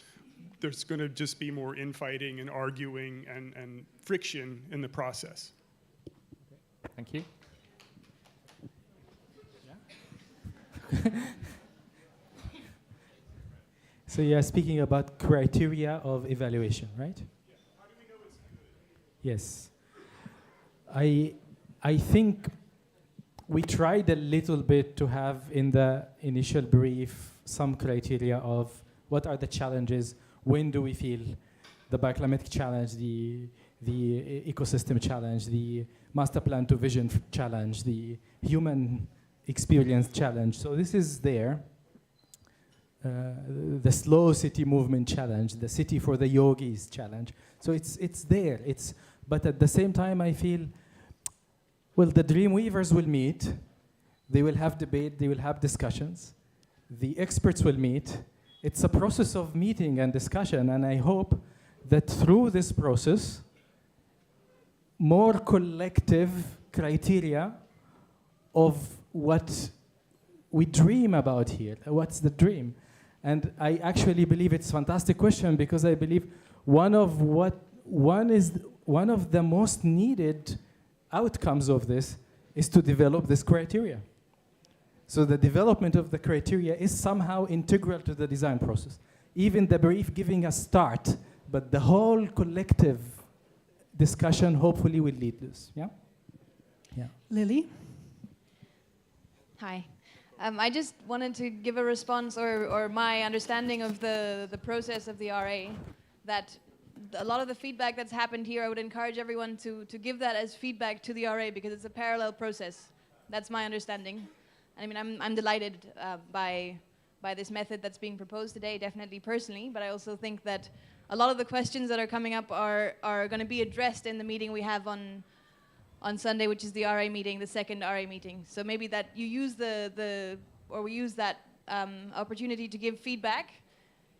there's going to just be more infighting and arguing and friction in the process. Thank you. So you are speaking about criteria of evaluation, right? Yeah. How do we know it's good? Yes. I think we tried a little bit to have in the initial brief some criteria of what are the challenges, when do we feel the bioclimatic challenge, the ecosystem challenge, the master plan to vision challenge, the human experience challenge. So this is there. The slow city movement challenge, the city for the yogis challenge. So it's there. But at the same time, I feel, well, the Dreamweavers will meet. They will have debate. They will have discussions. The experts will meet. It's a process of meeting and discussion, and I hope that through this process, more collective criteria of what we dream about here. What's the dream? And I actually believe it's a fantastic question, because I believe one of the most needed outcomes of this is to develop this criteria. So the development of the criteria is somehow integral to the design process. Even the brief giving a start, but the whole collective discussion hopefully will lead this. Yeah? Yeah. Lily? Hi. I just wanted to give a response or my understanding of the process of the RA, that a lot of the feedback that's happened here, I would encourage everyone to give that as feedback to the RA, because it's a parallel process. That's my understanding. I mean, I'm delighted by this method that's being proposed today, definitely personally, but I also think that a lot of the questions that are coming up are going to be addressed in the meeting we have on Sunday, which is the RA meeting, the second RA meeting. So maybe that you use we use that opportunity to give feedback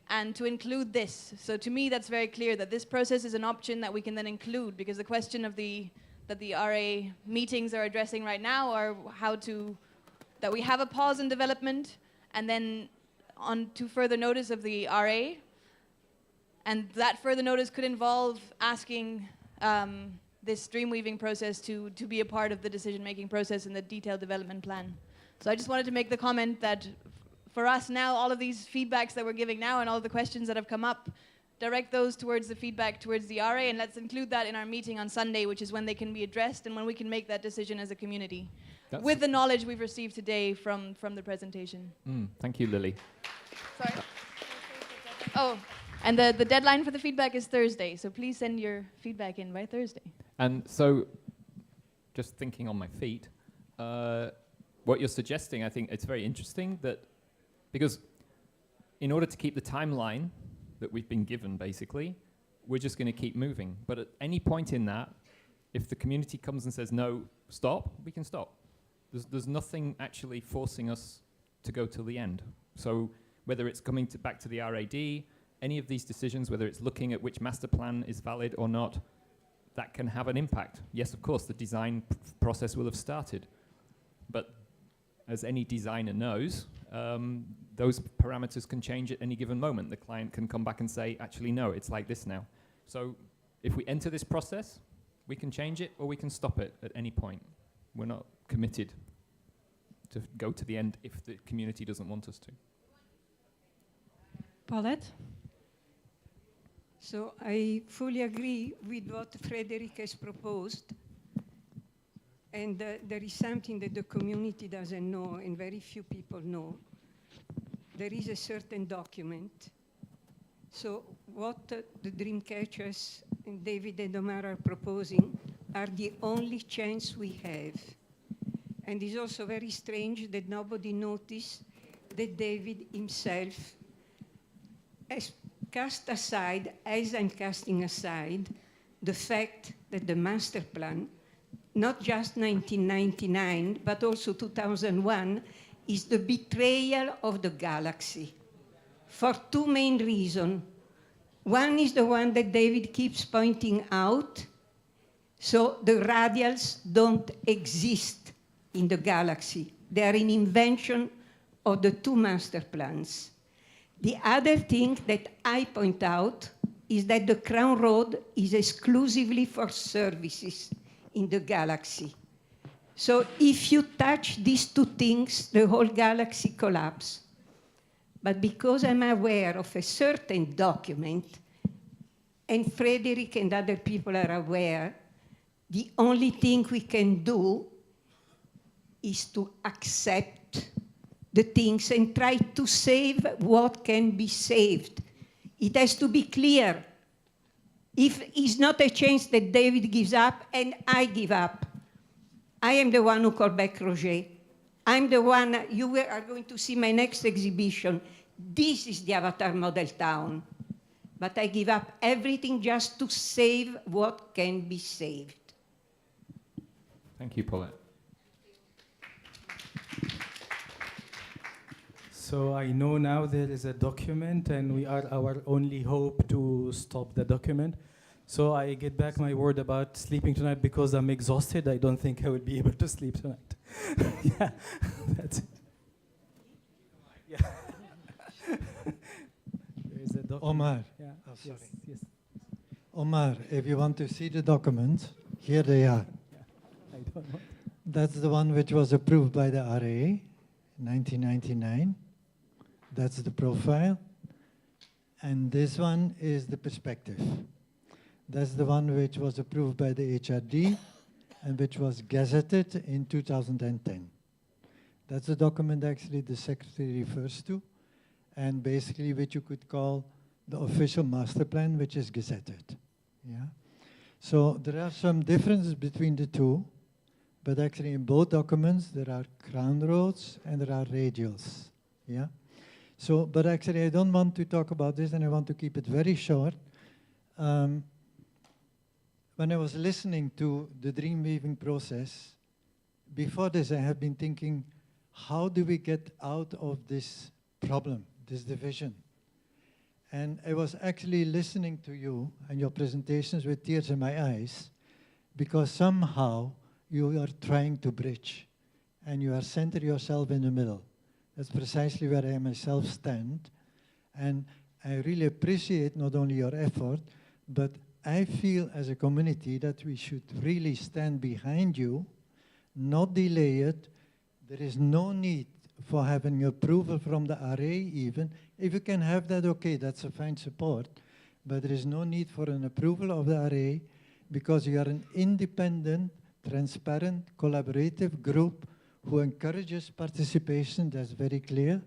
and to include this. So to me, that's very clear that this process is an option that we can then include, because the question that the RA meetings are addressing right now are that we have a pause in development, and then on to further notice of the RA, and that further notice could involve asking this dreamweaving process to be a part of the decision-making process in the detailed development plan. So I just wanted to make the comment that for us now, all of these feedbacks that we're giving now and all of the questions that have come up, direct those towards the feedback towards the RA, and let's include that in our meeting on Sunday, which is when they can be addressed and when we can make that decision as a community, with the knowledge we've received today from the presentation. Thank you, Lily. Sorry. Oh, and the deadline for the feedback is Thursday, so please send your feedback in by Thursday. And so, just thinking on my feet, what you're suggesting, I think it's very interesting, that because in order to keep the timeline that we've been given, basically, we're just going to keep moving. But at any point in that, if the community comes and says, no, stop, we can stop. There's nothing actually forcing us to go till the end. So whether it's coming back to the RAD, any of these decisions, whether it's looking at which master plan is valid or not, that can have an impact. Yes, of course, the design process will have started. But as any designer knows, those parameters can change at any given moment. The client can come back and say, actually, no, it's like this now. So if we enter this process, we can change it or we can stop it at any point. We're not committed to go to the end if the community doesn't want us to. Paulette? So I fully agree with what Frederick has proposed. And there is something that the community doesn't know and very few people know. There is a certain document. So what the dream catchers and David and Omar are proposing are the only chance we have. And it's also very strange that nobody noticed that David himself has cast aside, as I'm casting aside, the fact that the master plan, not just 1999, but also 2001, is the betrayal of the galaxy for two main reasons. One is the one that David keeps pointing out. So the radials don't exist in the galaxy. They are an invention of the two master plans. The other thing that I point out is that the Crown Road is exclusively for services in the galaxy. So if you touch these two things, the whole galaxy collapses. But because I'm aware of a certain document, and Frederick and other people are aware, the only thing we can do is to accept the things and try to save what can be saved. It has to be clear. If it's not a chance that David gives up and I give up, I am the one who called back Roger. I'm the one, you are going to see my next exhibition. This is the Avatar Model Town. But I give up everything just to save what can be saved. Thank you, Paulette. So I know now there is a document and we are our only hope to stop the document. So I get back my word about sleeping tonight because I'm exhausted. I don't think I will be able to sleep tonight. Yeah, that's it. Yeah. There is a document. Omar. Yeah. Oh, sorry. Yes. Omar, if you want to see the documents, here they are. I don't know. That's the one which was approved by the RA in 1999. That's the profile. And this one is the perspective. That's the one which was approved by the HRD and which was gazetted in 2010. That's the document actually the secretary refers to, and basically which you could call the official master plan, which is gazetted. Yeah. So there are some differences between the two, but actually in both documents there are crown roads and there are radials. Yeah. So, but actually I don't want to talk about this and I want to keep it very short. When I was listening to the dream weaving process, before this I have been thinking, how do we get out of this problem, this division? And I was actually listening to you and your presentations with tears in my eyes, because somehow you are trying to bridge and you are center yourself in the middle. That's precisely where I myself stand. And I really appreciate not only your effort, but I feel as a community that we should really stand behind you, not delay it. There is no need for having approval from the RA even. If you can have that, okay, that's a fine support. But there is no need for an approval of the RA because you are an independent, transparent, collaborative group who encourages participation, that's very clear.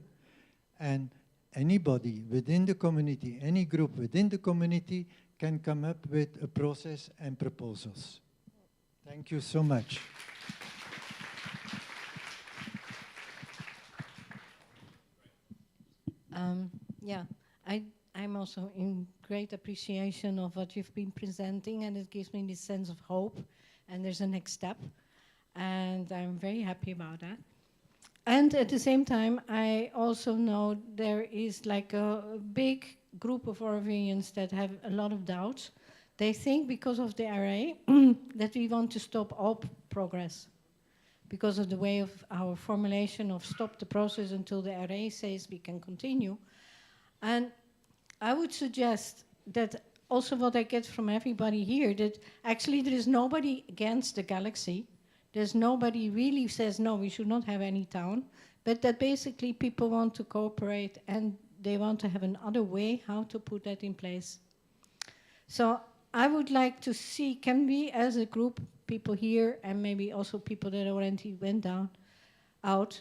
And anybody within the community, any group within the community can come up with a process and proposals. Thank you so much. Yeah, I'm also in great appreciation of what you've been presenting, and it gives me this sense of hope, and there's a next step, and I'm very happy about that. And at the same time, I also know there is like a big group of Aurovilians that have a lot of doubts. They think because of the RA that we want to stop all progress because of the way of our formulation of stop the process until the RA says we can continue. And I would suggest that also what I get from everybody here, that actually there is nobody against the galaxy. There's nobody really says, no, we should not have any town, but that basically people want to cooperate and they want to have another way how to put that in place. So I would like to see, can we as a group people here and maybe also people that already went out,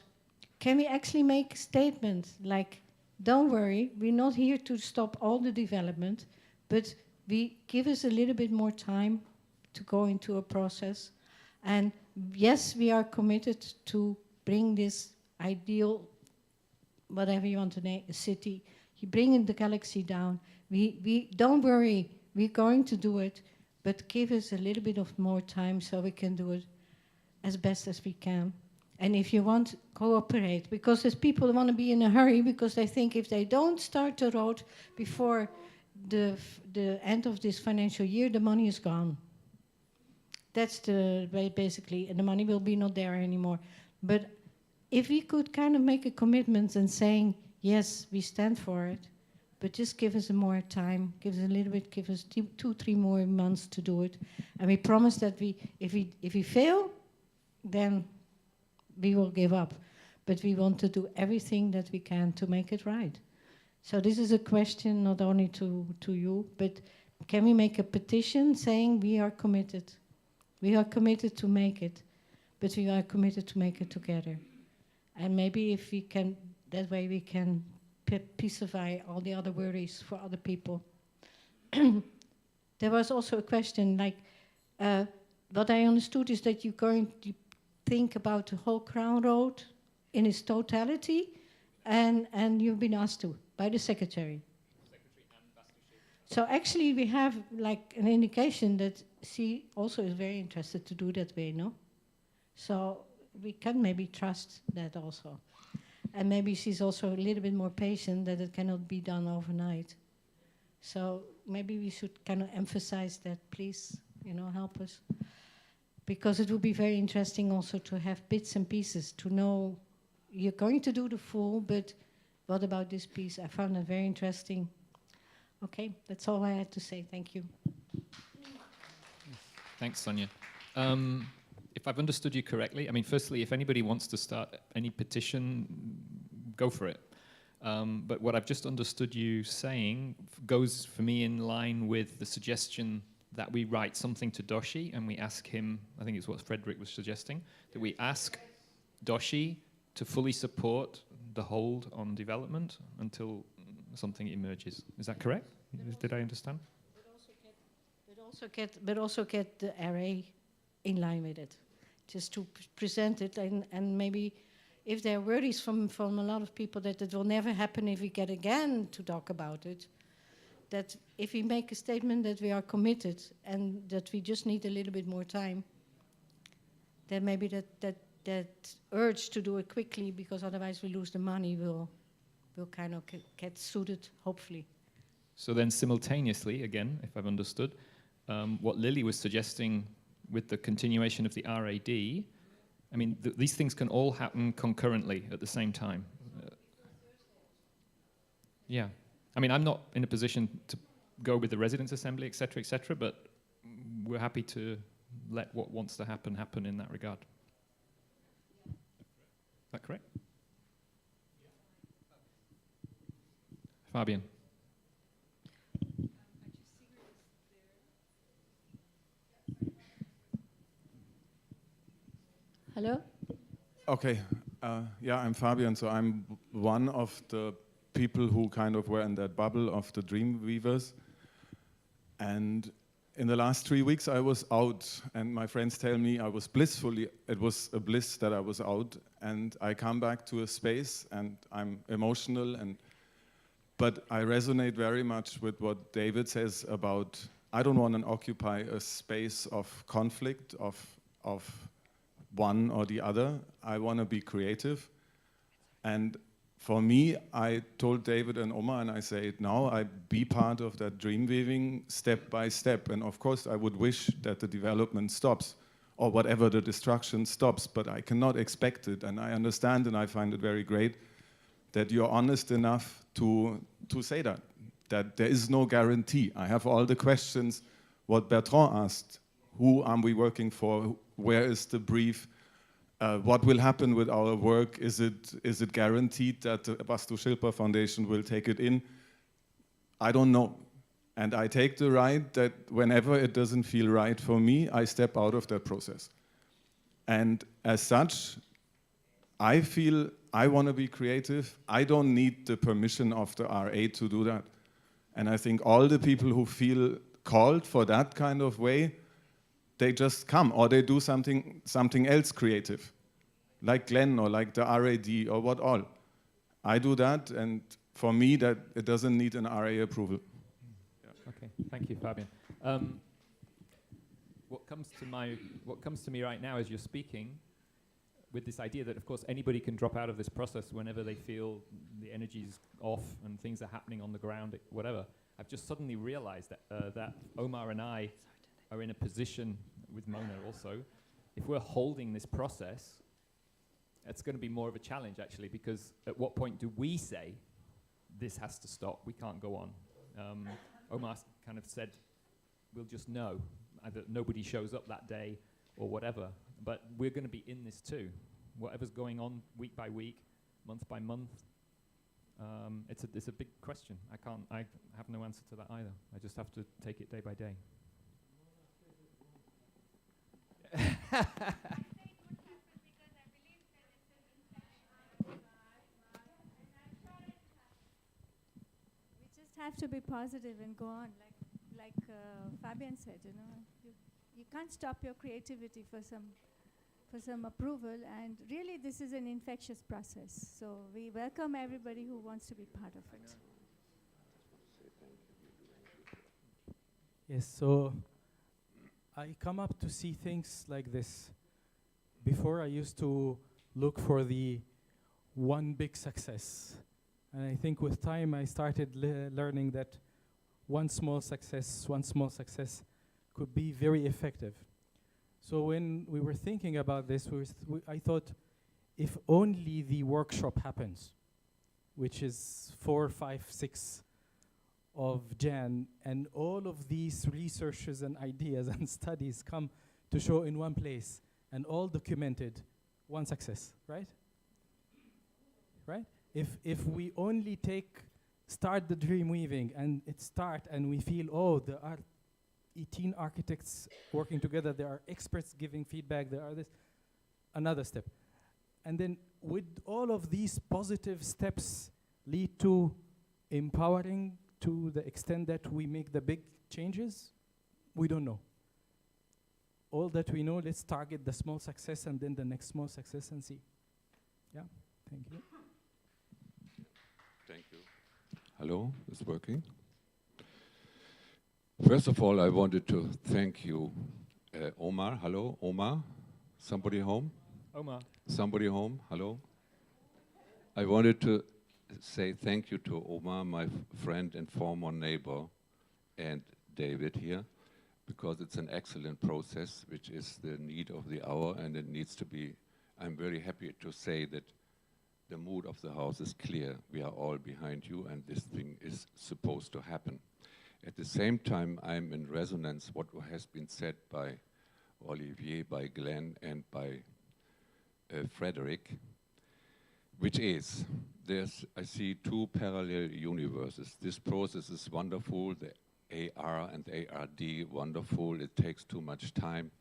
can we actually make a statement like, don't worry, we're not here to stop all the development, but we give us a little bit more time to go into a process. And yes, we are committed to bring this ideal, whatever you want to name, a city, you bring the galaxy down. We don't worry, we're going to do it, but give us a little bit of more time so we can do it as best as we can. And if you want, cooperate, because there's people who want to be in a hurry because they think if they don't start the road before the end of this financial year, the money is gone. That's the way, basically, and the money will be not there anymore. But if we could kind of make a commitment and saying, yes, we stand for it, but just give us more time, give us a little bit, give us 2-3 more months to do it. And we promise that if we fail, then we will give up. But we want to do everything that we can to make it right. So this is a question not only to you, but can we make a petition saying we are committed? We are committed to make it, but we are committed to make it together. And maybe if we can, that way we can pacify all the other worries for other people. There was also a question, like, what I understood is that you're going to think about the whole Crown Road in its totality, and you've been asked to by the Secretary. So actually we have like an indication that she also is very interested to do that way, no? So we can maybe trust that also. And maybe she's also a little bit more patient that it cannot be done overnight. So maybe we should kind of emphasize that, please, help us. Because it would be very interesting also to have bits and pieces, to know you're going to do the full, but what about this piece? I found it very interesting. Okay, that's all I had to say. Thank you. Thanks, Sonia. If I've understood you correctly, I mean, firstly, if anybody wants to start any petition, go for it. But what I've just understood you saying goes for me in line with the suggestion that we write something to Doshi and we ask him, I think it's what Frederick was suggesting, that we ask Doshi to fully support the hold on development until something emerges. Is that correct? Did I understand? But also get the RA in line with it, just to present it, and maybe if there are worries from a lot of people that it will never happen if we get again to talk about it, that if we make a statement that we are committed and that we just need a little bit more time, then maybe that urge to do it quickly, because otherwise we lose the money, will kind of get suited, hopefully. So then simultaneously, again, if I've understood, what Lily was suggesting with the continuation of the RAD, I mean, these things can all happen concurrently at the same time. Yeah. I mean, I'm not in a position to go with the Residents' Assembly, et cetera, but we're happy to let what wants to happen in that regard. Is that correct? Fabian. Hello? Okay, yeah, I'm Fabian, so I'm one of the people who kind of were in that bubble of the Dreamweavers. And in the last 3 weeks I was out, and my friends tell me I was it was a bliss that I was out, and I come back to a space and I'm emotional, but I resonate very much with what David says about, I don't want to occupy a space of conflict, of one or the other. I want to be creative. And for me, I told David and Oma, and I say it now, I be part of that dream weaving step by step. And of course, I would wish that the development stops, or whatever the destruction stops, but I cannot expect it. And I understand, and I find it very great, that you're honest enough to say that there is no guarantee. I have all the questions, what Bertrand asked, who are we working for, where is the brief, what will happen with our work, is it guaranteed that the Vastu Shilpa Foundation will take it in? I don't know. And I take the right that whenever it doesn't feel right for me, I step out of that process. And as such, I feel I want to be creative. I don't need the permission of the RA to do that. And I think all the people who feel called for that kind of way, they just come, or they do something else creative, like Glenn or like the RAD or what all. I do that, and for me, that it doesn't need an RA approval. Okay, thank you, Fabian. What comes to me right now as you're speaking, with this idea that, of course, anybody can drop out of this process whenever they feel the energy's off and things are happening on the ground, whatever. I've just suddenly realized that Omar and I are in a position, with Mona also, if we're holding this process, it's going to be more of a challenge, actually, because at what point do we say, this has to stop, we can't go on? Omar kind of said, we'll just know, either nobody shows up that day or whatever, but we're going to be in this too. Whatever's going on week by week, month by month, it's a big question. I have no answer to that either. I just have to take it day by day. Have to be positive and go on, like Fabian said. You can't stop your creativity for some approval, and really this is an infectious process. So we welcome everybody who wants to be part of it. Yes, so I come up to see things like this. Before I used to look for the one big success. And I think with time I started learning that one small success could be very effective. So when we were thinking about this, I thought, if only the workshop happens, which is 4, 5, 6 of Jan, and all of these researches and ideas and studies come to show in one place, and all documented, one success, right? Right? If we only start the dream weaving and and we feel, oh, there are 18 architects working together, there are experts giving feedback, there are this, another step. And then would all of these positive steps lead to empowering to the extent that we make the big changes? We don't know. All that we know, let's target the small success and then the next small success and see. Yeah, thank you. Thank you. Hello, it's working. First of all, I wanted to thank you, Omar. Hello, Omar. Somebody home? Omar. Somebody home? Hello. I wanted to say thank you to Omar, my friend and former neighbor, and David here, because it's an excellent process, which is the need of the hour, and it needs to be. I'm very happy to say that the mood of the house is clear. We are all behind you, and this thing is supposed to happen. At the same time, I'm in resonance what has been said by Olivier, by Glenn, and by Frederick, which is, I see two parallel universes. This process is wonderful, the AR and ARD, wonderful, it takes too much time.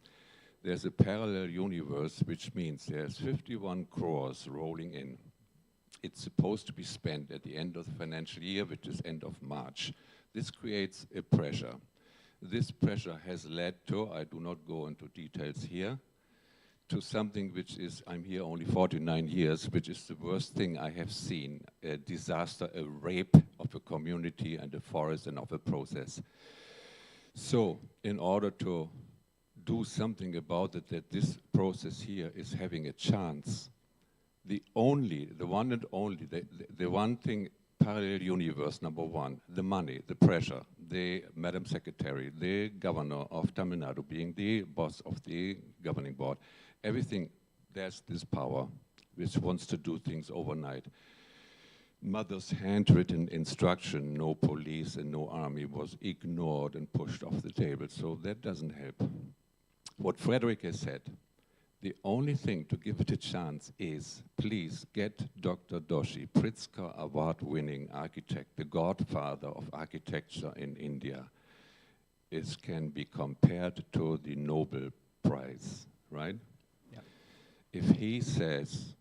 There's a parallel universe, which means there's 51 crores rolling in. It's supposed to be spent at the end of the financial year, which is end of March. This creates a pressure. This pressure has led to, I do not go into details here, to something which is, I'm here only 49 years, which is the worst thing I have seen, a disaster, a rape of a community and a forest and of a process. So, in order to do something about it, that this process here is having a chance, the one and only, the one thing, parallel universe, number one, the money, the pressure, the Madam Secretary, the governor of Tamil Nadu being the boss of the governing board, everything, there's this power which wants to do things overnight. Mother's handwritten instruction, no police and no army, was ignored and pushed off the table, so that doesn't help. What Frederick has said, The only thing to give it a chance is, please get Dr. Doshi, Pritzker Award-winning architect, the godfather of architecture in India. It can be compared to the Nobel Prize, right? Yeah. If he says,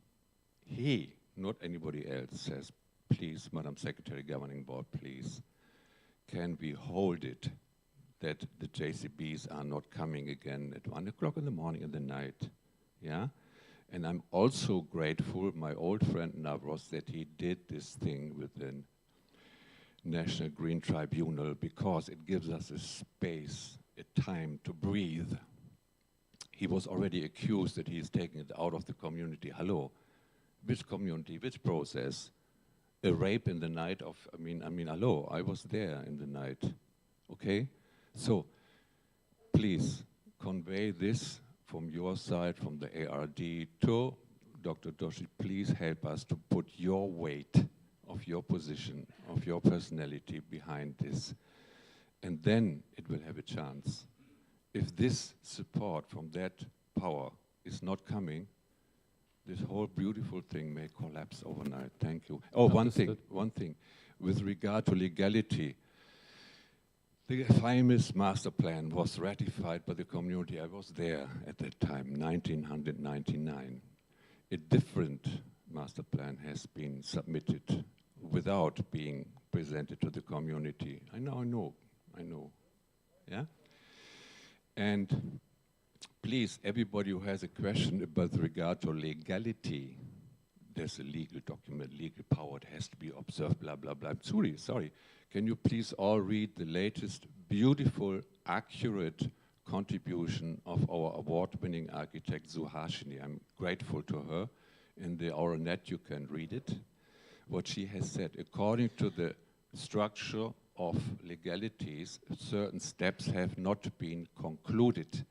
he, not anybody else, says, please, Madam Secretary, Governing Board, please, can we hold it that the JCBs are not coming again at 1 o'clock in the morning and the night? Yeah? And I'm also grateful, my old friend Navros, that he did this thing with the National Green Tribunal, because it gives us a space, a time to breathe. He was already accused that he is taking it out of the community. Hello, which community, which process? A rape in the night of, I mean, hello, I was there in the night, okay? So, please convey this from your side, from the ARD to Dr. Doshi. Please help us to put your weight of your position, of your personality behind this. And then it will have a chance. If this support from that power is not coming, this whole beautiful thing may collapse overnight. Thank you. Oh, one thing. With regard to legality, the famous master plan was ratified by the community. I was there at that time, 1999. A different master plan has been submitted without being presented to the community. I know. Yeah? And please, everybody who has a question about regard to legality, there's a legal document, legal power, it has to be observed, blah, blah, blah. Sorry. Can you please all read the latest, beautiful, accurate contribution of our award-winning architect, Suhashini. I'm grateful to her. In the Auronet, you can read it. What she has said, according to the structure of legalities, certain steps have not been concluded.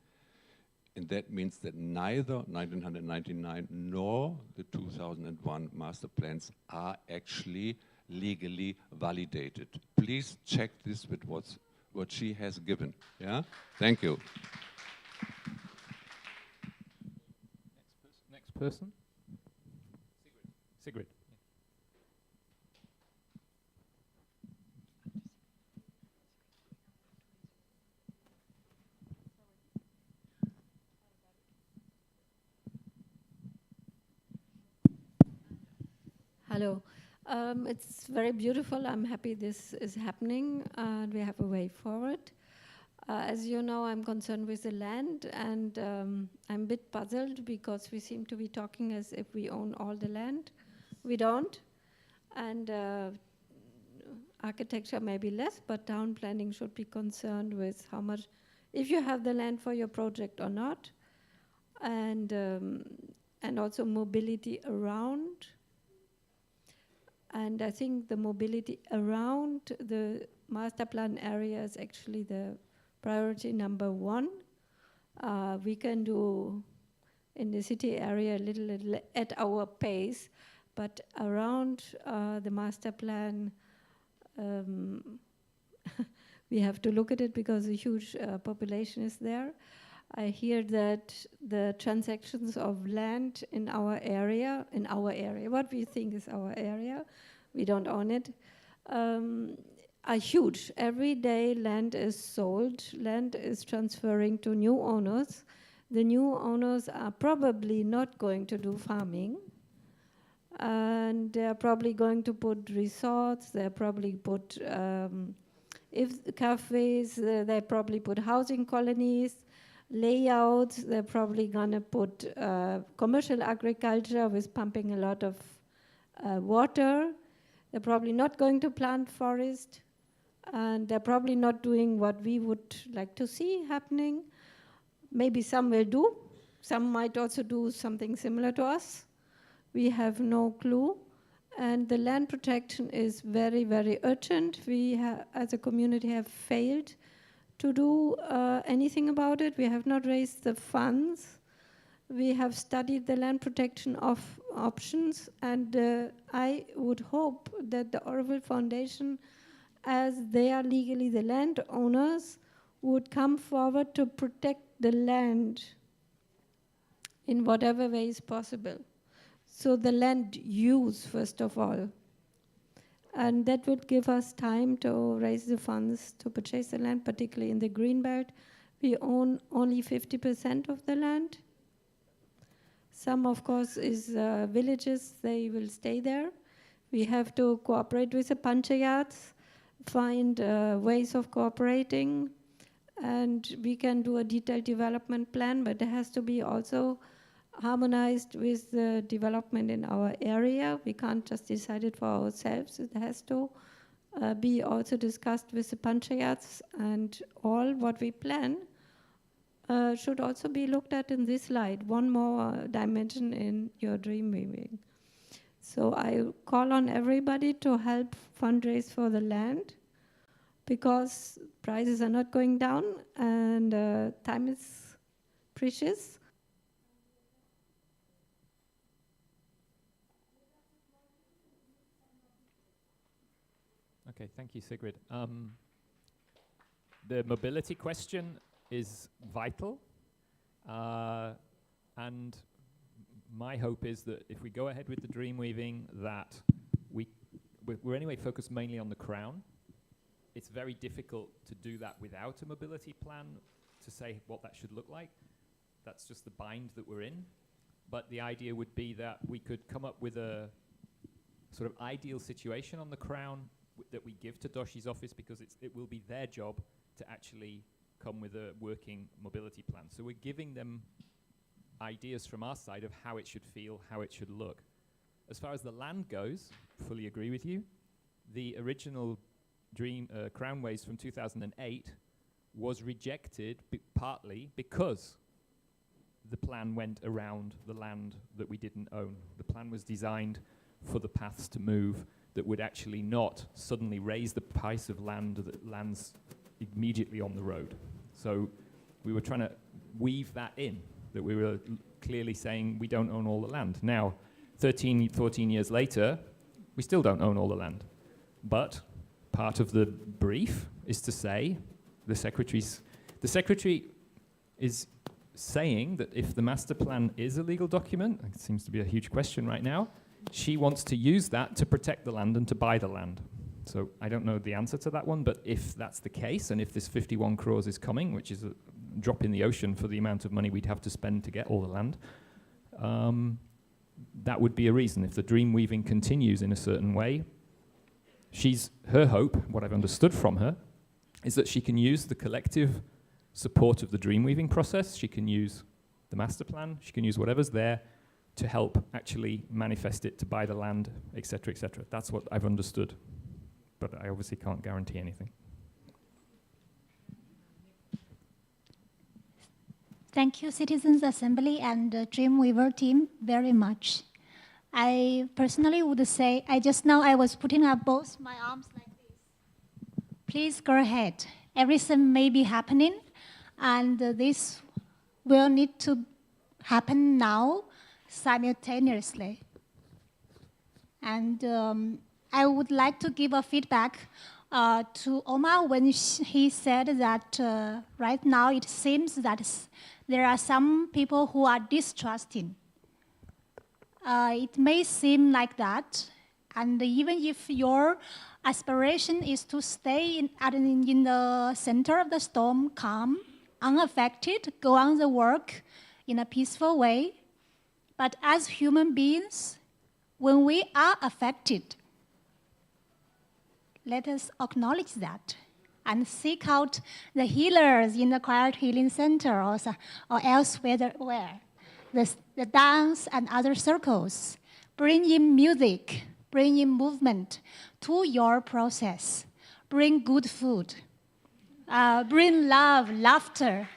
And that means that neither 1999 nor the 2001 master plans are actually legally validated. Please check this with what she has given. Yeah? Thank you. Next person. Sigrid. Hello. It's very beautiful. I'm happy this is happening and we have a way forward. As you know, I'm concerned with the land, and I'm a bit puzzled because we seem to be talking as if we own all the land. We don't. And architecture maybe less, but town planning should be concerned with how much, if you have the land for your project or not, and also mobility around. And I think the mobility around the master plan area is actually the priority number one. We can do in the city area a little at our pace, but around the master plan, we have to look at it because a huge population is there. I hear that the transactions of land in our area, what we think is our area, we don't own it, are huge. Every day land is sold, land is transferring to new owners. The new owners are probably not going to do farming, and they're probably going to put resorts, they're probably put cafes, they probably put housing colonies, layouts, they're probably gonna put commercial agriculture with pumping a lot of water. They're probably not going to plant forest, and they're probably not doing what we would like to see happening. Maybe some will do. Some might also do something similar to us. We have no clue. And the land protection is very, very urgent. We as a community have failed to do anything about it. We have not raised the funds. We have studied the land protection options, and I would hope that the Auroville Foundation, as they are legally the landowners, would come forward to protect the land in whatever way is possible. So the land use, first of all. And that would give us time to raise the funds to purchase the land, particularly in the greenbelt. We own only 50% of the land. Some, of course, is villages, they will stay there. We have to cooperate with the panchayats, find ways of cooperating, and we can do a detailed development plan, but it has to be also harmonized with the development in our area. We can't just decide it for ourselves. It has to be also discussed with the panchayats, and all what we plan should also be looked at in this light, one more dimension in your dream weaving. So I call on everybody to help fundraise for the land, because prices are not going down and time is precious. Okay, thank you, Sigrid. The mobility question is vital, and my hope is that if we go ahead with the dream weaving, that we're anyway focused mainly on the crown. It's very difficult to do that without a mobility plan, to say what that should look like. That's just the bind that we're in. But the idea would be that we could come up with a sort of ideal situation on the crown that we give to Doshi's office, because it will be their job to actually come with a working mobility plan. So we're giving them ideas from our side of how it should feel, how it should look. As far as the land goes, fully agree with you. The original dream crownways from 2008 was rejected partly because the plan went around the land that we didn't own. The plan was designed for the paths to move that would actually not suddenly raise the price of land that lands immediately on the road. So we were trying to weave that in, that we were clearly saying we don't own all the land. Now, 13, 14 years later, we still don't own all the land. But part of the brief is to say, the secretary is saying that if the master plan is a legal document, it seems to be a huge question right now, she wants to use that to protect the land and to buy the land. So I don't know the answer to that one, but if that's the case, and if this 51 crores is coming, which is a drop in the ocean for the amount of money we'd have to spend to get all the land, that would be a reason. If the dream weaving continues in a certain way, her hope, what I've understood from her, is that she can use the collective support of the dream weaving process, she can use the master plan, she can use whatever's there to help actually manifest it, to buy the land, etc., etc. That's what I've understood, but I obviously can't guarantee anything. Thank you, Citizens Assembly and the Dreamweaver team very much. I personally would say, I was putting up both my arms like this. Please go ahead. Everything may be happening, and this will need to happen now, simultaneously. And I would like to give a feedback to Omar when he said that right now it seems that there are some people who are distrusting. It may seem like that, and even if your aspiration is to stay in the center of the storm, calm, unaffected, go on the work in a peaceful way, but as human beings, when we are affected, let us acknowledge that and seek out the healers in the Quiet Healing Center or elsewhere, the dance and other circles. Bring in music, bring in movement to your process. Bring good food, bring love, laughter.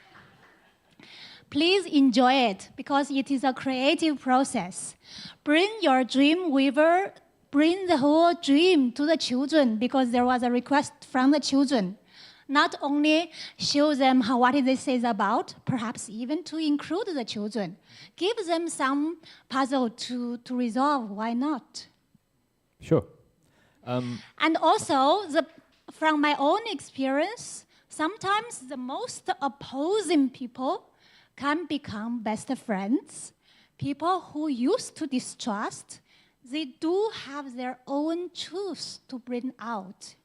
Please enjoy it because it is a creative process. Bring your dream weaver, bring the whole dream to the children because there was a request from the children. Not only show them what this is about, perhaps even to include the children. Give them some puzzle to resolve, why not? Sure. And also, from my own experience, sometimes the most opposing people can become best friends People who used to distrust, they do have their own truths to bring out.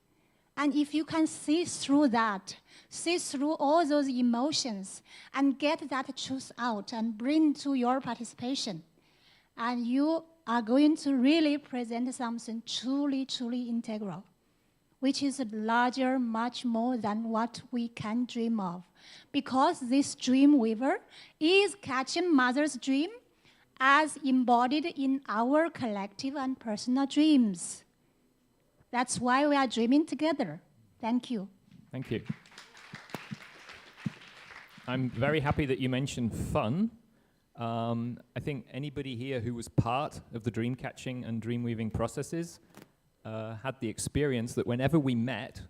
And if you can see through that, see through all those emotions, and get that truth out and bring to your participation, and you are going to really present something truly, truly integral, which is larger, much more than what we can dream of. Because this dream weaver is catching mother's dream as embodied in our collective and personal dreams. That's why we are dreaming together. Thank you. Thank you. I'm very happy that you mentioned fun. I think anybody here who was part of the dream catching and dream weaving processes had the experience that whenever we met,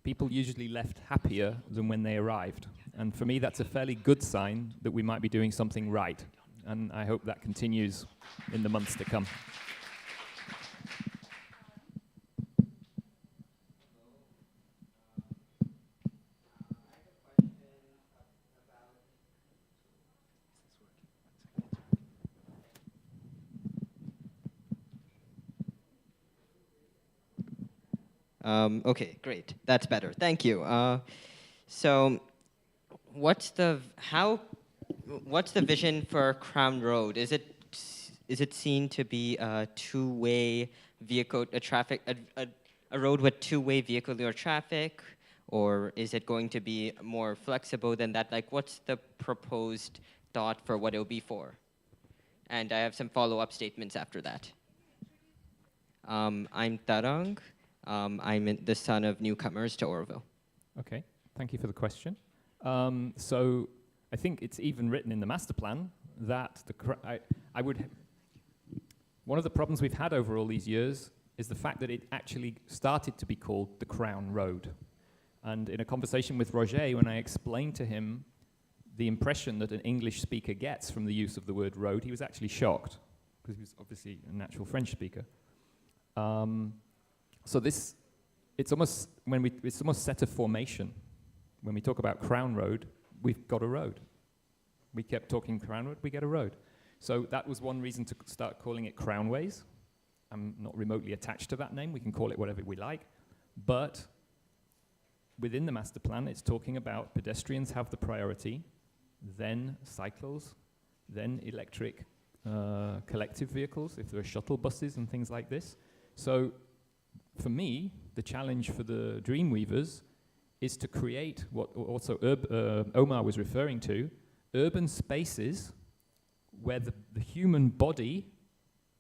people usually left happier than when they arrived. And for me, that's a fairly good sign that we might be doing something right. And I hope that continues in the months to come. Okay, great. That's better. Thank you. So, what's the vision for Crown Road? Is it seen to be a two-way vehicle, a road with two-way vehicular traffic, or is it going to be more flexible than that? Like, what's the proposed thought for what it'll be for? And I have some follow-up statements after that. I'm Tarang. I'm the son of newcomers to Auroville. Okay, thank you for the question. So I think it's even written in the master plan that one of the problems we've had over all these years is the fact that it actually started to be called the Crown Road. And in a conversation with Roger, when I explained to him the impression that an English speaker gets from the use of the word road, he was actually shocked, because he was obviously a natural French speaker. So it's almost set a formation. When we talk about Crown Road, we've got a road. We kept talking Crown Road, we get a road. So that was one reason to start calling it Crownways. I'm not remotely attached to that name. We can call it whatever we like. But within the master plan, it's talking about pedestrians have the priority, then cycles, then electric collective vehicles, if there are shuttle buses and things like this. So for me, the challenge for the Dreamweavers is to create what also Omar was referring to, urban spaces where the human body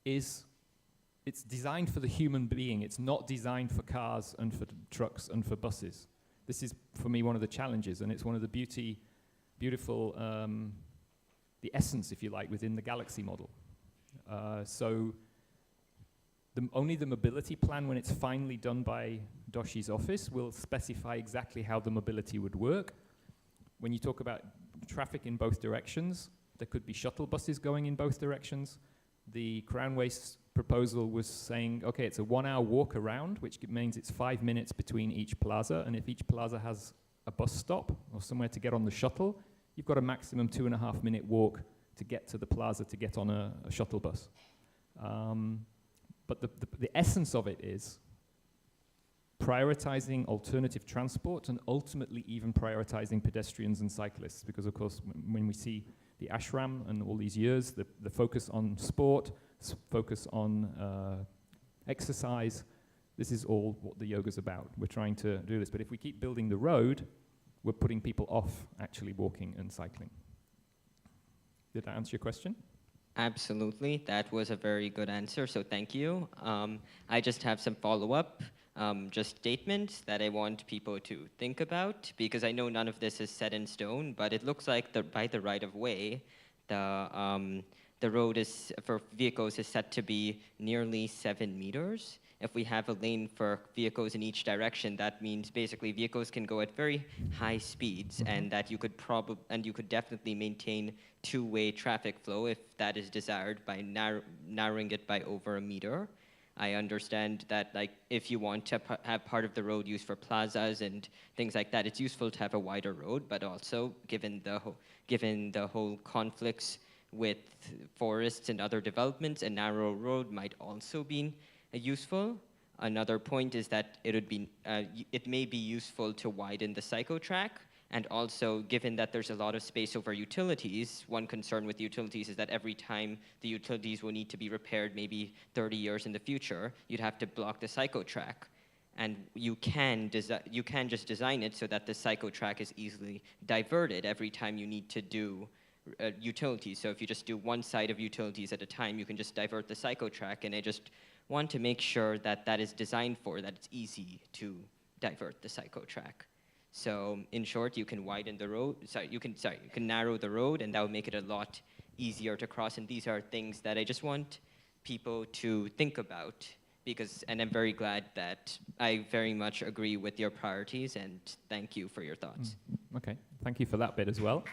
it's designed for the human being. It's not designed for cars and for trucks and for buses. This is, for me, one of the challenges, and it's one of the beautiful, the essence, if you like, within the Galaxy model. So only the mobility plan, when it's finally done by Doshi's office, will specify exactly how the mobility would work. When you talk about traffic in both directions, there could be shuttle buses going in both directions. The Crownways proposal was saying, okay, it's a 1 hour walk around, which means it's 5 minutes between each plaza, and if each plaza has a bus stop or somewhere to get on the shuttle, you've got a maximum 2.5 minute walk to get to the plaza to get on a shuttle bus. But the essence of it is prioritizing alternative transport and ultimately even prioritizing pedestrians and cyclists, because of course when we see the ashram and all these years, the focus on sport, focus on exercise, this is all what the yoga's about. We're trying to do this, but if we keep building the road, we're putting people off actually walking and cycling. Did that answer your question? Absolutely, that was a very good answer, so thank you. I just have some follow-up, just statements that I want people to think about, because I know none of this is set in stone, but it looks like by the right-of-way, the road is for vehicles is set to be nearly 7 meters. If we have a lane for vehicles in each direction, that means basically vehicles can go at very high speeds, and that you could definitely maintain two-way traffic flow if that is desired by narrowing it by over 1 meter. I understand that, like, if you want to have part of the road used for plazas and things like that, it's useful to have a wider road, but also given the whole conflicts with forests and other developments, a narrow road might also be useful. Another point is that it may be useful to widen the cycle track. And also, given that there's a lot of space over utilities, one concern with utilities is that every time the utilities will need to be repaired, maybe 30 years in the future, you'd have to block the cycle track. And you can just design it so that the cycle track is easily diverted every time you need to do utilities. So if you just do one side of utilities at a time, you can just divert the cycle track. And I just want to make sure that that is designed for, that it's easy to divert the cycle track. So in short, you can widen the road, you can narrow the road, and that would make it a lot easier to cross. And these are things that I just want people to think about, and I'm very glad that I very much agree with your priorities, and thank you for your thoughts. Okay, thank you for that bit as well.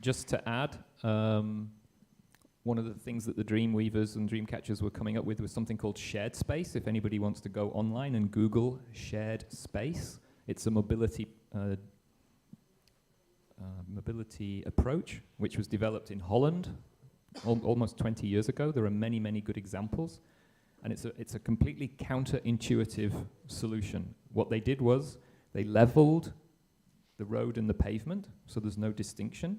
Just to add, one of the things that the Dreamweavers and Dreamcatchers were coming up with was something called shared space. If anybody wants to go online and Google shared space, it's a mobility approach, which was developed in Holland almost 20 years ago. There are many, many good examples. And it's a completely counterintuitive solution. What they did was they leveled the road and the pavement, so there's no distinction.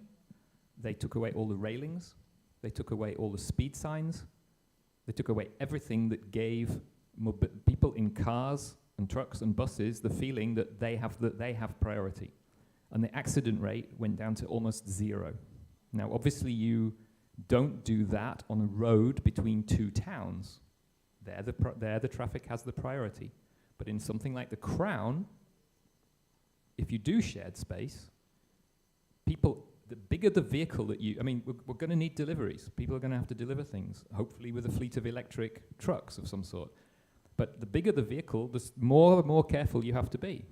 They took away all the railings. They took away all the speed signs. They took away everything that gave people in cars and trucks and buses the feeling that they have priority. And the accident rate went down to almost zero. Now, obviously, you don't do that on a road between two towns. There the traffic has the priority. But in something like the Crown, if you do shared space, the bigger the vehicle that we're going to need deliveries. People are going to have to deliver things, hopefully with a fleet of electric trucks of some sort. But the bigger the vehicle, the more careful you have to be.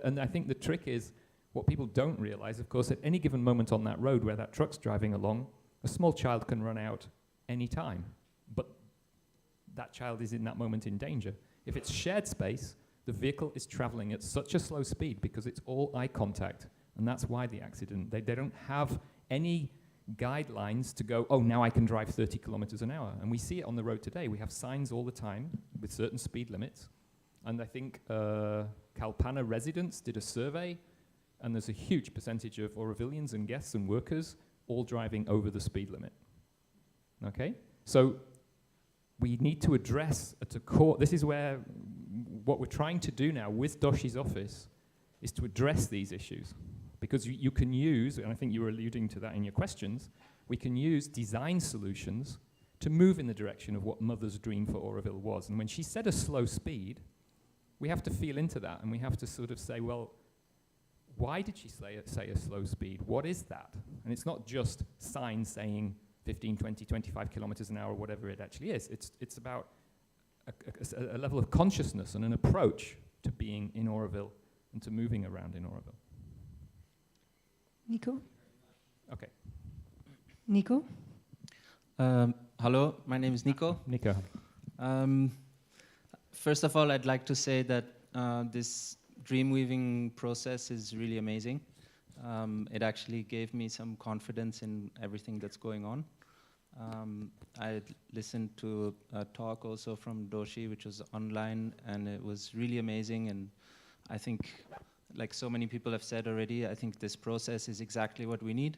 And I think the trick is, what people don't realize, of course, at any given moment on that road where that truck's driving along, a small child can run out any time. But that child is in that moment in danger. If it's shared space, the vehicle is traveling at such a slow speed because it's all eye contact. And that's why the accident, they don't have any guidelines to go, oh, now I can drive 30 kilometers an hour. And we see it on the road today. We have signs all the time with certain speed limits. And I think Kalpana residents did a survey, and there's a huge percentage of Aurovilians and guests and workers all driving over the speed limit. Okay? So we need to address at a core, this is where what we're trying to do now with Doshi's office is to address these issues. Because you can use, and I think you were alluding to that in your questions, we can use design solutions to move in the direction of what Mother's dream for Auroville was. And when she said a slow speed, we have to feel into that, and we have to sort of say, well, why did she say a slow speed? What is that? And it's not just signs saying 15, 20, 25 kilometers an hour, whatever it actually is. It's about a level of consciousness and an approach to being in Auroville and to moving around in Auroville. Nico? Okay. Nico? Hello, my name is Nico. Nico. First of all, I'd like to say that this dream weaving process is really amazing. It actually gave me some confidence in everything that's going on. I listened to a talk also from Doshi, which was online, and it was really amazing. And I think, like so many people have said already, I think this process is exactly what we need.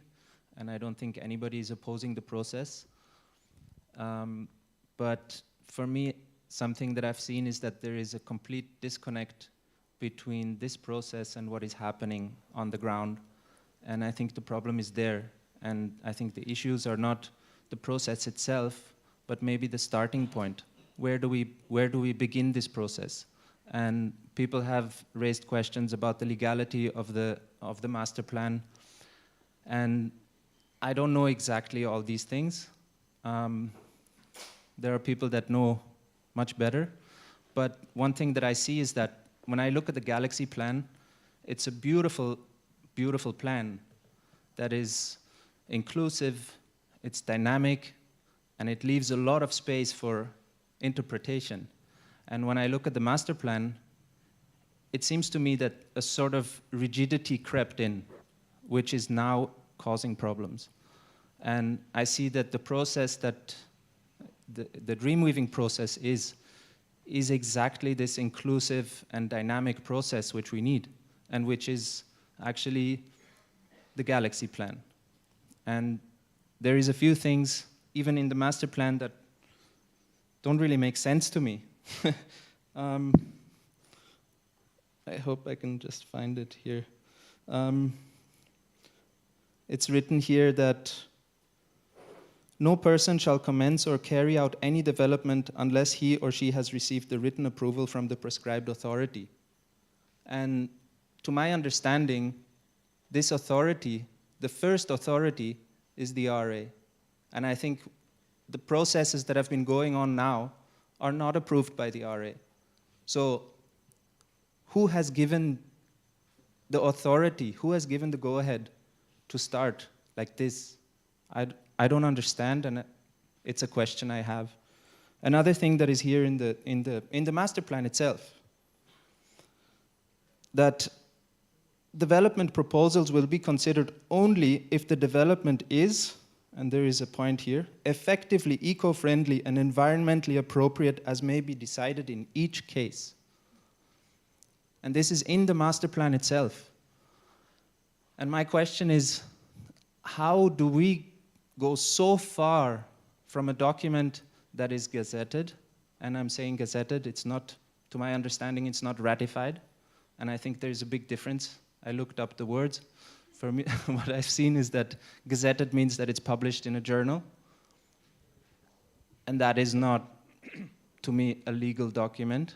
And I don't think anybody is opposing the process. But for me, something that I've seen is that there is a complete disconnect between this process and what is happening on the ground. And I think the problem is there. And I think the issues are not the process itself, but maybe the starting point. Where do we begin this process? And people have raised questions about the legality of the master plan. And I don't know exactly all these things. There are people that know much better. But one thing that I see is that when I look at the Galaxy plan, it's a beautiful, beautiful plan that is inclusive, it's dynamic, and it leaves a lot of space for interpretation. And when I look at the master plan, it seems to me that a sort of rigidity crept in, which is now causing problems. And I see that the process that the dream weaving process is exactly this inclusive and dynamic process which we need, and which is actually the galaxy plan. And there is a few things, even in the master plan, that don't really make sense to me. I hope I can just find it here. It's written here that no person shall commence or carry out any development unless he or she has received the written approval from the prescribed authority. And to my understanding, this authority, the first authority, is the RA. And I think the processes that have been going on now are not approved by the RA. So who has given the authority, who has given the go-ahead to start like this? I don't understand, and it's a question I have. Another thing that is here in the master plan itself, that development proposals will be considered only if the development is, and there is a point here, effectively eco-friendly and environmentally appropriate as may be decided in each case. And this is in the master plan itself. And my question is, how do we go so far from a document that is gazetted? And I'm saying gazetted, it's not, to my understanding, it's not ratified. And I think there's a big difference. I looked up the words. For me, what I've seen is that gazetted means that it's published in a journal. And that is not, to me, a legal document.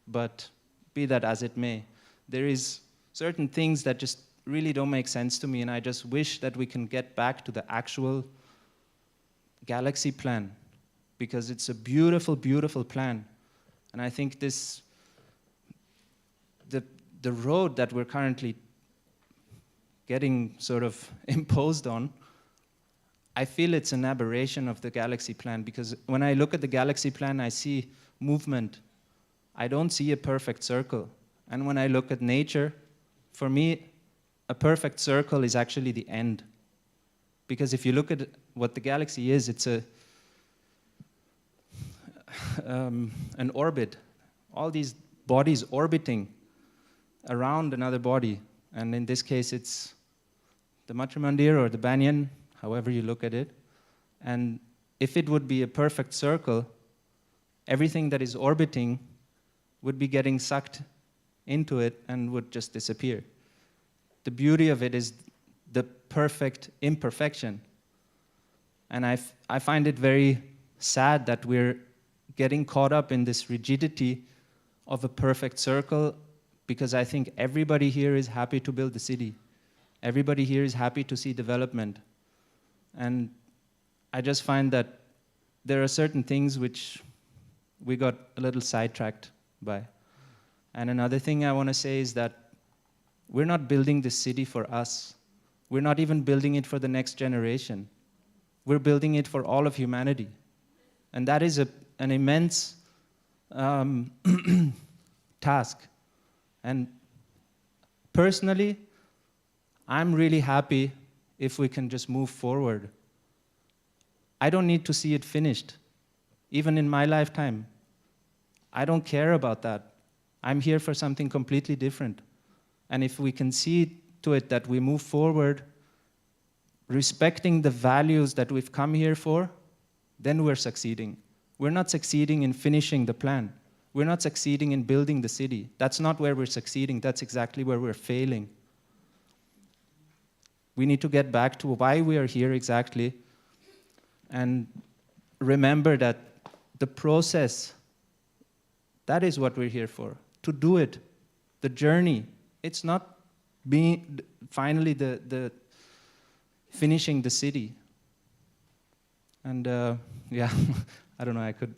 But be that as it may, there is certain things that just really don't make sense to me, and I just wish that we can get back to the actual galaxy plan, because it's a beautiful, beautiful plan. And I think this, the road that we're currently getting sort of imposed on, I feel it's an aberration of the galaxy plan, because when I look at the galaxy plan, I see movement. I don't see a perfect circle. And when I look at nature, for me, a perfect circle is actually the end. Because if you look at what the galaxy is, it's an orbit. All these bodies orbiting around another body. And in this case, it's the Matrimandir or the Banyan, however you look at it. And if it would be a perfect circle, everything that is orbiting would be getting sucked into it and would just disappear. The beauty of it is the perfect imperfection. And I find it very sad that we're getting caught up in this rigidity of a perfect circle, because I think everybody here is happy to build the city. Everybody here is happy to see development. And I just find that there are certain things which we got a little sidetracked by. And another thing I want to say is that we're not building this city for us. We're not even building it for the next generation. We're building it for all of humanity. And that is an immense task. And personally, I'm really happy if we can just move forward. I don't need to see it finished, even in my lifetime. I don't care about that. I'm here for something completely different. And if we can see to it that we move forward, respecting the values that we've come here for, then we're succeeding. We're not succeeding in finishing the plan. We're not succeeding in building the city. That's not where we're succeeding. That's exactly where we're failing. We need to get back to why we are here exactly, and remember that the process, that is what we're here for, to do it, the journey. It's not being finally the finishing the city. And yeah, I don't know, I could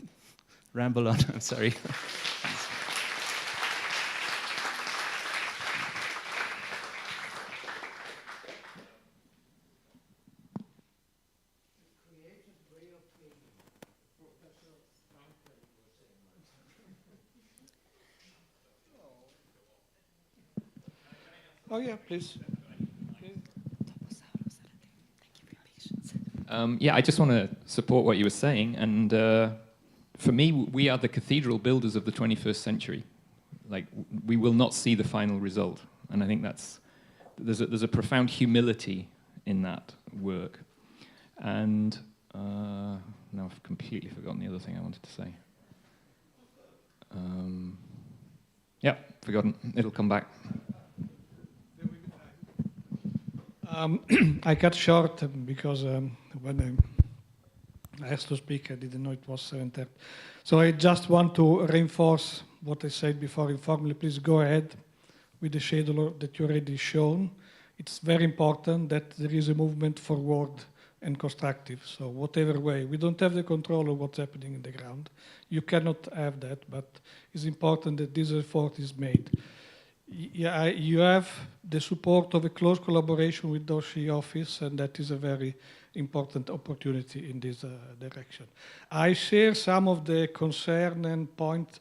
ramble on, I'm sorry. Oh yeah, please. Yeah, I just want to support what you were saying. And for me, we are the cathedral builders of the 21st century. Like, we will not see the final result. And I think there's a profound humility in that work. And now I've completely forgotten the other thing I wanted to say. Yeah, forgotten. It'll come back. I cut short because when I asked to speak, I didn't know it was 7:30. So I just want to reinforce what I said before informally. Please go ahead with the schedule that you already shown. It's very important that there is a movement forward and constructive. So whatever way, we don't have the control of what's happening in the ground. You cannot have that, but it's important that this effort is made. Yeah, you have the support of a close collaboration with Doshi office, and that is a very important opportunity in this direction. I share some of the concern and point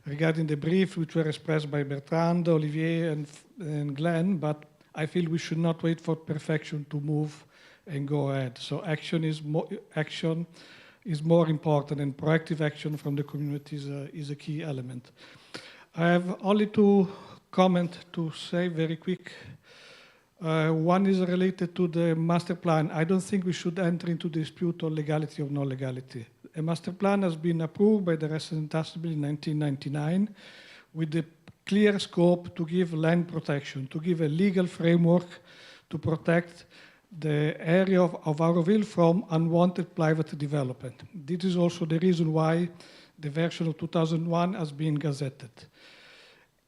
regarding the brief which were expressed by Bertrand, Olivier, and Glenn, but I feel we should not wait for perfection to move and go ahead. So action is more important, and proactive action from the community is a key element. I have only two comments to say very quick. One is related to the master plan. I don't think we should enter into dispute on legality or non-legality. A master plan has been approved by the Resident Assembly in 1999 with the clear scope to give land protection, to give a legal framework to protect the area of Auroville from unwanted private development. This is also the reason why the version of 2001 has been gazetted.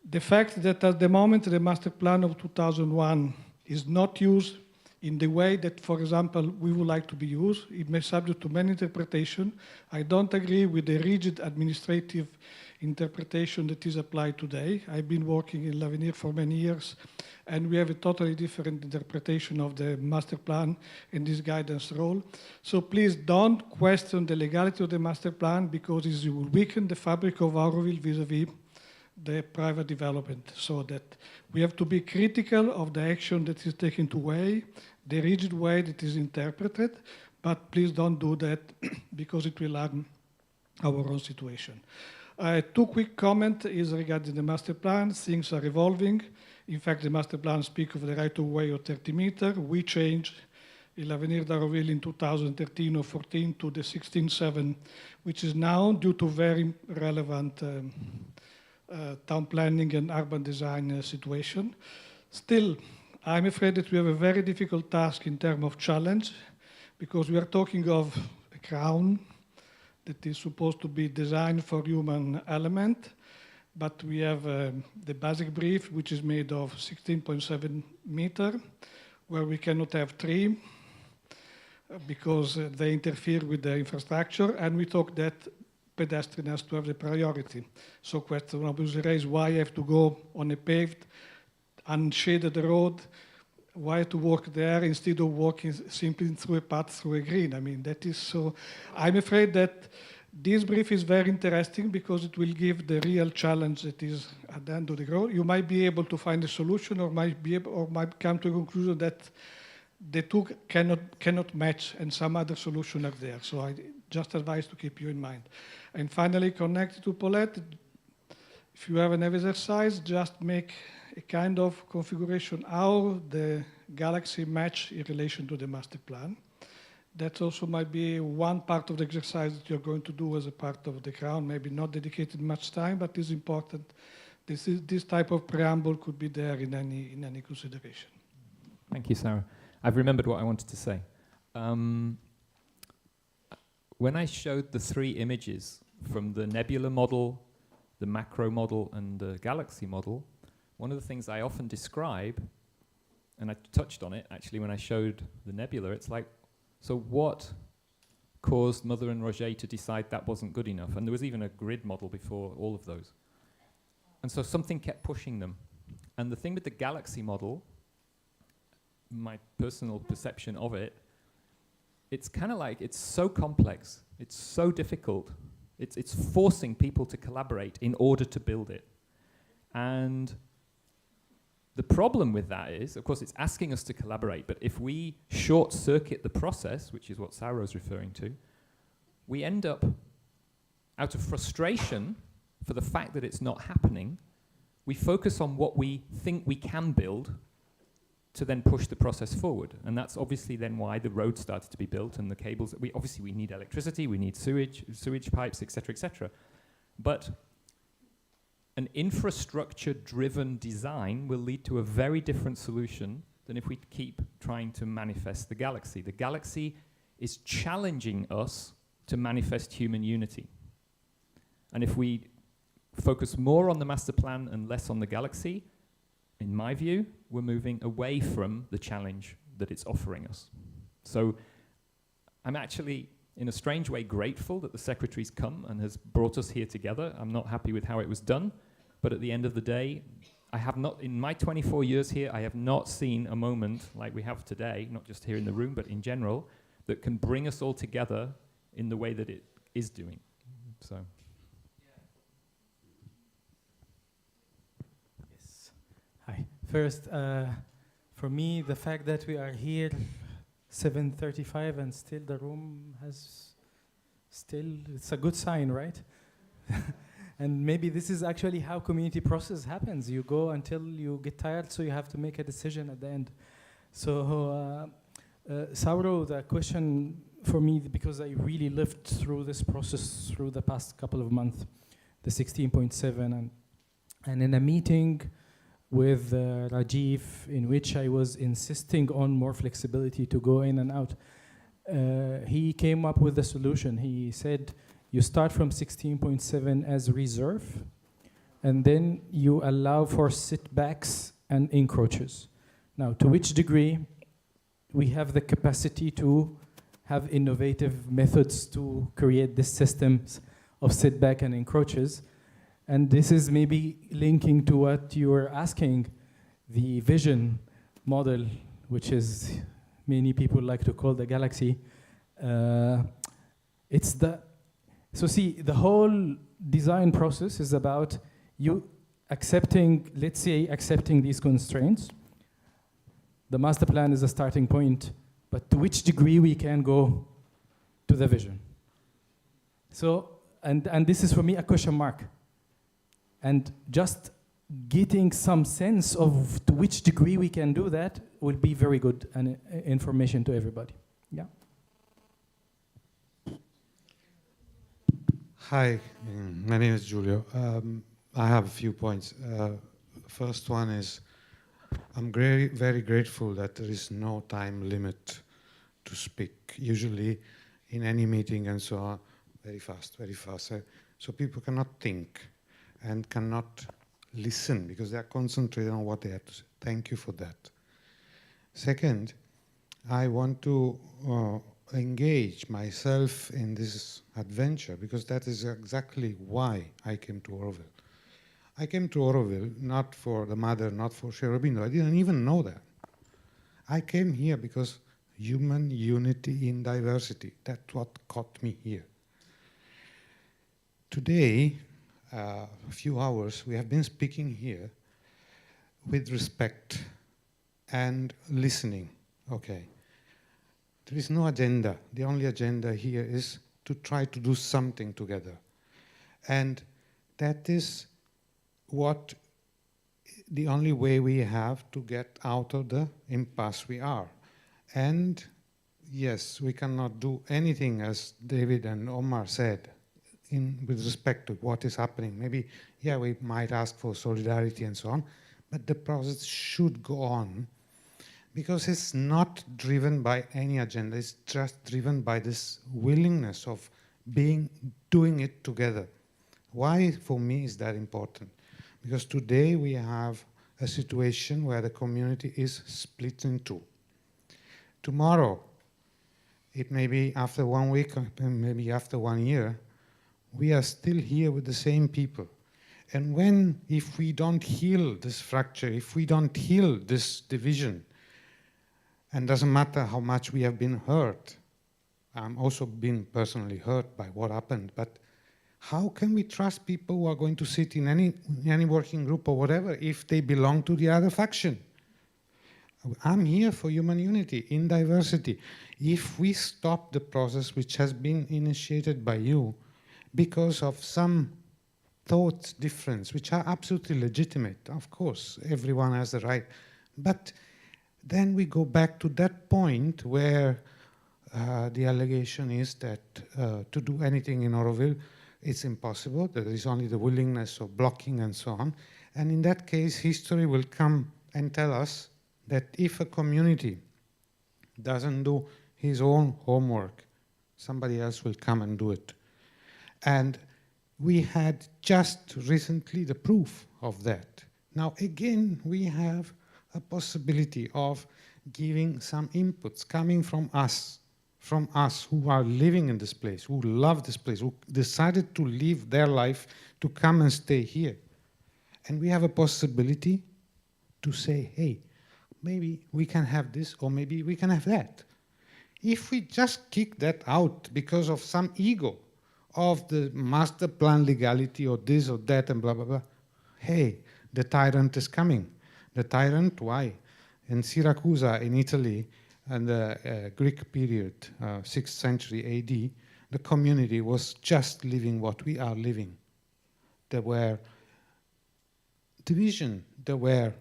The fact that at the moment the master plan of 2001 is not used in the way that, for example, we would like to be used, it may be subject to many interpretations. I don't agree with the rigid administrative interpretation that is applied today. I've been working in L'Avenir for many years, and we have a totally different interpretation of the master plan and this guidance role. So please don't question the legality of the master plan, because it will weaken the fabric of Auroville vis-a-vis the private development. So that we have to be critical of the action that is taken away, the rigid way that is interpreted, but please don't do that because it will harm our own situation. Two quick comments is regarding the master plan. Things are evolving. In fact, the master plan speaks of the right-of-way of 30 meters. We changed L'Avenir d'Auroville in 2013 or 14 to the 16.7, which is now due to very relevant town planning and urban design situation. Still, I'm afraid that we have a very difficult task in terms of challenge, because we are talking of a crown that is supposed to be designed for human element, but we have the basic brief, which is made of 16.7 meter, where we cannot have tree because they interfere with the infrastructure, and we talk that pedestrian has to have the priority. So question obviously raised, why have to go on a paved, unshaded road? Why to walk there instead of walking simply through a path through a green? I mean, that is so. I'm afraid that this brief is very interesting because it will give the real challenge that is at the end of the road. You might be able to find a solution, or might come to a conclusion that the two cannot match, and some other solution are there. So I just advise to keep you in mind. And finally, connected to Paulette, if you have an exercise, just make a kind of configuration how the galaxy match in relation to the master plan. That also might be one part of the exercise that you're going to do as a part of the crown, maybe not dedicated much time, but is important. This type of preamble could be there in any consideration. Thank you, Sarah. I've remembered what I wanted to say. When I showed the three images from the nebula model, the macro model, and the galaxy model, one of the things I often describe, and I touched on it actually when I showed the nebula, it's like, so what caused Mother and Roger to decide that wasn't good enough? And there was even a grid model before all of those. And so something kept pushing them. And the thing with the galaxy model, my personal perception of it, it's kind of like, it's so complex, it's so difficult, it's forcing people to collaborate in order to build it. And The problem with that is, of course, it's asking us to collaborate, but if we short-circuit the process, which is what Sauro's referring to, we end up, out of frustration for the fact that it's not happening, we focus on what we think we can build to then push the process forward. And that's obviously then why the road started to be built and the cables. Obviously we need electricity, we need sewage pipes, etc., etc. But an infrastructure-driven design will lead to a very different solution than if we keep trying to manifest the galaxy. The galaxy is challenging us to manifest human unity. And if we focus more on the master plan and less on the galaxy, in my view, we're moving away from the challenge that it's offering us. So I'm actually, in a strange way, grateful that the Secretary's come and has brought us here together. I'm not happy with how it was done, but at the end of the day, I have not, in my 24 years here, I have not seen a moment like we have today, not just here in the room, but in general, that can bring us all together in the way that it is doing. So. Hi. First, for me, the fact that we are here 7:35 and still the room has it's a good sign, right? And maybe this is actually how community process happens. You go until you get tired, so you have to make a decision at the end. So, Sauro, the question for me, because I really lived through this process through the past couple of months, the 16.7, and in a meeting with Rajiv, in which I was insisting on more flexibility to go in and out, he came up with a solution. He said, you start from 16.7 as reserve, and then you allow for sitbacks and encroaches. Now, to which degree we have the capacity to have innovative methods to create these systems of sitback and encroaches. And this is maybe linking to what you were asking, the vision model, which is many people like to call the galaxy. So see, the whole design process is about you accepting, let's say, accepting these constraints. The master plan is a starting point, but to which degree we can go to the vision. So, and this is for me a question mark. And just getting some sense of to which degree we can do that will be very good and information to everybody. Yeah. Hi, my name is Giulio. I have a few points. First one is, I'm very grateful that there is no time limit to speak. Usually in any meeting and so on, very fast. So people cannot think and cannot listen because they are concentrated on what they have to say. Thank you for that. Second, I want to engage myself in this adventure because that is exactly why I came to Auroville. I came to Auroville not for the mother, not for Sri Aurobindo. I didn't even know that. I came here because human unity in diversity. That's what caught me here. Today, a few hours, we have been speaking here with respect and listening. Okay. There is no agenda. The only agenda here is to try to do something together. And that is what the only way we have to get out of the impasse we are. And yes, we cannot do anything, as David and Omar said, with respect to what is happening. Maybe, yeah, we might ask for solidarity and so on, but the process should go on because it's not driven by any agenda. It's just driven by this willingness of doing it together. Why, for me, is that important? Because today we have a situation where the community is split in two. Tomorrow, it may be after 1 week, maybe after 1 year, we are still here with the same people. And if we don't heal this fracture, if we don't heal this division, and doesn't matter how much we have been hurt, I'm also been personally hurt by what happened, but How can we trust people who are going to sit in any working group or whatever if they belong to the other faction? I'm here for human unity in diversity. If we stop the process which has been initiated by you because of some thought difference, which are absolutely legitimate, of course, everyone has the right, but then we go back to that point where the allegation is that to do anything in Auroville, it's impossible, that there is only the willingness of blocking and so on. And in that case, history will come and tell us that if a community doesn't do his own homework, somebody else will come and do it. And we had just recently the proof of that. Now, again, we have a possibility of giving some inputs coming from us who are living in this place, who love this place, who decided to live their life to come and stay here. And we have a possibility to say, hey, maybe we can have this, or maybe we can have that. If we just kick that out because of some ego of the master plan legality or this or that and blah, blah, blah, hey, the tyrant is coming. The tyrant, why? In Syracuse, in Italy, in the Greek period, 6th century AD, the community was just living what we are living. There were division, there were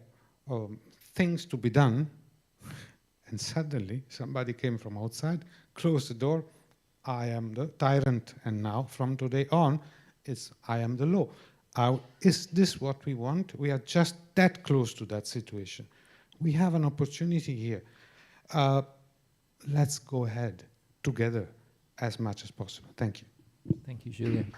things to be done, and suddenly somebody came from outside, closed the door, I am the tyrant, and now from today on, it's I am the law. Is this what we want? We are just that close to that situation. We have an opportunity here. Let's go ahead together as much as possible. Thank you. Thank you, Julien.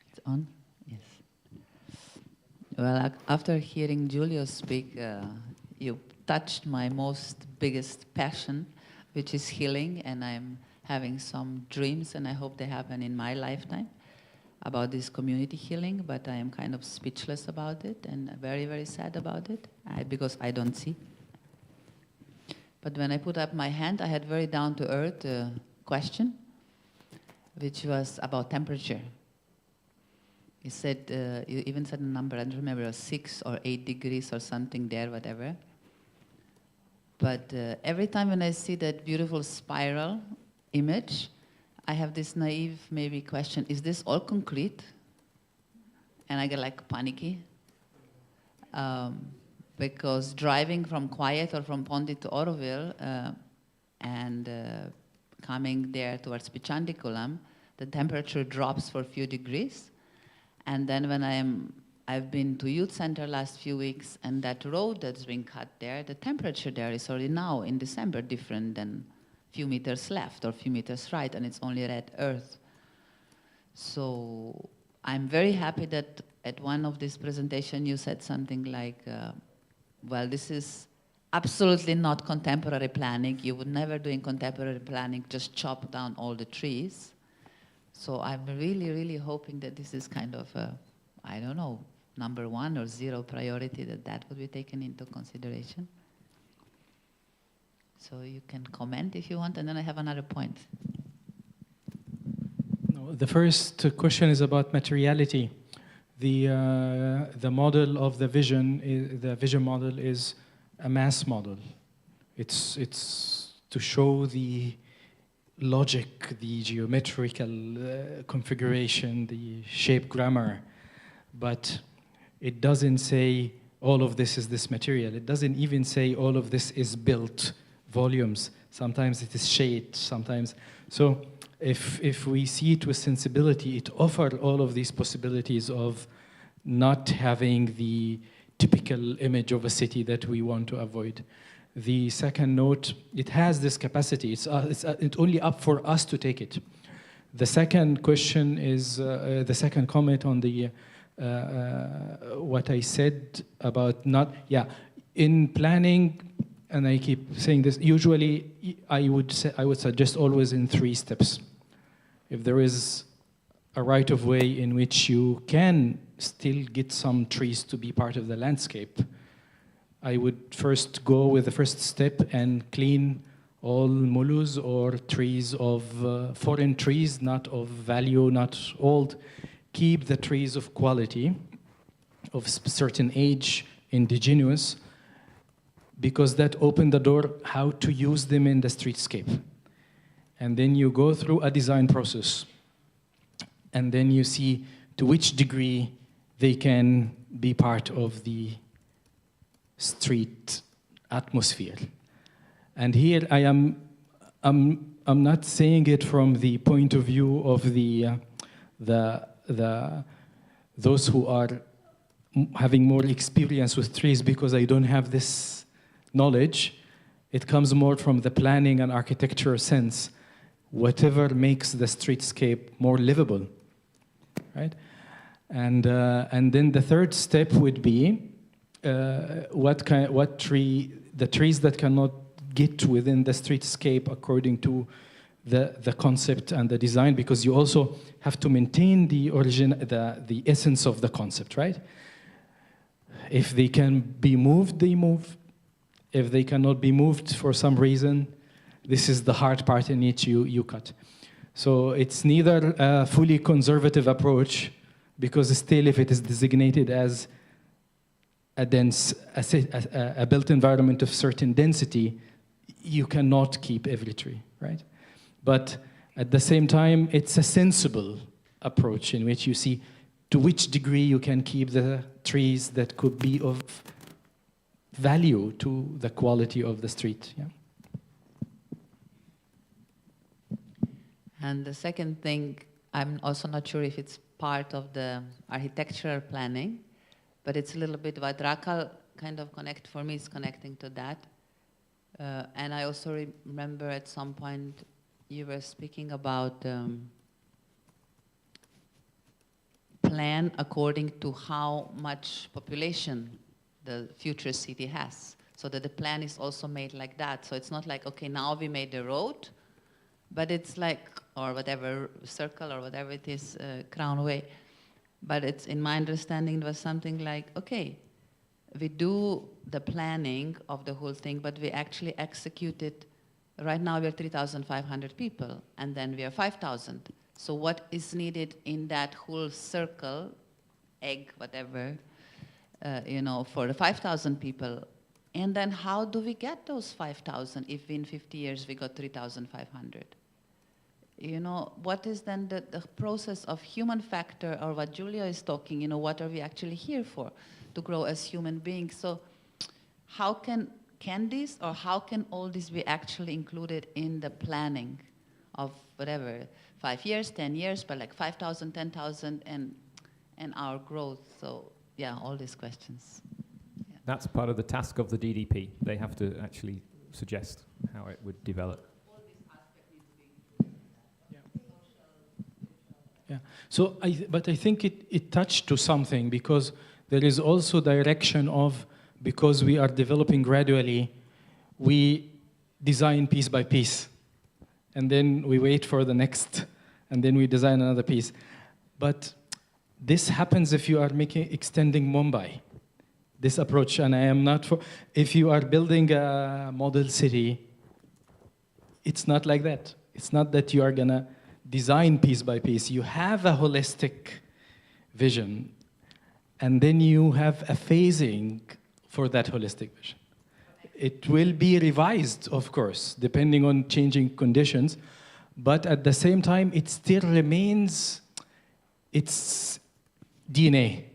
It's on? Yes. Well, after hearing Giulio speak, you touched my biggest passion, which is healing, and I'm having some dreams, and I hope they happen in my lifetime, about this community healing, but I am kind of speechless about it and very, very sad about it because I don't see. But when I put up my hand, I had very down-to-earth question, which was about temperature. You said, you even said a number, I don't remember, it was 6 or 8 degrees or something there, whatever. But every time when I see that beautiful spiral image, I have this naive maybe question, is this all concrete? And I get like panicky. Because driving from Quiet or from Ponte to Auroville and coming there towards Picciandiculam, the temperature drops for a few degrees. And then when I've been to youth center last few weeks, and that road that's been cut there, the temperature there is already now in December different than few meters left or few meters right, and it's only red earth. So I'm very happy that at one of these presentations you said something like, well, this is absolutely not contemporary planning. You would never do in contemporary planning just chop down all the trees. So I'm really, really hoping that this is kind of, I don't know, number 1 or 0 priority, that would be taken into consideration. So you can comment if you want, and then I have another point. No, the first question is about materiality. The model of the vision model is a mass model. It's to show the logic, the geometrical configuration, the shape grammar, but it doesn't say all of this is this material. It doesn't even say all of this is built volumes. Sometimes it is shade, sometimes. So if we see it with sensibility, it offers all of these possibilities of not having the typical image of a city that we want to avoid. The second note, it has this capacity. It's only up for us to take it. The second question is, the second comment on the what I said about not, in planning, and I keep saying this, usually I would suggest always in 3 steps. If there is a right of way in which you can still get some trees to be part of the landscape, I would first go with the first step and clean all mulus or trees of foreign trees, not of value, not old. Keep the trees of quality, of certain age, indigenous, because that opened the door how to use them in the streetscape. And then you go through a design process, and then you see to which degree they can be part of the street atmosphere. And here I'm not saying it from the point of view of those who are having more experience with trees, because I don't have this knowledge. It comes more from the planning and architecture sense. Whatever makes the streetscape more livable, right? And then the third step would be the trees that cannot get within the streetscape according to the concept and the design, because you also have to maintain the essence of the concept, right? If they can be moved, they move. If they cannot be moved for some reason, this is the hard part in which you cut. So it's neither a fully conservative approach, because still if it is designated as a built environment of certain density, you cannot keep every tree, right? But at the same time, it's a sensible approach in which you see to which degree you can keep the trees that could be of value to the quality of the street. Yeah. And the second thing, I'm also not sure if it's part of the architectural planning, but it's a little bit what Rakal kind of for me is connecting to that. And I also remember at some point you were speaking about plan according to how much population the future city has. So that the plan is also made like that. So it's not like, okay, now we made the road, but it's like, or whatever, circle or whatever it is, Crown Way. But it's, in my understanding, it was something like, okay, we do the planning of the whole thing, but we actually execute it. Right now we're 3,500 people, and then we are 5,000. So what is needed in that whole circle, egg, whatever, for the 5,000 people? And then how do we get those 5,000 if in 50 years we got 3,500? What is then the process of human factor, or what Julia is talking, what are we actually here for? To grow as human beings. So how can this, or how can all this be actually included in the planning of whatever, 5 years, 10 years, but like 5,000, 10,000, and our growth? So yeah, all these questions. Yeah. That's part of the task of the DDP. They have to actually suggest how it would develop. Yeah. So, but I think it touched to something, because there is also direction of, because we are developing gradually, we design piece by piece, and then we wait for the next, and then we design another piece. But this happens if you are extending Mumbai, this approach, and I am not for, if you are building a model city, it's not like that. It's not that you are gonna design piece by piece. You have a holistic vision, and then you have a phasing for that holistic vision. It will be revised, of course, depending on changing conditions, but at the same time, it still remains its DNA.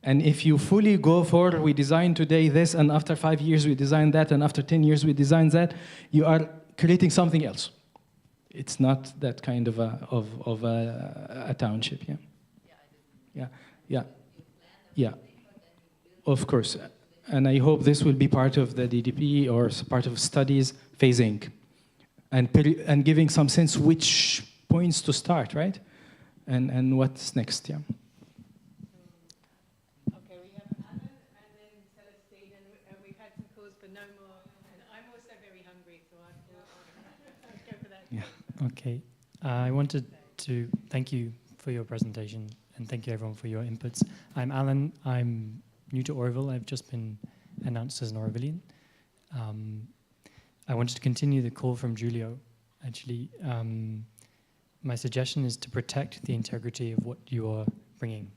And if you fully go for, we design today this, and after 5 years we design that, and after 10 years we design that, you are creating something else. It's not that kind of a township, yeah. Yeah. Of course. And I hope this will be part of the DDP or part of studies phasing, and giving some sense which points to start, right? And what's next, yeah. Okay, we have Alan, and then Celestine, and we've had some calls for no more. And I'm also very hungry, so let's go for that. Yeah, okay. I wanted to thank you for your presentation, and thank you everyone for your inputs. I'm Alan. I'm new to Auroville. I've just been announced as an Aurovilian. I wanted to continue the call from Giulio. Actually, my suggestion is to protect the integrity of what you are bringing,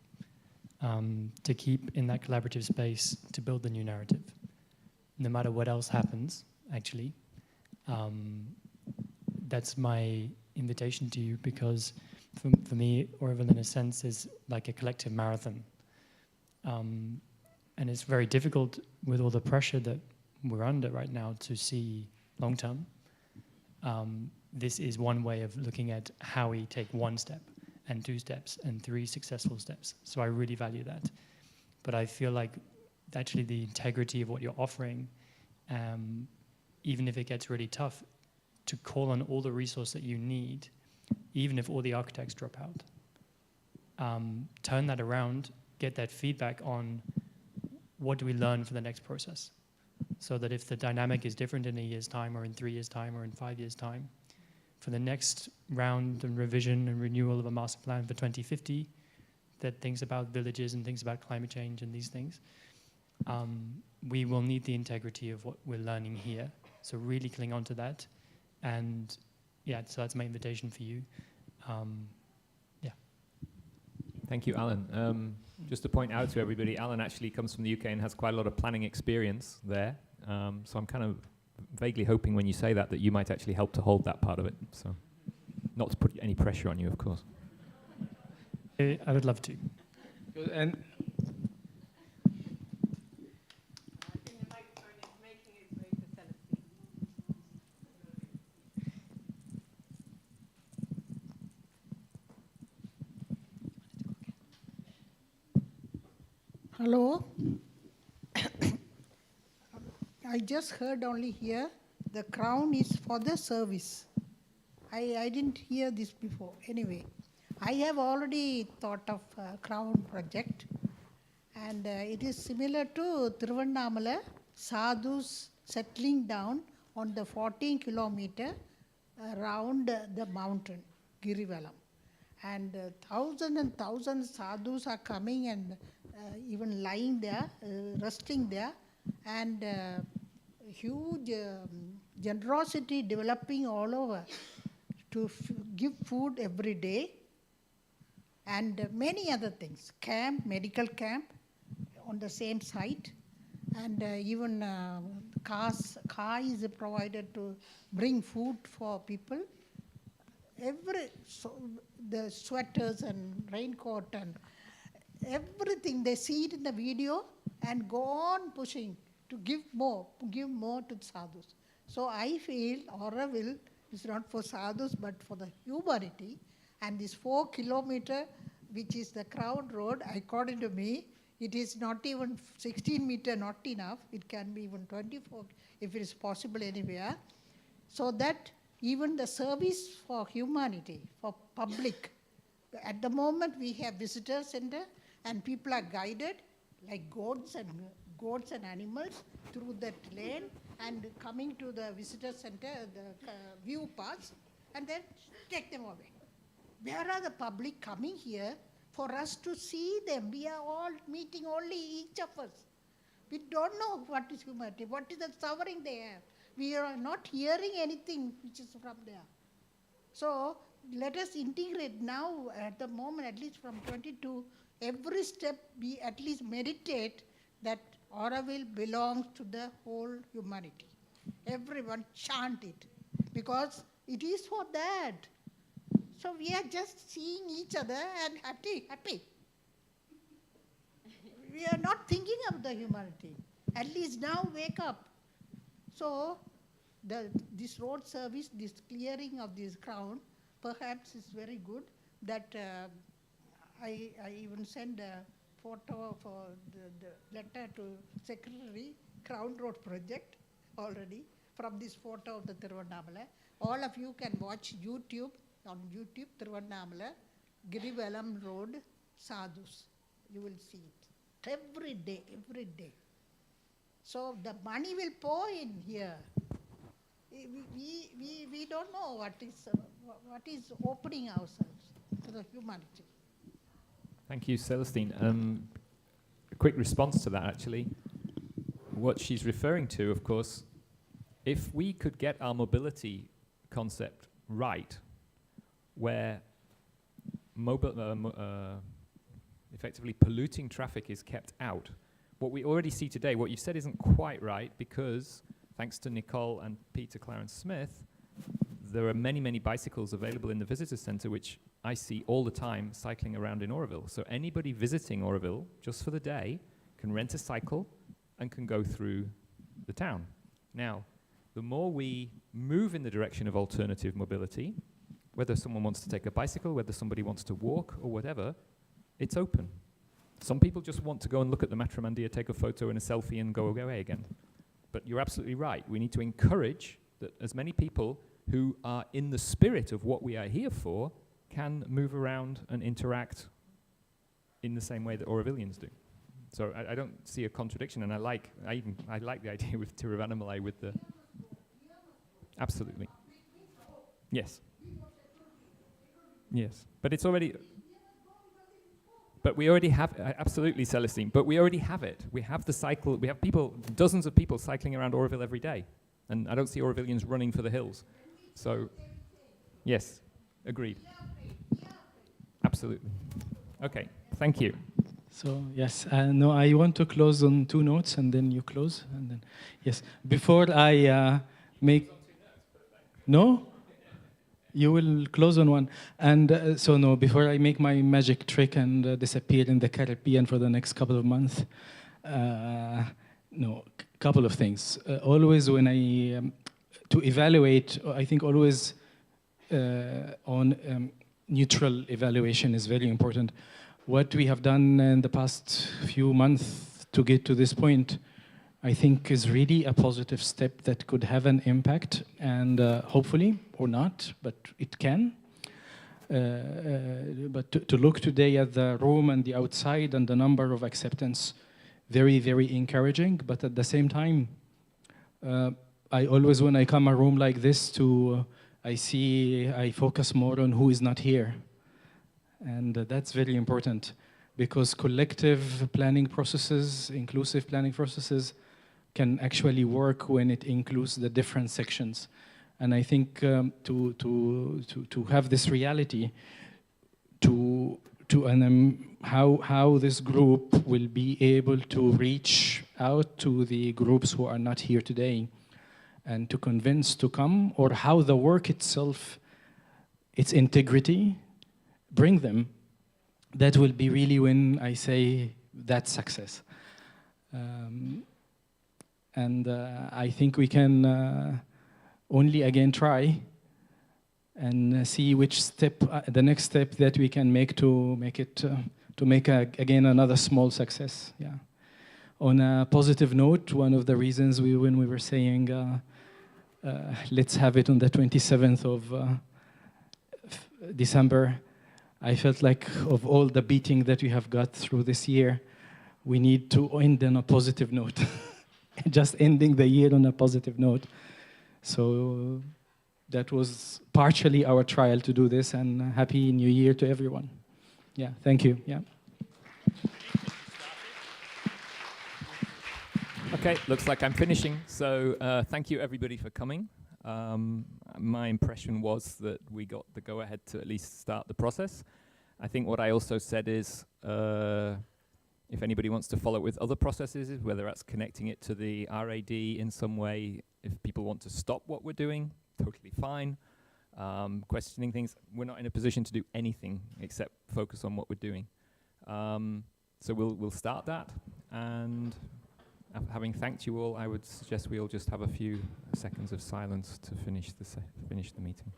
to keep in that collaborative space to build the new narrative. No matter what else happens, actually, that's my invitation to you, because for me, Auroville in a sense is like a collective marathon. And it's very difficult with all the pressure that we're under right now to see long term. This is one way of looking at how we take one step and 2 steps and 3 successful steps. So I really value that. But I feel like actually the integrity of what you're offering, even if it gets really tough, to call on all the resource that you need, even if all the architects drop out. Turn that around, get that feedback on what do we learn for the next process, so that if the dynamic is different in a year's time or in 3 years' time or in 5 years' time, for the next round and revision and renewal of a master plan for 2050 that thinks about villages and thinks about climate change and these things, we will need the integrity of what we're learning here. So really cling on to that. And yeah, so that's my invitation for you. Yeah. Thank you, Alan. Just to point out to everybody, Alan actually comes from the UK and has quite a lot of planning experience there. So I'm kind of vaguely hoping when you say that you might actually help to hold that part of it. So not to put any pressure on you, of course. I would love to. And Hello. I just heard only here the crown is for the service. I didn't hear this before. Anyway, I have already thought of a crown project, and it is similar to Tiruvannamala, sadhus settling down on the 14 kilometer around the mountain, Girivalam. And thousands and thousands sadhus are coming and even lying there, resting there, and huge generosity developing all over to give food every day, and many other things. Camp, medical camp on the same site, and even car is provided to bring food for people. The sweaters and raincoat and everything, they see it in the video and go on pushing to give more to the sadhus. So I feel Auroville is not for sadhus but for the humanity, and this 4 kilometer, which is the Crown Road, according to me, it is not even 16 meter, not enough. It can be even 24 if it is possible anywhere, so that even the service for humanity, for public. At the moment we have visitor center and people are guided like goats and animals through that lane and coming to the visitor center, the view pass, and then take them away. Where are the public coming here for us to see them? We are all meeting only each of us. We don't know what is humanity, what is the suffering they have. We are not hearing anything which is from there. So let us integrate now at the moment, at least from 22, every step we at least meditate that Auroville belongs to the whole humanity. Everyone chant it, because it is for that. So we are just seeing each other and happy. We are not thinking of the humanity. At least now wake up. So this road service, this clearing of this crown, perhaps is very good. That I even send a photo for the letter to Secretary, Crown Road Project already, from this photo of the Tiruvannamala. All of you can watch on YouTube, Tiruvannamala, Girivalam Road, Sadhus. You will see it every day. So the money will pour in here. We don't know what is opening ourselves to the humanity. Thank you, Celestine. A quick response to that, actually. what she's referring to, of course, if we could get our mobility concept right, where effectively polluting traffic is kept out, what we already see today, what you said isn't quite right, because thanks to Nicole and Peter Clarence Smith, there are many, many bicycles available in the visitor center, which I see all the time cycling around in Auroville. So anybody visiting Auroville, just for the day, can rent a cycle and can go through the town. Now, the more we move in the direction of alternative mobility, whether someone wants to take a bicycle, whether somebody wants to walk or whatever, it's open. Some people just want to go and look at the Matramandia, take a photo and a selfie and go away again. But you're absolutely right. We need to encourage that as many people who are in the spirit of what we are here for can move around and interact in the same way that Aurovilians do. So I don't see a contradiction, and I like the idea with Tiruvannamalai with the... Absolutely. Yes. Yes. But it's already... But we already have... absolutely, Celestine. But we already have it. We have the cycle. We have people, dozens of people cycling around Auroville every day. And I don't see Aurovilians running for the hills. So, yes. Agreed. Absolutely. Okay. Thank you. So yes, no, I want to close on 2 notes, and then you close, and then yes. Before I make no, you will close on 1, and so no. Before I make my magic trick and disappear in the Caribbean for the next couple of months, no, couple of things. Always when I to evaluate, I think always on neutral evaluation is very important. What we have done in the past few months to get to this point, I think is really a positive step that could have an impact, and hopefully, or not, but it can. But to look today at the room and the outside and the number of acceptance, very, very encouraging. But at the same time, I always, when I come a room like this, I focus more on who is not here. And that's very important, because collective planning processes, inclusive planning processes, can actually work when it includes the different sections. And I think to have this reality, how this group will be able to reach out to the groups who are not here today, and to convince to come, or how the work itself, its integrity, bring them, that will be really when I say that's success. And I think we can only again try and see which step, the next step that we can make to make it, again another small success. Yeah. On a positive note, one of the reasons when we were saying let's have it on the 27th of December, I felt like of all the beating that we have got through this year, we need to end on a positive note. Just ending the year on a positive note. So that was partially our trial to do this, and Happy New Year to everyone. Yeah, thank you. Yeah. Okay, looks like I'm finishing. So thank you everybody for coming. My impression was that we got the go-ahead to at least start the process. I think what I also said is if anybody wants to follow it with other processes, whether that's connecting it to the RAD in some way, if people want to stop what we're doing, totally fine. Questioning things, we're not in a position to do anything except focus on what we're doing. So we'll start that, and having thanked you all, I would suggest we all just have a few seconds of silence to finish the meeting.